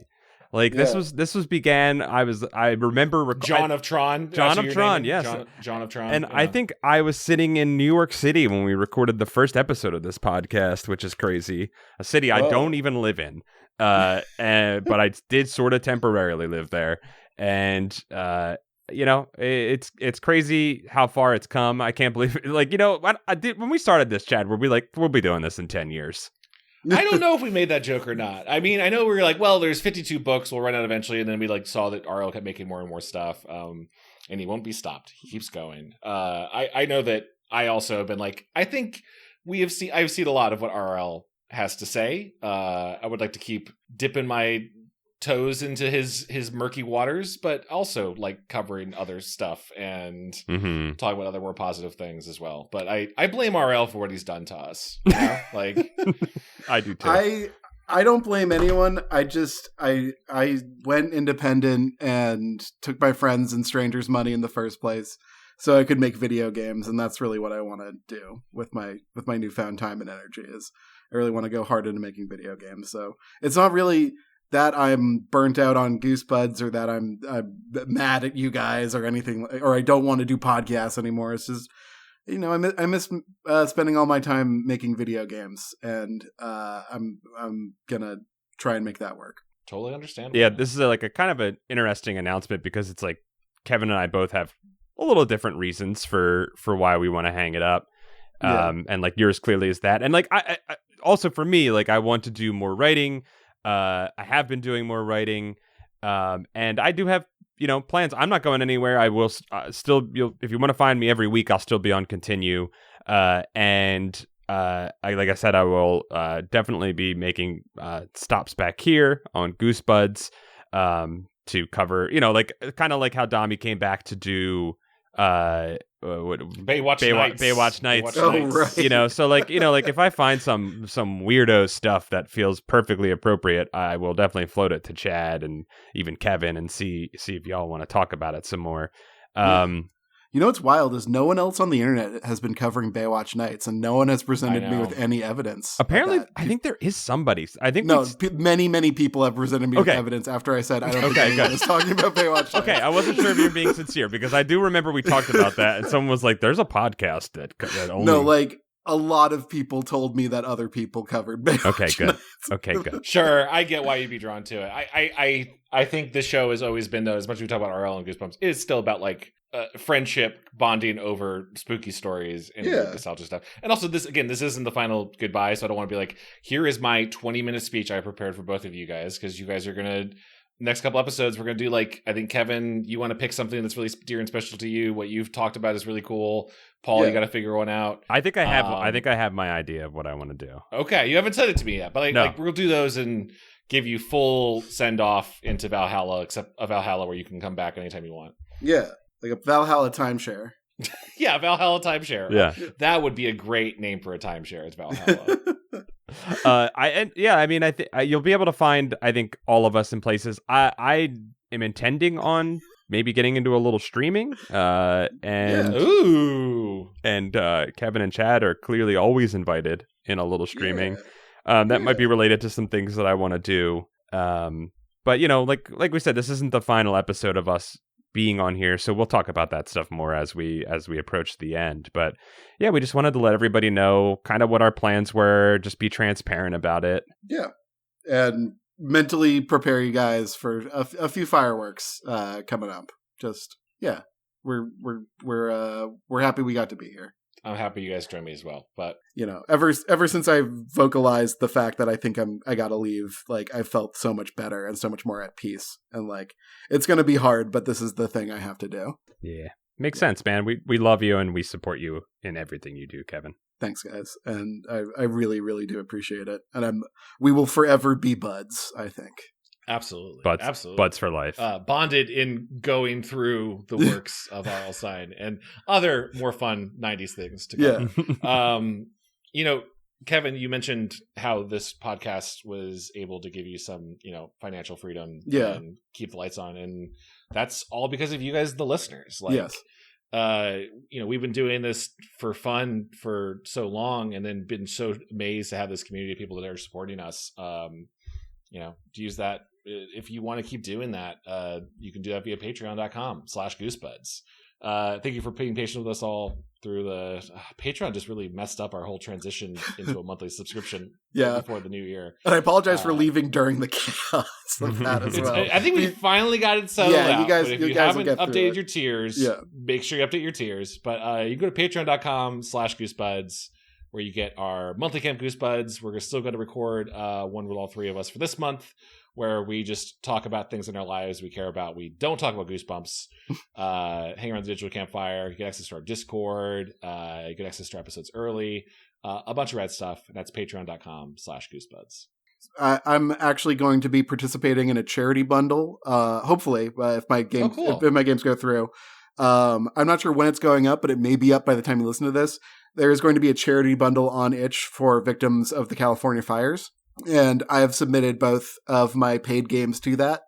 Like this was began. I remember John of Tron. Yes, John of Tron. And I think I was sitting in New York City when we recorded the first episode of this podcast, which is crazy. A city I don't even live in, but I did sort of temporarily live there, and it's crazy how far it's come. I can't believe it. Like, I did when we started this, Chad, we'll be doing this in 10 years. I don't know if we made that joke or not. I mean, I know we were like, well, there's 52 books, we'll run out eventually, and then we saw that RL kept making more and more stuff, and he won't be stopped. He keeps going. I know that I also have been like, I think I've seen a lot of what RL has to say. I would like to keep dipping my toes into his murky waters, but also like covering other stuff and talking about other more positive things as well. But I blame RL for what he's done to us. You know? Like I do too. I don't blame anyone. I went independent and took my friends and strangers' money in the first place so I could make video games, and that's really what I want to do with my newfound time and energy. Is I really want to go hard into making video games. So it's not really that I'm burnt out on Goosebuds or that I'm mad at you guys or anything, or I don't want to do podcasts anymore. It's just, I miss spending all my time making video games, and I'm gonna try and make that work. Totally understandable. Yeah, this is a kind of an interesting announcement because it's like Kevin and I both have a little different reasons for why we want to hang it up. And like yours clearly is that. And like I also for me, like I want to do more writing. I have been doing more writing, and I do have, plans. I'm not going anywhere. I will still, if you want to find me every week, I'll still be on Continue. And like I said, I will definitely be making stops back here on Goosebuds to cover, kind of like how Dami came back to do Baywatch Nights. Oh, right. So like if I find some weirdo stuff that feels perfectly appropriate, I will definitely float it to Chad and even Kevin and see if y'all want to talk about it some more. What's wild is no one else on the internet has been covering Baywatch Nights, and no one has presented me with any evidence. Apparently, I think there is somebody. I think many people have presented me with evidence after I said I don't think anyone was talking about Baywatch Nights. Okay, I wasn't sure if you were being sincere because I do remember we talked about that, and someone was like, "There's a podcast that only." No, like a lot of people told me that other people covered Baywatch Nights. Okay, good. Sure, I get why you'd be drawn to it. I think this show has always been, though, as much as we talk about RL and Goosebumps, it's still about like friendship bonding over spooky stories and nostalgia stuff. And also this isn't the final goodbye, so I don't want to be like, here is my 20-minute speech I prepared for both of you guys, because you guys are gonna next couple episodes we're gonna do like, I think Kevin, you want to pick something that's really dear and special to you. What you've talked about is really cool. Paul, you got to figure one out. I think I have my idea of what I want to do. Okay, you haven't said it to me yet, but we'll do those and give you full send off into Valhalla, except a Valhalla where you can come back anytime you want. Yeah. Like a Valhalla timeshare. Yeah, Valhalla timeshare. Yeah. That would be a great name for a timeshare. It's Valhalla. I think you'll be able to find, I think, all of us in places. I am intending on maybe getting into a little streaming. And Kevin and Chad are clearly always invited in a little streaming. That might be related to some things that I want to do. But like we said, this isn't the final episode of us being on here, so we'll talk about that stuff more as we approach the end. But yeah, we just wanted to let everybody know kind of what our plans were, just be transparent about it. Yeah, and mentally prepare you guys for a few fireworks coming up. Just we're happy we got to be here. I'm happy you guys joined me as well. But ever since I vocalized the fact that I think I gotta leave, like I felt so much better and so much more at peace. And like it's gonna be hard, but this is the thing I have to do. Yeah, makes sense, man. We love you and we support you in everything you do, Kevin. Thanks, guys, and I really, really do appreciate it. And we will forever be buds, I think. Absolutely. Absolutely. Buds for life. Bonded in going through the works of R.L. Stine and other more fun 90s things to come. Yeah. Kevin, you mentioned how this podcast was able to give you some, financial freedom and keep the lights on. And that's all because of you guys, the listeners. Like, yes. We've been doing this for fun for so long and then been so amazed to have this community of people that are supporting us. To use that. If you want to keep doing that, you can do that via patreon.com/goosebuds. Thank you for being patient with us all through the Patreon. Just really messed up our whole transition into a monthly subscription before the new year. And I apologize for leaving during the chaos of that as well. I think we finally got it settled out. You guys, but if you haven't updated your tiers, make sure you update your tiers. But you go to patreon.com/goosebuds, where you get our monthly Camp Goosebuds. We're still going to record one with all three of us for this month, where we just talk about things in our lives we care about. We don't talk about Goosebumps. Hang around the digital campfire. You get access to our Discord. You get access to our episodes early. A bunch of rad stuff. And that's patreon.com/goosebuds. I'm actually going to be participating in a charity bundle. Hopefully, if my games if my games go through. I'm not sure when it's going up, but it may be up by the time you listen to this. There is going to be a charity bundle on itch for victims of the California fires. And I have submitted both of my paid games to that.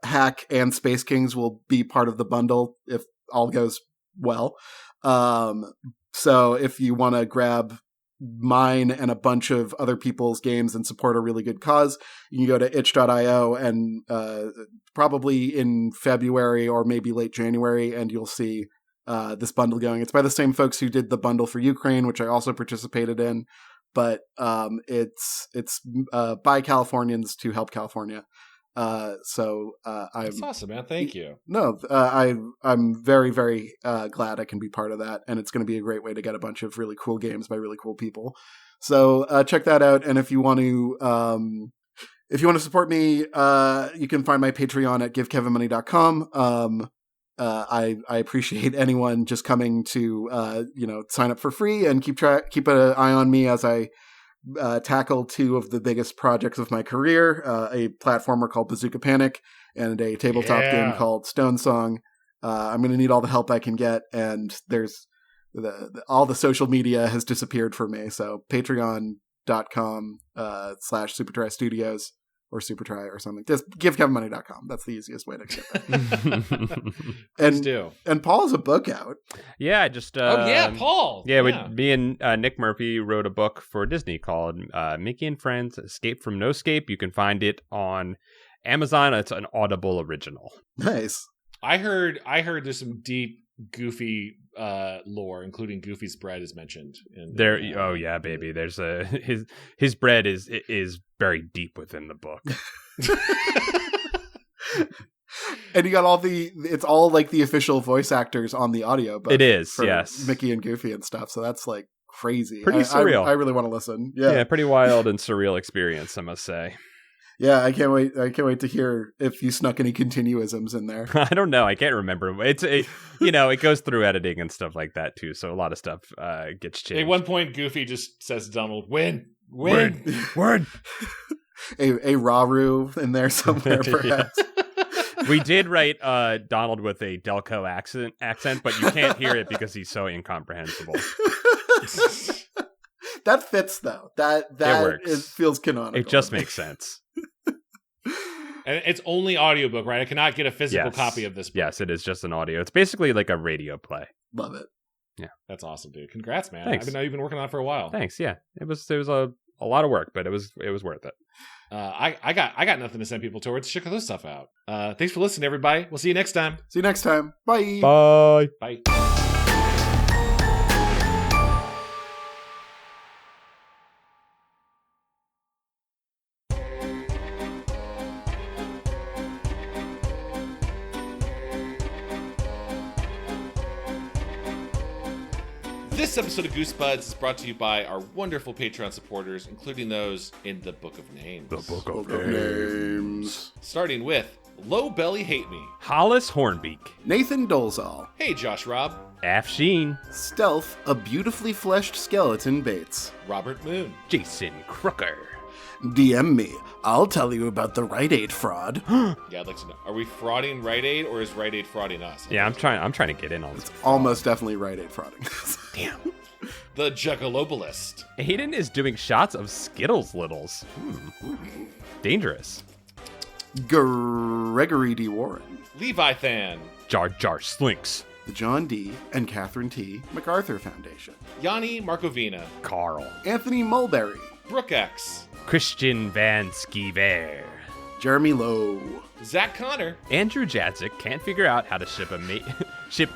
Hack and Space Kings will be part of the bundle if all goes well. So if you want to grab mine and a bunch of other people's games and support a really good cause, you can go to itch.io and probably in February or maybe late January, and you'll see this bundle going. It's by the same folks who did the bundle for Ukraine, which I also participated in. But it's by Californians to help California. That's awesome, man. Thank you. No, I'm very, very glad I can be part of that, and it's going to be a great way to get a bunch of really cool games by really cool people. So check that out, and if you want to support me, you can find my Patreon at givekevinmoney.com. I appreciate anyone just coming to sign up for free and keep an eye on me as I tackle two of the biggest projects of my career: a platformer called Bazooka Panic and a tabletop game called Stone Song. I'm going to need all the help I can get, and there's all the social media has disappeared for me. So patreon.com/Supertry Studios. Or Supertry or something. Just givekevinmoney.com. That's the easiest way to get that. And Paul has a book out. Yeah, just Paul. Yeah, me and Nick Murphy wrote a book for Disney called Mickey and Friends: Escape from No Escape. You can find it on Amazon. It's an Audible original. Nice. I heard there's some deep Goofy lore, including Goofy's bread is mentioned in there. Oh yeah, baby. There's his bread is very deep within the book. And you got it's all like the official voice actors on the audio book. It is, yes. Mickey and Goofy and stuff. So that's like crazy. Pretty surreal. I really want to listen. Yeah, pretty wild and surreal experience, I must say. Yeah, I can't wait to hear if you snuck any continuisms in there. I don't know. I can't remember. It goes through editing and stuff like that too. So a lot of stuff gets changed. At one point, Goofy just says to Donald, "Win." Word. a Raru in there somewhere, perhaps. We did write Donald with a Delco accent, but you can't hear it because he's so incomprehensible. That fits though. That feels canonical. It just makes sense. And it's only audiobook, right? I cannot get a physical copy of this book. Yes, it is just an audio. It's basically like a radio play. Love it. Yeah. That's awesome, dude. Congrats, man. Thanks. I know you've been working on it for a while. Thanks. Yeah. It was a lot of work, but it was worth it. I got nothing to send people towards. Check this stuff out. Thanks for listening, everybody. We'll see you next time. See you next time. Bye. Bye. Bye. This episode of Goosebuds is brought to you by our wonderful Patreon supporters, including those in the Book of Names. The Book of Names. Starting with Low Belly Hate Me, Hollis Hornbeak, Nathan Dolezal. Hey Josh Robb, Af Sheen, Stealth, a beautifully fleshed skeleton Bates. Robert Moon, Jason Crooker. DM me. I'll tell you about the Rite Aid fraud. Yeah, I'd like to know. Are we frauding Rite Aid or is Rite Aid frauding us? Yeah, I'm trying to get in on this. Almost definitely Rite Aid frauding. Damn. The Juggalobalist, Aiden is doing shots of Skittles Littles. Dangerous. Gregory D. Warren. Leviathan, Jar Jar Slinks. The John D. and Catherine T. MacArthur Foundation. Yanni Markovina, Carl. Anthony Mulberry. Brooke X, Christian Van Skeever. Jeremy Lowe. Zach Connor, Andrew Jadzik can't figure out how to ship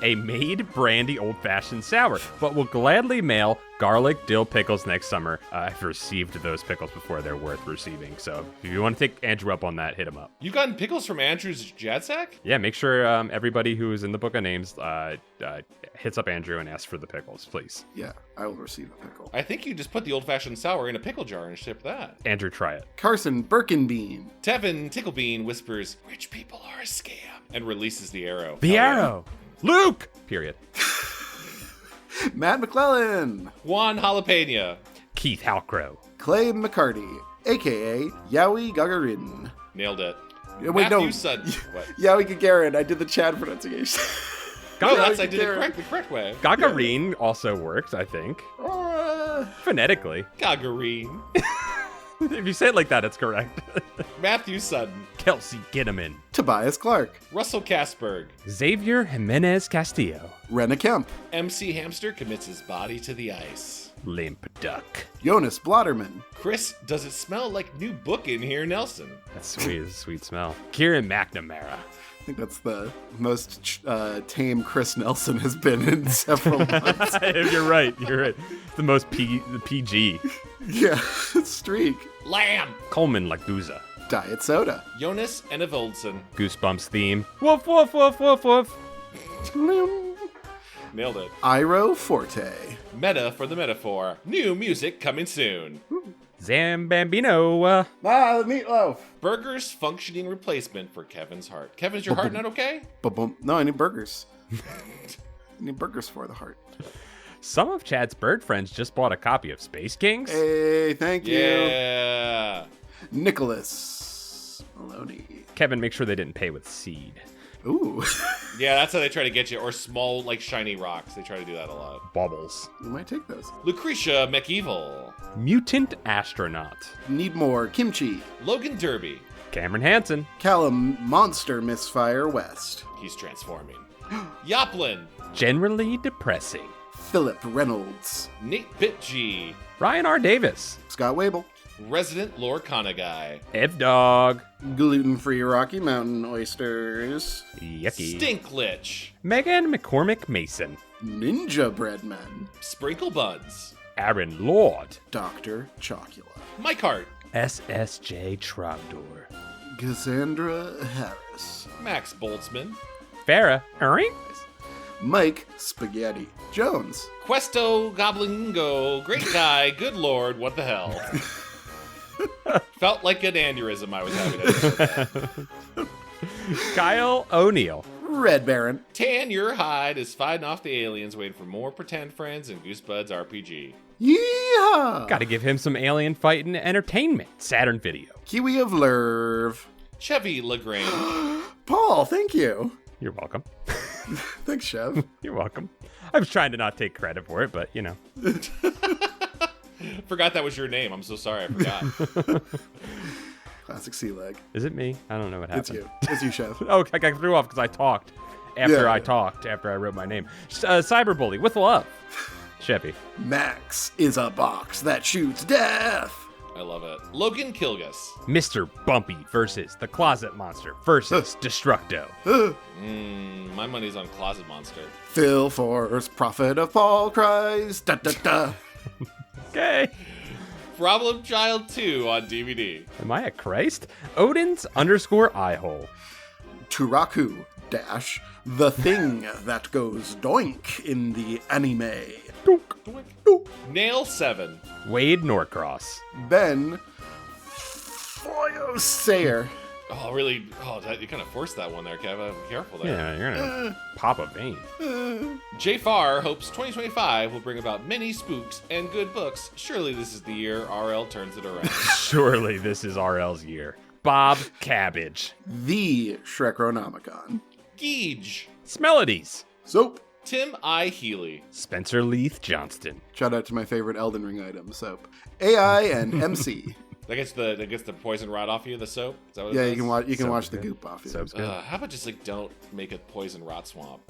a made brandy old-fashioned sour, but will gladly mail garlic dill pickles next summer. I've received those pickles before. They're worth receiving. So if you want to take Andrew up on that, hit him up. you gotten pickles from Andrew's Jadzak? Yeah, make sure everybody who is in the Book of Names hits up Andrew and asks for the pickles, please. Yeah, I will receive a pickle. I think you just put the old-fashioned sour in a pickle jar and ship that. Andrew, try it. Carson Birkenbean. Tevin Ticklebean whispers, "Rich people are a scam," and releases the arrow. The Oh, yeah. arrow! Luke! Period. Matt McClellan. Juan Jalapeno, Keith Halcrow. Clay McCarty, a.k.a. Yowie Gagarin. nailed it. Wait, Matthew no. Sutton. What? Yowie Gagarin. I did the Chad pronunciation. No, I did it Gagarin. the correct way. Gagarin also works, I think. Phonetically. Gagarin. If you say it like that, it's correct. Matthew Sutton. Kelsey Gitteman. Tobias Clark. Russell Kasberg. Xavier Jimenez Castillo. Renna Kemp. MC Hamster commits his body to the ice. Limp Duck. Jonas Blotterman. Chris, does it smell like new book in here, Nelson? That's sweet. It's a sweet smell. Kieran McNamara. I think that's the most tame Chris Nelson has been in several months. You're right. You're right. The most PG. Yeah, streak. Lamb. Coleman Laguza. Diet soda. Jonas and Evoldson. Goosebumps theme. Woof, woof, woof, woof, woof. Nailed it. Iro Forte. Meta for the metaphor. New music coming soon. Zambambino. Ah, the meatloaf. Burger's functioning replacement for Kevin's heart. Kevin, is your heart not okay? Ba-boom. No, I need burgers. I need burgers for the heart. Some of Chad's bird friends just bought a copy of Space Kings. Hey, thank you. Yeah. Nicholas Maloney. Kevin, make sure they didn't pay with seed. Ooh. Yeah, that's how they try to get you. Or small, like, shiny rocks. They try to do that a lot. Bubbles. You might take those. Lucretia McEvil. Mutant astronaut. Need more kimchi. Logan Derby. Cameron Hansen. Callum Monster Misfire West. He's transforming. Yoplin. Generally depressing. Philip Reynolds. Nate Bitg. Ryan R. Davis. Scott Wable. Resident Lorcana guy. Ev Dog. Gluten-free Rocky Mountain oysters. Yucky. Stinklich. Megan McCormick Mason. Ninja Breadman. Sprinkle Buds. Aaron Lord. Dr. Chocula. Mike Hart. SSJ Trogdor. Cassandra Harris. Max Boltzmann. Farah. Erring. Mike Spaghetti Jones. Questo Goblingo. Great guy. Good lord. What the hell? Felt like an aneurysm I was having. Kyle O'Neill. Red Baron. Tan, your hide is fighting off the aliens, waiting for more pretend friends in Goosebuds RPG. Yeehaw! Gotta give him some alien fighting entertainment. Saturn Video. Kiwi of Lerv. Chevy LaGrange. Paul, thank you. You're welcome. Thanks, Chev. You're welcome. I was trying to not take credit for it, but you know. Forgot that was your name. I'm so sorry. I forgot. Classic sea leg. Is it me? I don't know what happened. It's you. It's you, Chev. Oh, I got threw off because I talked after Yeah. after I wrote my name. Cyberbully with love. Chevy. Max is a box that shoots death. I love it. Logan Kilgus. Mr. Bumpy versus the Closet Monster versus Destructo. My money's on Closet Monster. Phil Force, prophet of Paul cries. Da da da. Okay. Problem Child 2 on DVD. Am I a Christ? Odin's _ eyehole. Turaku dash the thing that goes doink in the anime. Dunk. Nail 7. Wade Norcross. Ben Sayer. Oh, really? Oh, you kind of forced that one there, Kev. Be careful there. Yeah, you're gonna pop a vein. J. Farr hopes 2025 will bring about many spooks and good books. Surely this is the year RL turns it around. Surely this is RL's year. Bob Cabbage. The Shrekronomicon. Geege. Smelodies. Soap. Tim I. Healy. Spencer Leith Johnston. Shout out to my favorite Elden Ring item, soap. AI and MC. That gets the poison rot off you, the soap? Is that what Yeah, it you can Soap's wash the good. goop off you. Soap's good. How about just don't make a poison rot swamp?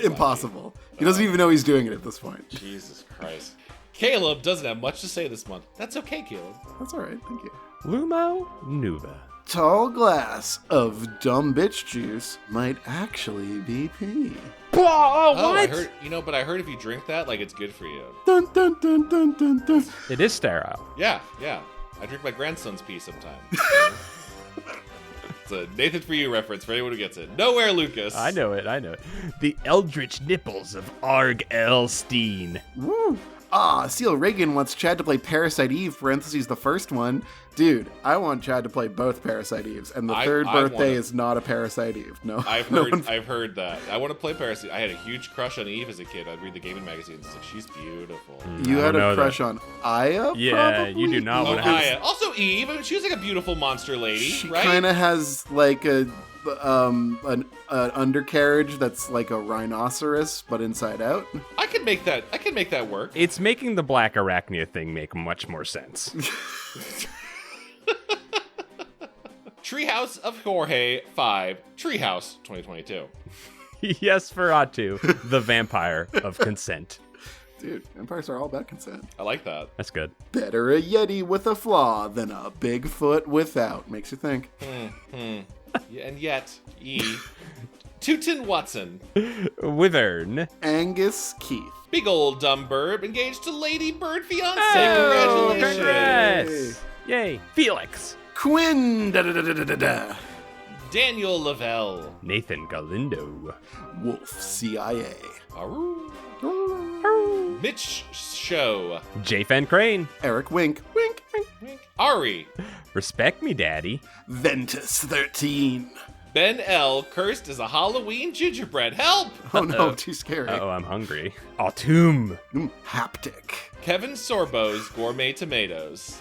Impossible. He doesn't even know he's doing it at this point. Jesus Christ. Caleb doesn't have much to say this month. That's okay, Caleb. That's all right. Thank you. Lumo Nuva. Tall glass of dumb bitch juice might actually be pee. Oh, I heard, but I heard if you drink that, like, it's good for you. Dun dun dun dun dun dun. It is sterile. Yeah. I drink my grandson's pee sometimes. It's a Nathan for You reference for anyone who gets it. Nowhere, Lucas. I know it. The eldritch nipples of Arg Elstein. Woo. Seal Reagan wants Chad to play Parasite Eve, parentheses the first one. Dude, I want Chad to play both Parasite Eves, and the third birthday is not a Parasite Eve. No, I've heard that. I want to play Parasite. I had a huge crush on Eve as a kid. I'd read the gaming magazines. It's like, she's beautiful. You had a crush on Aya? Yeah, probably? you do not want to Aya. have. Also Eve. I mean, she was like a beautiful monster lady, She right? kind of has like an undercarriage that's like a rhinoceros, but inside out. I can make that work. It's making the black arachnia thing make much more sense. Treehouse of Jorge 5. Treehouse 2022. Yesferatu, the vampire of consent. Dude, vampires are all about consent. I like that. That's good. Better a Yeti with a flaw than a Bigfoot without. Makes you think. And yet, Tootin Watson. Withern. Angus Keith. Big old dumb bird engaged to Lady Bird fiance. Oh, Congratulations. congrats. Yay. Felix. Quinn. Da-da-da-da-da-da. Daniel Lavelle. Nathan Galindo. Wolf CIA. Aroo. Mitch Show. J-Fan Crane. Eric Wink. Wink. Wink. Ari. Respect me, daddy. Ventus 13. Ben L. cursed as a Halloween gingerbread. Help! Oh no, too scary. Uh-oh, I'm hungry. Autumn. Haptic. Kevin Sorbo's gourmet tomatoes.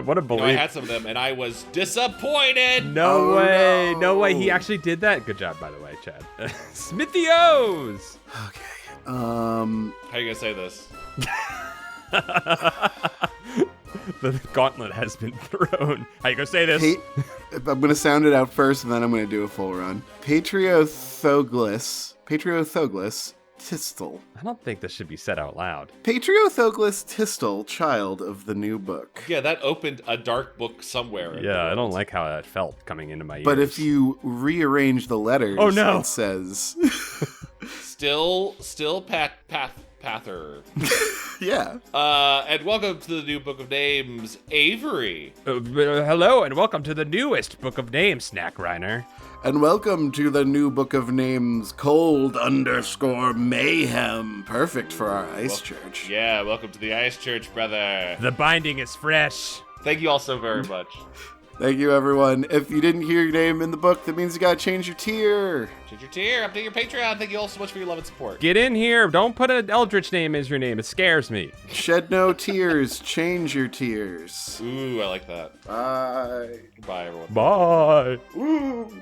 What a belief. I had some of them and I was disappointed. No way. no. No way. He actually did that. Good job, by the way, Chad. Smithy O's. Okay. How are you gonna say this? The gauntlet has been thrown. How you gonna say this? I'm gonna sound it out first, and then I'm gonna do a full run. Patriothoglis Tistel. I don't think this should be said out loud. Patriothoglis Tistel, child of the new book. Yeah, that opened a dark book somewhere. Yeah, I don't like how that felt coming into my ears. But if you rearrange the letters, Oh, no. it says... Still Pather. Yeah. And welcome to the new book of names, Avery. Hello, and welcome to the newest book of names, Snack Reiner. And welcome to the new book of names, Cold_Mayhem. Perfect for our ice church. Yeah, welcome to the Ice Church, brother. The binding is fresh. Thank you all so very much. Thank you, everyone. If you didn't hear your name in the book, that means you gotta change your tier. Change your tier, update your Patreon. Thank you all so much for your love and support. Get in here. Don't put an Eldritch name as your name. It scares me. Shed no tears. Change your tears. Ooh, I like that. Bye. Goodbye, everyone. Bye. Woo.